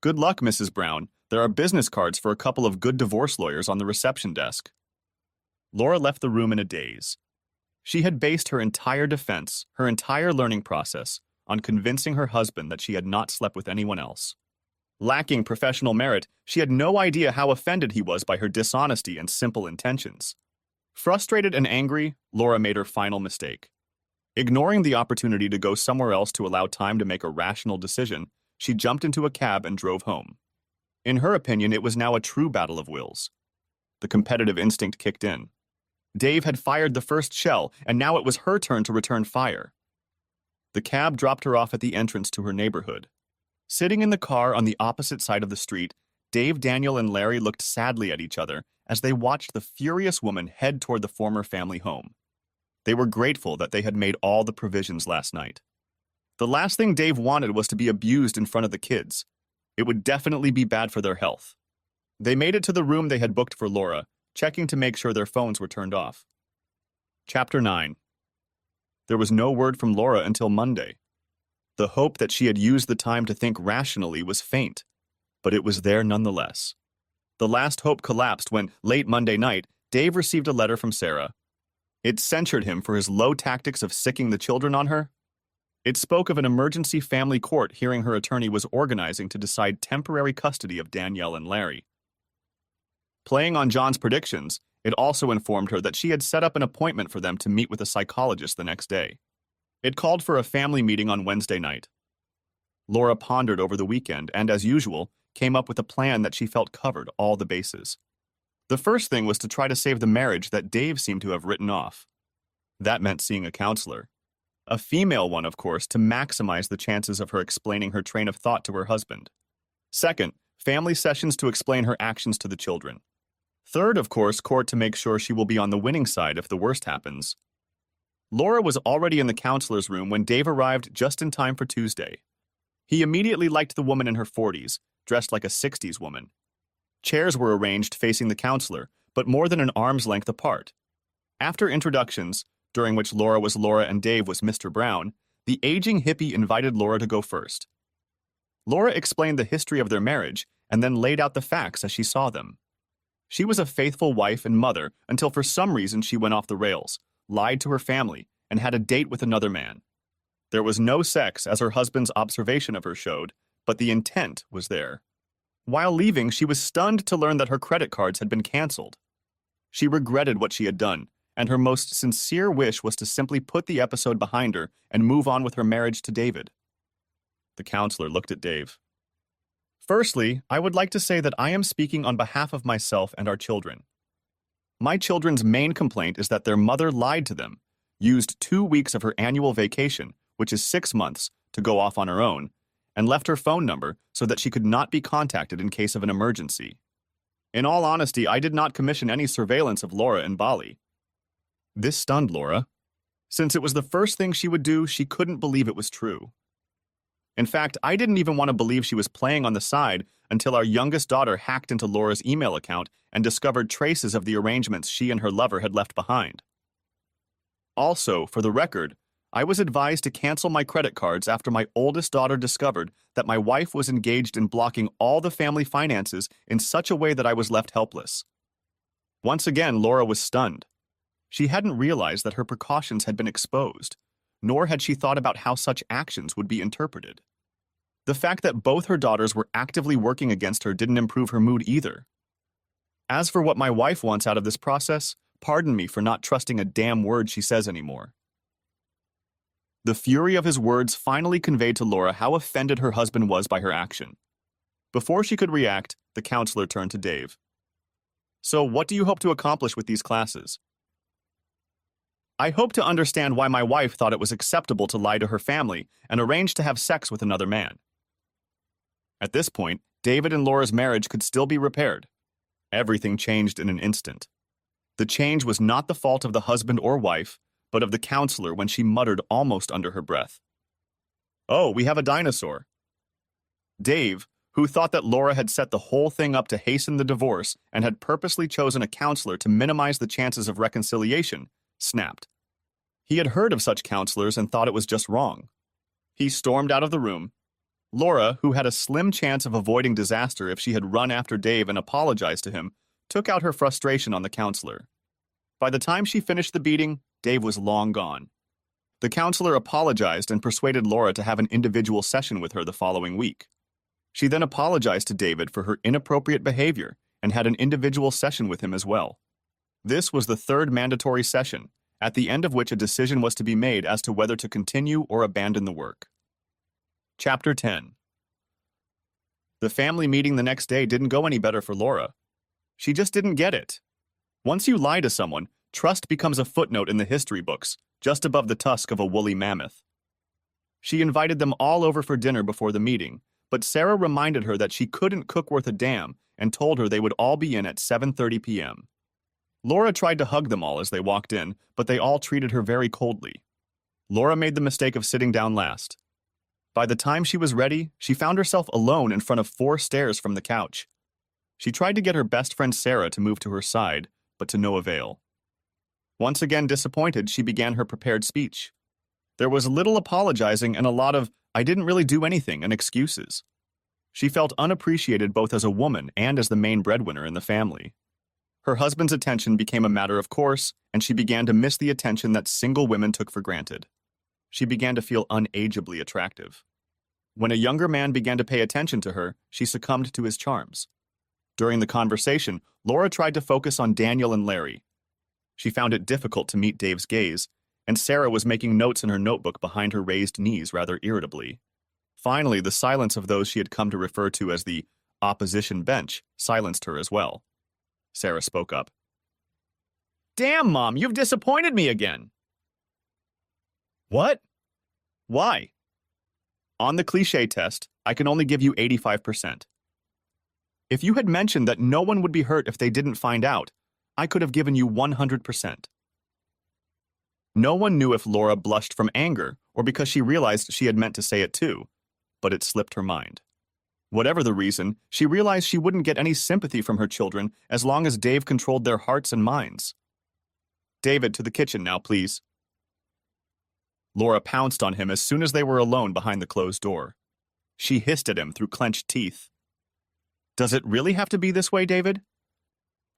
Good luck, Mrs. Brown. There are business cards for a couple of good divorce lawyers on the reception desk. Laura left the room in a daze. She had based her entire defense, her entire learning process, on convincing her husband that she had not slept with anyone else. Lacking professional merit, she had no idea how offended he was by her dishonesty and simple intentions. Frustrated and angry, Laura made her final mistake. Ignoring the opportunity to go somewhere else to allow time to make a rational decision, she jumped into a cab and drove home. In her opinion, it was now a true battle of wills. The competitive instinct kicked in. Dave had fired the first shell, and now it was her turn to return fire. The cab dropped her off at the entrance to her neighborhood. Sitting in the car on the opposite side of the street, Dave, Daniel, and Larry looked sadly at each other as they watched the furious woman head toward the former family home. They were grateful that they had made all the provisions last night. The last thing Dave wanted was to be abused in front of the kids. It would definitely be bad for their health. They made it to the room they had booked for Laura, checking to make sure their phones were turned off. Chapter 9. There was no word from Laura until Monday. The hope that she had used the time to think rationally was faint, but it was there nonetheless. The last hope collapsed when, late Monday night, Dave received a letter from Sarah. It censured him for his low tactics of sicking the children on her. It spoke of an emergency family court hearing her attorney was organizing to decide temporary custody of Danielle and Larry. Playing on John's predictions, it also informed her that she had set up an appointment for them to meet with a psychologist the next day. It called for a family meeting on Wednesday night. Laura pondered over the weekend and, as usual, came up with a plan that she felt covered all the bases. The first thing was to try to save the marriage that Dave seemed to have written off. That meant seeing a counselor. A female one, of course, to maximize the chances of her explaining her train of thought to her husband. Second, family sessions to explain her actions to the children. Third, of course, court to make sure she will be on the winning side if the worst happens. Laura was already in the counselor's room when Dave arrived just in time for Tuesday. He immediately liked the woman in her 40s, dressed like a 60s woman. Chairs were arranged facing the counselor, but more than an arm's length apart. After introductions, during which Laura was Laura and Dave was Mr. Brown, the aging hippie invited Laura to go first. Laura explained the history of their marriage and then laid out the facts as she saw them. She was a faithful wife and mother until for some reason she went off the rails, lied to her family, and had a date with another man. There was no sex, as her husband's observation of her showed, but the intent was there. While leaving, she was stunned to learn that her credit cards had been canceled. She regretted what she had done, and her most sincere wish was to simply put the episode behind her and move on with her marriage to David. The counselor looked at Dave. Firstly, I would like to say that I am speaking on behalf of myself and our children. My children's main complaint is that their mother lied to them, used 2 weeks of her annual vacation, which is 6 months, to go off on her own, and left her phone number so that she could not be contacted in case of an emergency. In all honesty, I did not commission any surveillance of Laura in Bali. This stunned Laura. Since it was the first thing she would do, she couldn't believe it was true. In fact, I didn't even want to believe she was playing on the side until our youngest daughter hacked into Laura's email account and discovered traces of the arrangements she and her lover had left behind. Also, for the record, I was advised to cancel my credit cards after my oldest daughter discovered that my wife was engaged in blocking all the family finances in such a way that I was left helpless. Once again, Laura was stunned. She hadn't realized that her precautions had been exposed, nor had she thought about how such actions would be interpreted. The fact that both her daughters were actively working against her didn't improve her mood either. As for what my wife wants out of this process, pardon me for not trusting a damn word she says anymore. The fury of his words finally conveyed to Laura how offended her husband was by her action. Before she could react, the counselor turned to Dave. So, what do you hope to accomplish with these classes? I hope to understand why my wife thought it was acceptable to lie to her family and arrange to have sex with another man. At this point, David and Laura's marriage could still be repaired. Everything changed in an instant. The change was not the fault of the husband or wife, but of the counselor when she muttered almost under her breath, "Oh, we have a dinosaur." Dave, who thought that Laura had set the whole thing up to hasten the divorce and had purposely chosen a counselor to minimize the chances of reconciliation, snapped. He had heard of such counselors and thought it was just wrong. He stormed out of the room. Laura, who had a slim chance of avoiding disaster if she had run after Dave and apologized to him, took out her frustration on the counselor. By the time she finished the beating, Dave was long gone. The counselor apologized and persuaded Laura to have an individual session with her the following week. She then apologized to David for her inappropriate behavior and had an individual session with him as well. This was the third mandatory session, at the end of which a decision was to be made as to whether to continue or abandon the work. Chapter 10. The family meeting the next day didn't go any better for Laura. She just didn't get it. Once you lie to someone, trust becomes a footnote in the history books, just above the tusk of a woolly mammoth. She invited them all over for dinner before the meeting, but Sarah reminded her that she couldn't cook worth a damn and told her they would all be in at 7:30 p.m. Laura tried to hug them all as they walked in, but they all treated her very coldly. Laura made the mistake of sitting down last. By the time she was ready, she found herself alone in front of 4 stairs from the couch. She tried to get her best friend Sarah to move to her side, but to no avail. Once again disappointed, she began her prepared speech. There was little apologizing and a lot of, "I didn't really do anything," and excuses. She felt unappreciated both as a woman and as the main breadwinner in the family. Her husband's attention became a matter of course, and she began to miss the attention that single women took for granted. She began to feel unageably attractive. When a younger man began to pay attention to her, she succumbed to his charms. During the conversation, Laura tried to focus on Daniel and Larry. She found it difficult to meet Dave's gaze, and Sarah was making notes in her notebook behind her raised knees rather irritably. Finally, the silence of those she had come to refer to as the opposition bench silenced her as well. Sarah spoke up. "Damn, Mom, you've disappointed me again." "What? Why?" "On the cliché test, I can only give you 85%. If you had mentioned that no one would be hurt if they didn't find out, I could have given you 100%. No one knew if Laura blushed from anger or because she realized she had meant to say it too, but it slipped her mind. Whatever the reason, she realized she wouldn't get any sympathy from her children as long as Dave controlled their hearts and minds. "David, to the kitchen now, please." Laura pounced on him as soon as they were alone behind the closed door. She hissed at him through clenched teeth. "Does it really have to be this way, David?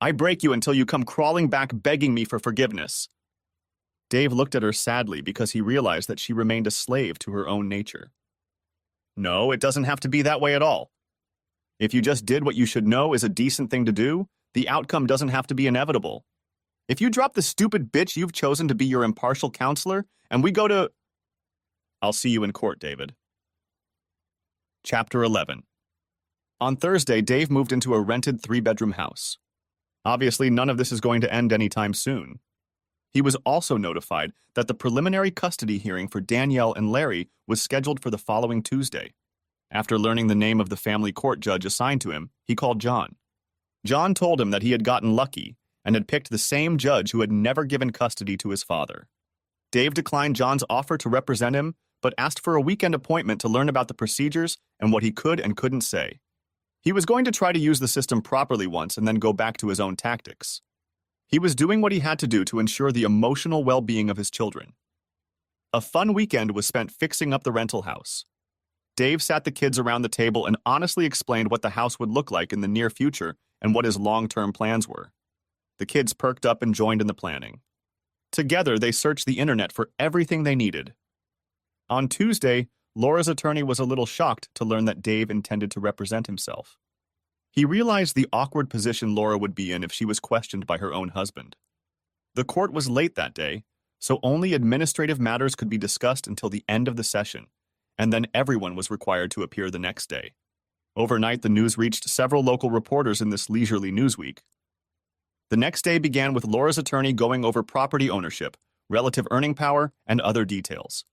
I break you until you come crawling back begging me for forgiveness." Dave looked at her sadly because he realized that she remained a slave to her own nature. "No, it doesn't have to be that way at all. If you just did what you should know is a decent thing to do, the outcome doesn't have to be inevitable. If you drop the stupid bitch you've chosen to be your impartial counselor, and we go to..." "I'll see you in court, David." Chapter 11. On Thursday, Dave moved into a rented 3-bedroom house. Obviously, none of this is going to end anytime soon. He was also notified that the preliminary custody hearing for Danielle and Larry was scheduled for the following Tuesday. After learning the name of the family court judge assigned to him, he called John. John told him that he had gotten lucky and had picked the same judge who had never given custody to his father. Dave declined John's offer to represent him, but asked for a weekend appointment to learn about the procedures and what he could and couldn't say. He was going to try to use the system properly once and then go back to his own tactics. He was doing what he had to do to ensure the emotional well-being of his children. A fun weekend was spent fixing up the rental house. Dave sat the kids around the table and honestly explained what the house would look like in the near future and what his long-term plans were. The kids perked up and joined in the planning. Together, they searched the internet for everything they needed. On Tuesday, Laura's attorney was a little shocked to learn that Dave intended to represent himself. He realized the awkward position Laura would be in if she was questioned by her own husband. The court was late that day, so only administrative matters could be discussed until the end of the session, and then everyone was required to appear the next day. Overnight, the news reached several local reporters in this leisurely news week. The next day began with Laura's attorney going over property ownership, relative earning power, and other details.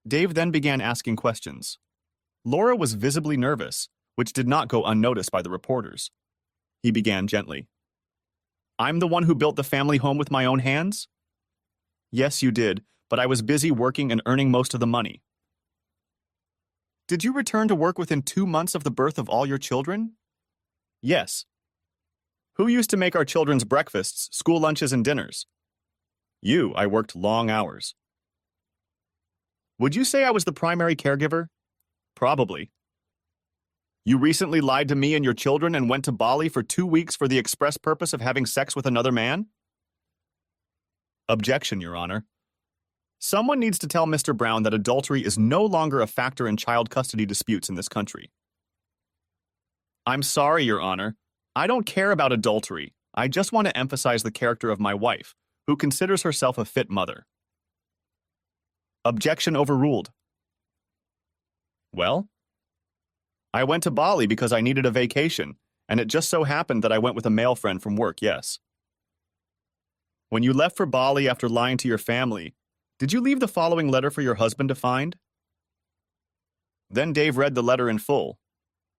Dave then began asking questions. Laura was visibly nervous, which did not go unnoticed by the reporters. He began gently. I'm the one who built the family home with my own hands? Yes, you did, but I was busy working and earning most of the money. Did you return to work within 2 months of the birth of all your children? Yes. Who used to make our children's breakfasts, school lunches, and dinners? You. I worked long hours. Would you say I was the primary caregiver? Probably. You recently lied to me and your children and went to Bali for 2 weeks for the express purpose of having sex with another man? Objection, Your Honor. Someone needs to tell Mr. Brown that adultery is no longer a factor in child custody disputes in this country. I'm sorry, Your Honor. I don't care about adultery. I just want to emphasize the character of my wife, who considers herself a fit mother. Objection overruled. Well, I went to Bali because I needed a vacation, and it just so happened that I went with a male friend from work, yes. When you left for Bali after lying to your family, did you leave the following letter for your husband to find? Then Dave read the letter in full.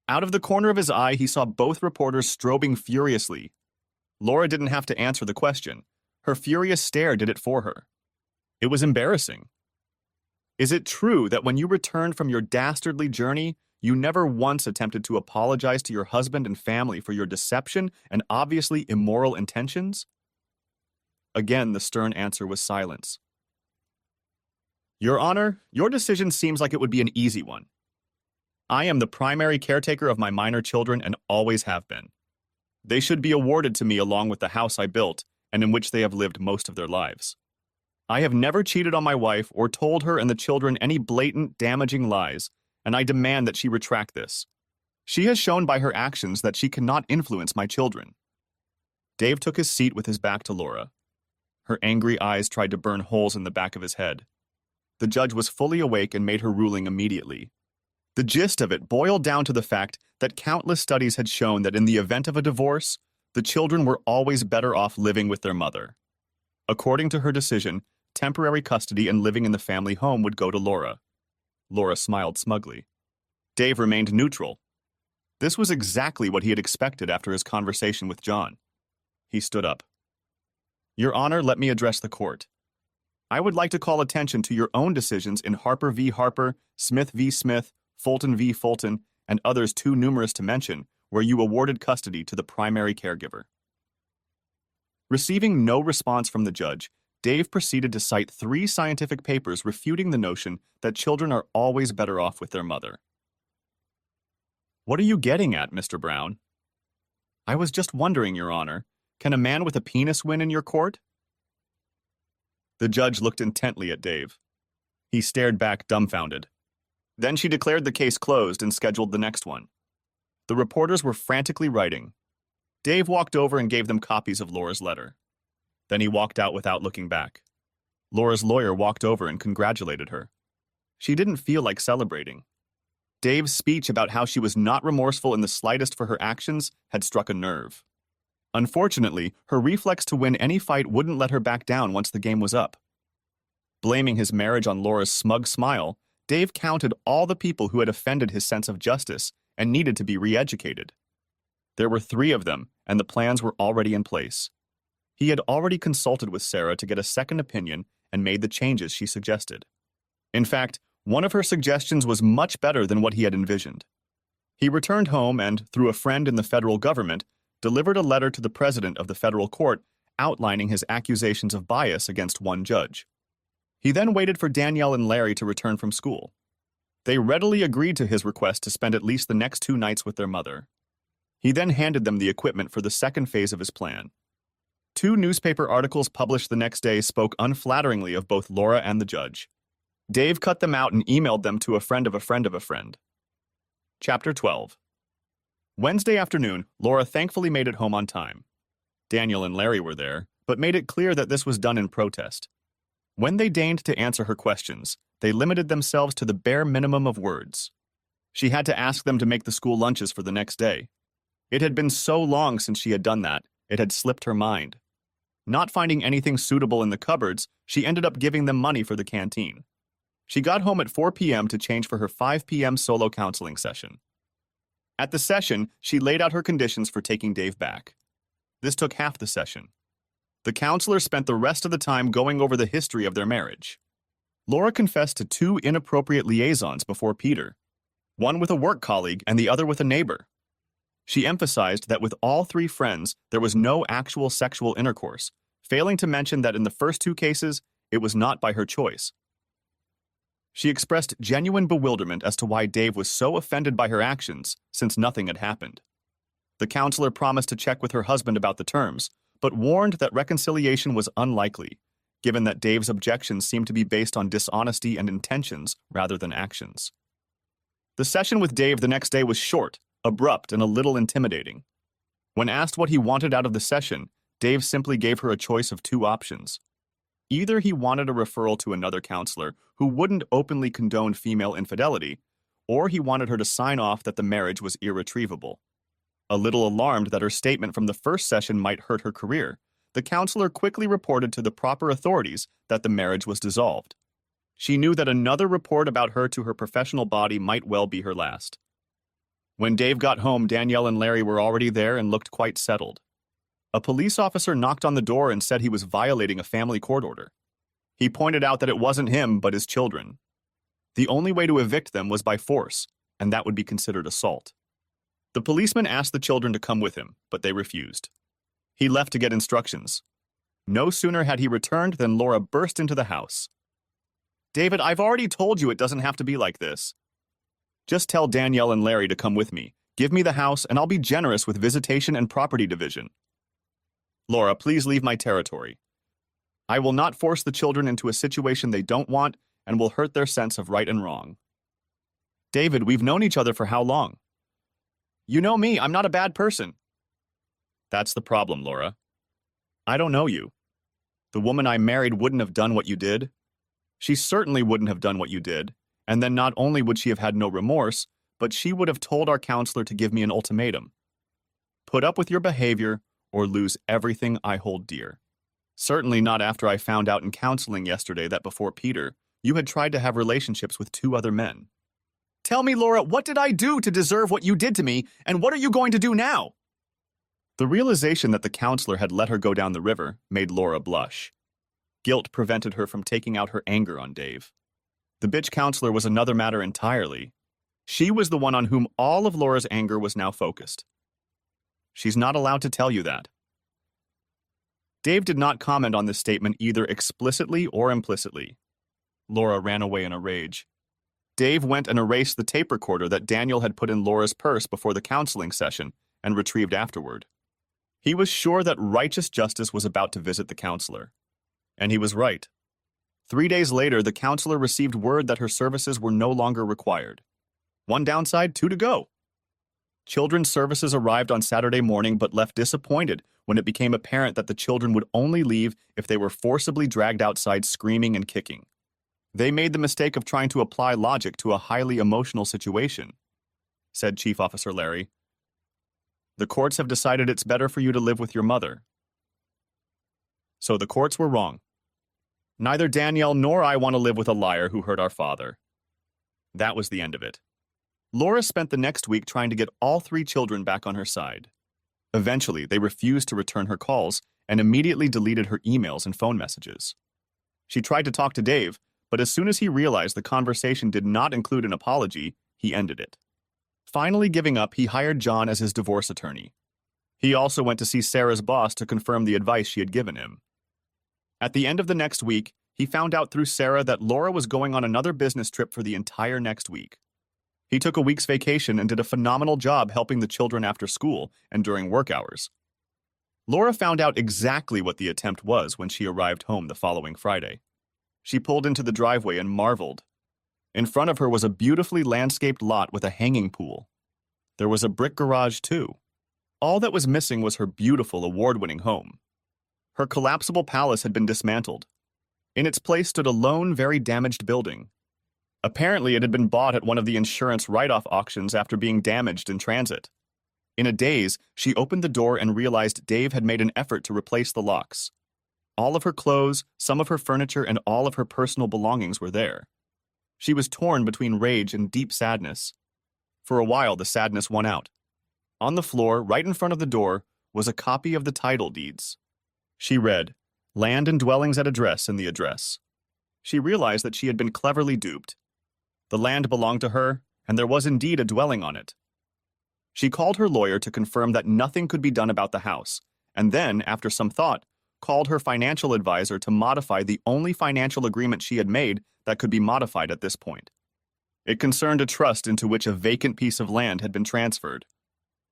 Out of the corner of his eye, he saw both reporters strobing furiously. Laura didn't have to answer the question. Her furious stare did it for her. It was embarrassing. Is it true that when you returned from your dastardly journey, you never once attempted to apologize to your husband and family for your deception and obviously immoral intentions? Again, the stern answer was silence. Your Honor, your decision seems like it would be an easy one. I am the primary caretaker of my minor children and always have been. They should be awarded to me along with the house I built and in which they have lived most of their lives. I have never cheated on my wife or told her and the children any blatant, damaging lies, and I demand that she retract this. She has shown by her actions that she cannot influence my children. Dave took his seat with his back to Laura. Her angry eyes tried to burn holes in the back of his head. The judge was fully awake and made her ruling immediately. The gist of it boiled down to the fact that countless studies had shown that in the event of a divorce, the children were always better off living with their mother. According to her decision, temporary custody and living in the family home would go to Laura. Laura smiled smugly. Dave remained neutral. This was exactly what he had expected after his conversation with John. He stood up. Your Honor, let me address the court. I would like to call attention to your own decisions in Harper v. Harper, Smith v. Smith, Fulton v. Fulton, and others too numerous to mention, where you awarded custody to the primary caregiver. Receiving no response from the judge, Dave proceeded to cite 3 scientific papers refuting the notion that children are always better off with their mother. What are you getting at, Mr. Brown? I was just wondering, Your Honor, can a man with a penis win in your court? The judge looked intently at Dave. He stared back dumbfounded. Then she declared the case closed and scheduled the next one. The reporters were frantically writing. Dave walked over and gave them copies of Laura's letter. Then he walked out without looking back. Laura's lawyer walked over and congratulated her. She didn't feel like celebrating. Dave's speech about how she was not remorseful in the slightest for her actions had struck a nerve. Unfortunately, her reflex to win any fight wouldn't let her back down once the game was up. Blaming his marriage on Laura's smug smile, Dave counted all the people who had offended his sense of justice and needed to be re-educated. There were 3 of them, and the plans were already in place. He had already consulted with Sarah to get a second opinion and made the changes she suggested. In fact, one of her suggestions was much better than what he had envisioned. He returned home and, through a friend in the federal government, delivered a letter to the president of the federal court outlining his accusations of bias against one judge. He then waited for Danielle and Larry to return from school. They readily agreed to his request to spend at least the next 2 nights with their mother. He then handed them the equipment for the second phase of his plan. 2 newspaper articles published the next day spoke unflatteringly of both Laura and the judge. Dave cut them out and emailed them to a friend of a friend of a friend. Chapter 12. Wednesday afternoon, Laura thankfully made it home on time. Daniel and Larry were there, but made it clear that this was done in protest. When they deigned to answer her questions, they limited themselves to the bare minimum of words. She had to ask them to make the school lunches for the next day. It had been so long since she had done that, it had slipped her mind. Not finding anything suitable in the cupboards, she ended up giving them money for the canteen. She got home at 4 p.m. to change for her 5 p.m. solo counseling session. At the session, she laid out her conditions for taking Dave back. This took half the session. The counselor spent the rest of the time going over the history of their marriage. Laura confessed to 2 inappropriate liaisons before Peter, one with a work colleague and the other with a neighbor. She emphasized that with all 3 friends, there was no actual sexual intercourse, failing to mention that in the first 2 cases, it was not by her choice. She expressed genuine bewilderment as to why Dave was so offended by her actions, since nothing had happened. The counselor promised to check with her husband about the terms, but warned that reconciliation was unlikely, given that Dave's objections seemed to be based on dishonesty and intentions rather than actions. The session with Dave the next day was short, abrupt, and a little intimidating. When asked what he wanted out of the session, Dave simply gave her a choice of 2 options. Either he wanted a referral to another counselor who wouldn't openly condone female infidelity, or he wanted her to sign off that the marriage was irretrievable. A little alarmed that her statement from the first session might hurt her career, the counselor quickly reported to the proper authorities that the marriage was dissolved. She knew that another report about her to her professional body might well be her last. When Dave got home, Danielle and Larry were already there and looked quite settled. A police officer knocked on the door and said he was violating a family court order. He pointed out that it wasn't him, but his children. The only way to evict them was by force, and that would be considered assault. The policeman asked the children to come with him, but they refused. He left to get instructions. No sooner had he returned than Laura burst into the house. "David, I've already told you it doesn't have to be like this. Just tell Danielle and Larry to come with me. Give me the house, and I'll be generous with visitation and property division." "Laura, please leave my territory. I will not force the children into a situation they don't want and will hurt their sense of right and wrong." "David, we've known each other for how long?" "You know me, I'm not a bad person." "That's the problem, Laura. I don't know you. The woman I married wouldn't have done what you did. She certainly wouldn't have done what you did, and then not only would she have had no remorse, but she would have told our counselor to give me an ultimatum. Put up with your behavior or lose everything I hold dear. Certainly not after I found out in counseling yesterday that before Peter, you had tried to have relationships with 2 other men." "Tell me, Laura, what did I do to deserve what you did to me, and what are you going to do now?" The realization that the counselor had let her go down the river made Laura blush. Guilt prevented her from taking out her anger on Dave. The bitch counselor was another matter entirely. She was the one on whom all of Laura's anger was now focused. "She's not allowed to tell you that." Dave did not comment on this statement either explicitly or implicitly. Laura ran away in a rage. Dave went and erased the tape recorder that Daniel had put in Laura's purse before the counseling session and retrieved afterward. He was sure that righteous justice was about to visit the counselor. And he was right. 3 days later, the counselor received word that her services were no longer required. 1 downside, 2 to go. Children's services arrived on Saturday morning but left disappointed when it became apparent that the children would only leave if they were forcibly dragged outside screaming and kicking. They made the mistake of trying to apply logic to a highly emotional situation, said Chief Officer Larry. "The courts have decided it's better for you to live with your mother." So the courts were wrong. Neither Danielle nor I want to live with a liar who hurt our father. That was the end of it. Laura spent the next week trying to get all 3 children back on her side. Eventually, they refused to return her calls and immediately deleted her emails and phone messages. She tried to talk to Dave, but as soon as he realized the conversation did not include an apology, he ended it. Finally giving up, he hired John as his divorce attorney. He also went to see Sarah's boss to confirm the advice she had given him. At the end of the next week, he found out through Sarah that Laura was going on another business trip for the entire next week. He took a week's vacation and did a phenomenal job helping the children after school and during work hours. Laura found out exactly what the attempt was when she arrived home the following Friday. She pulled into the driveway and marveled. In front of her was a beautifully landscaped lot with a hanging pool. There was a brick garage, too. All that was missing was her beautiful, award-winning home. Her collapsible palace had been dismantled. In its place stood a lone, very damaged building. Apparently, it had been bought at one of the insurance write-off auctions after being damaged in transit. In a daze, she opened the door and realized Dave had made an effort to replace the locks. All of her clothes, some of her furniture, and all of her personal belongings were there. She was torn between rage and deep sadness. For a while, the sadness won out. On the floor, right in front of the door, was a copy of the title deeds. She read, "Land and dwellings at address" in the address. She realized that she had been cleverly duped. The land belonged to her, and there was indeed a dwelling on it. She called her lawyer to confirm that nothing could be done about the house, and then, after some thought, called her financial advisor to modify the only financial agreement she had made that could be modified at this point. It concerned a trust into which a vacant piece of land had been transferred.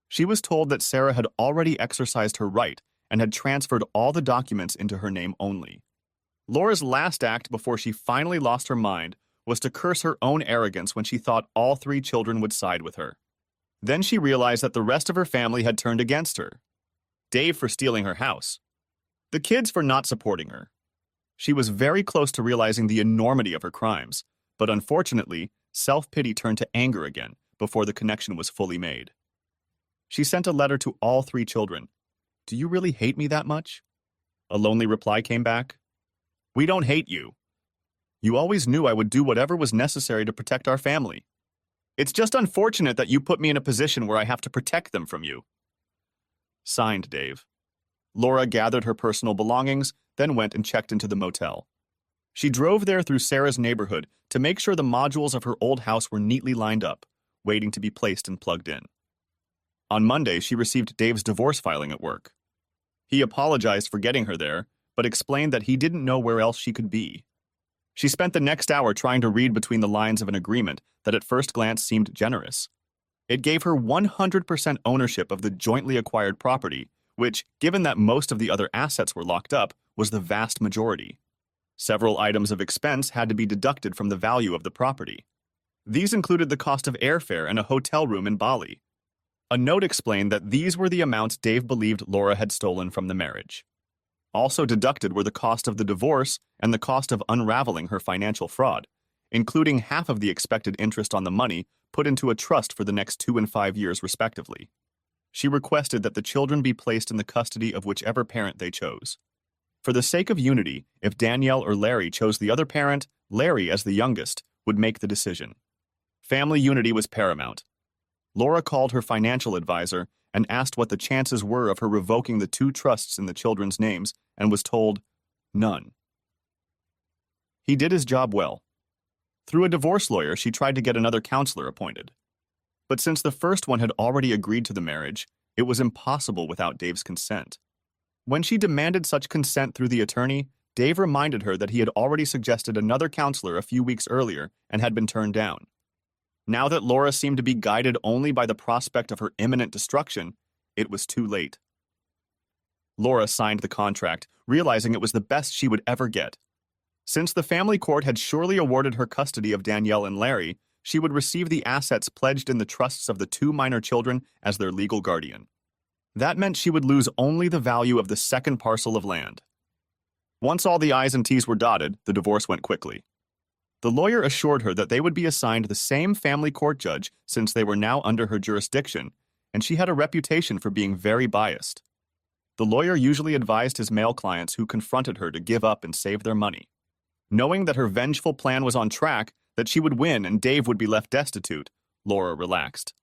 She was told that Sarah had already exercised her right and had transferred all the documents into her name only. Laura's last act before she finally lost her mind was to curse her own arrogance when she thought all 3 children would side with her. Then she realized that the rest of her family had turned against her. Dave for stealing her house. The kids for not supporting her. She was very close to realizing the enormity of her crimes, but unfortunately, self-pity turned to anger again before the connection was fully made. She sent a letter to all 3 children. "Do you really hate me that much?" A lonely reply came back. "We don't hate you. You always knew I would do whatever was necessary to protect our family. It's just unfortunate that you put me in a position where I have to protect them from you." Signed, Dave. Laura gathered her personal belongings, then went and checked into the motel. She drove there through Sarah's neighborhood to make sure the modules of her old house were neatly lined up, waiting to be placed and plugged in. On Monday, she received Dave's divorce filing at work. He apologized for getting her there, but explained that he didn't know where else she could be. She spent the next hour trying to read between the lines of an agreement that at first glance seemed generous. It gave her 100% ownership of the jointly acquired property, which, given that most of the other assets were locked up, was the vast majority. Several items of expense had to be deducted from the value of the property. These included the cost of airfare and a hotel room in Bali. A note explained that these were the amounts Dave believed Laura had stolen from the marriage. Also deducted were the cost of the divorce and the cost of unraveling her financial fraud, including half of the expected interest on the money put into a trust for the next 2 and 5 years respectively. She requested that the children be placed in the custody of whichever parent they chose. For the sake of unity, if Danielle or Larry chose the other parent, Larry, as the youngest, would make the decision. Family unity was paramount. Laura called her financial advisor and asked what the chances were of her revoking the 2 trusts in the children's names and was told, none. He did his job well. Through a divorce lawyer, she tried to get another counselor appointed. But since the first one had already agreed to the marriage, it was impossible without Dave's consent. When she demanded such consent through the attorney, Dave reminded her that he had already suggested another counselor a few weeks earlier and had been turned down. Now that Laura seemed to be guided only by the prospect of her imminent destruction, it was too late. Laura signed the contract, realizing it was the best she would ever get. Since the family court had surely awarded her custody of Danielle and Larry, she would receive the assets pledged in the trusts of the 2 minor children as their legal guardian. That meant she would lose only the value of the second parcel of land. Once all the I's and T's were dotted, the divorce went quickly. The lawyer assured her that they would be assigned the same family court judge since they were now under her jurisdiction, and she had a reputation for being very biased. The lawyer usually advised his male clients who confronted her to give up and save their money. Knowing that her vengeful plan was on track, that she would win and Dave would be left destitute, Laura relaxed.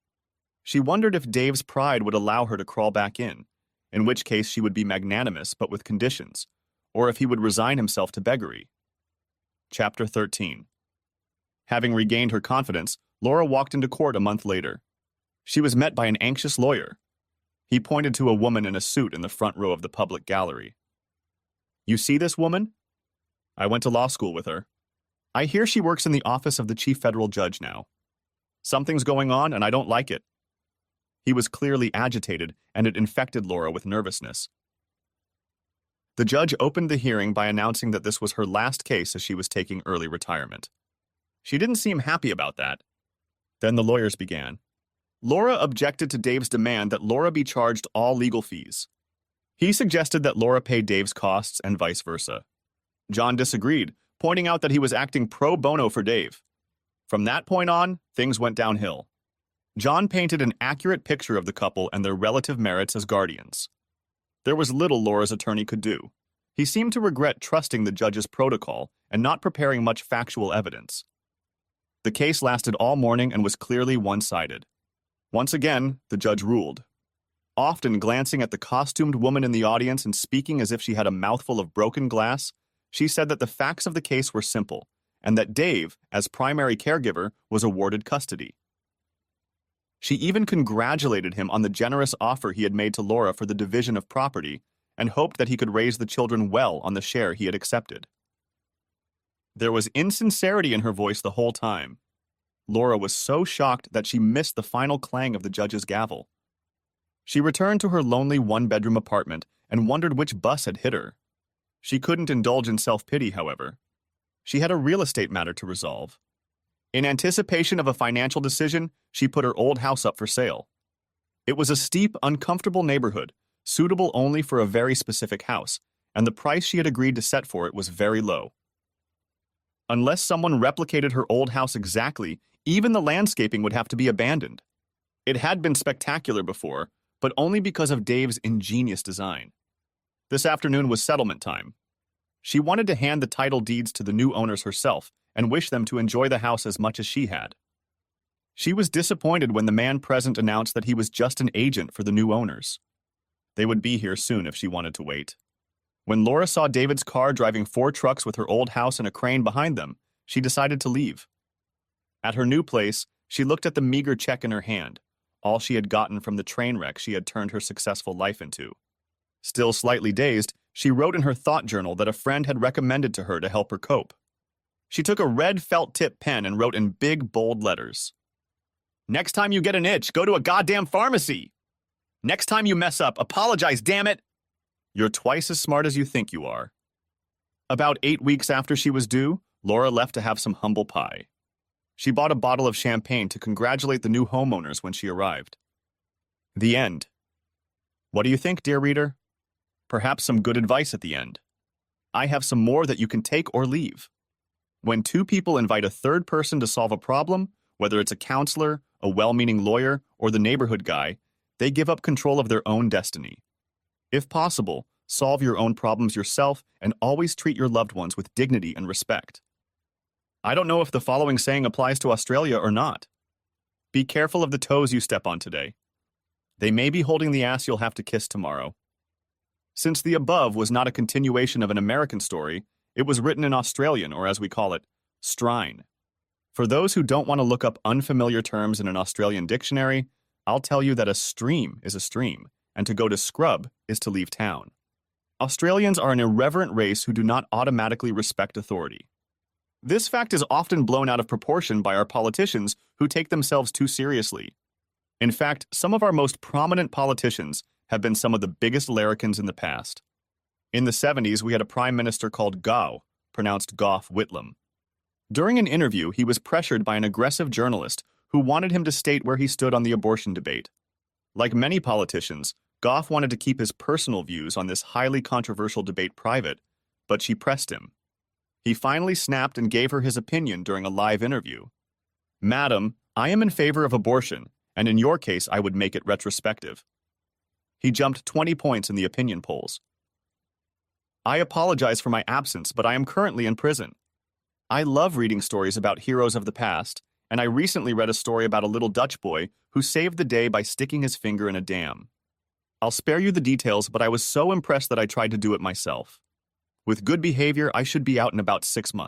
She wondered if Dave's pride would allow her to crawl back in which case she would be magnanimous but with conditions, or if he would resign himself to beggary. Chapter 13. Having regained her confidence, Laura walked into court a month later. She was met by an anxious lawyer. He pointed to a woman in a suit in the front row of the public gallery. "You see this woman? I went to law school with her. I hear she works in the office of the chief federal judge now. Something's going on and I don't like it." He was clearly agitated, and it infected Laura with nervousness. The judge opened the hearing by announcing that this was her last case as she was taking early retirement. She didn't seem happy about that. Then the lawyers began. Laura objected to Dave's demand that Laura be charged all legal fees. He suggested that Laura pay Dave's costs and vice versa. John disagreed, pointing out that he was acting pro bono for Dave. From that point on, things went downhill. John painted an accurate picture of the couple and their relative merits as guardians. There was little Laura's attorney could do. He seemed to regret trusting the judge's protocol and not preparing much factual evidence. The case lasted all morning and was clearly one-sided. Once again, the judge ruled. often glancing at the costumed woman in the audience and speaking as if she had a mouthful of broken glass, she said that the facts of the case were simple, and that Dave, as primary caregiver, was awarded custody. She even congratulated him on the generous offer he had made to Laura for the division of property, and hoped that he could raise the children well on the share he had accepted. There was insincerity in her voice the whole time. Laura was so shocked that she missed the final clang of the judge's gavel. She returned to her lonely one-bedroom apartment and wondered which bus had hit her. She couldn't indulge in self-pity, however. She had a real estate matter to resolve. In anticipation of a financial decision, she put her old house up for sale. It was a steep, uncomfortable neighborhood, suitable only for a very specific house, and the price she had agreed to set for it was very low. Unless someone replicated her old house exactly, even the landscaping would have to be abandoned. It had been spectacular before, but only because of Dave's ingenious design. This afternoon was settlement time. She wanted to hand the title deeds to the new owners herself and wish them to enjoy the house as much as she had. She was disappointed when the man present announced that he was just an agent for the new owners. They would be here soon if she wanted to wait. When Laura saw David's car driving 4 trucks with her old house and a crane behind them, she decided to leave. At her new place, she looked at the meager check in her hand, all she had gotten from the train wreck she had turned her successful life into. Still slightly dazed, she wrote in her thought journal that a friend had recommended to her to help her cope. She took a red felt-tip pen and wrote in big, bold letters, "Next time you get an itch, go to a goddamn pharmacy! Next time you mess up, apologize, damn it! You're twice as smart as you think you are." About 8 weeks after she was due, Laura left to have some humble pie. She bought a bottle of champagne to congratulate the new homeowners when she arrived. The end. What do you think, dear reader? Perhaps some good advice at the end. I have some more that you can take or leave. When 2 people invite a third person to solve a problem, whether it's a counselor, a well-meaning lawyer, or the neighborhood guy, they give up control of their own destiny. If possible, solve your own problems yourself and always treat your loved ones with dignity and respect. I don't know if the following saying applies to Australia or not. Be careful of the toes you step on today. They may be holding the ass you'll have to kiss tomorrow. Since the above was not a continuation of an American story, it was written in Australian, or as we call it, strine. For those who don't want to look up unfamiliar terms in an Australian dictionary, I'll tell you that a stream is a stream, and to go to scrub is to leave town. Australians are an irreverent race who do not automatically respect authority. This fact is often blown out of proportion by our politicians who take themselves too seriously. In fact, some of our most prominent politicians have been some of the biggest larrikins in the past. In the 70s, we had a prime minister called Gow, pronounced Gough Whitlam. During an interview, he was pressured by an aggressive journalist who wanted him to state where he stood on the abortion debate. Like many politicians, Gough wanted to keep his personal views on this highly controversial debate private, but she pressed him. He finally snapped and gave her his opinion during a live interview. "Madam, I am in favor of abortion, and in your case I would make it retrospective." He jumped 20 points in the opinion polls. "I apologize for my absence, but I am currently in prison. I love reading stories about heroes of the past, and I recently read a story about a little Dutch boy who saved the day by sticking his finger in a dam. I'll spare you the details, but I was so impressed that I tried to do it myself. With good behavior, I should be out in about 6 months.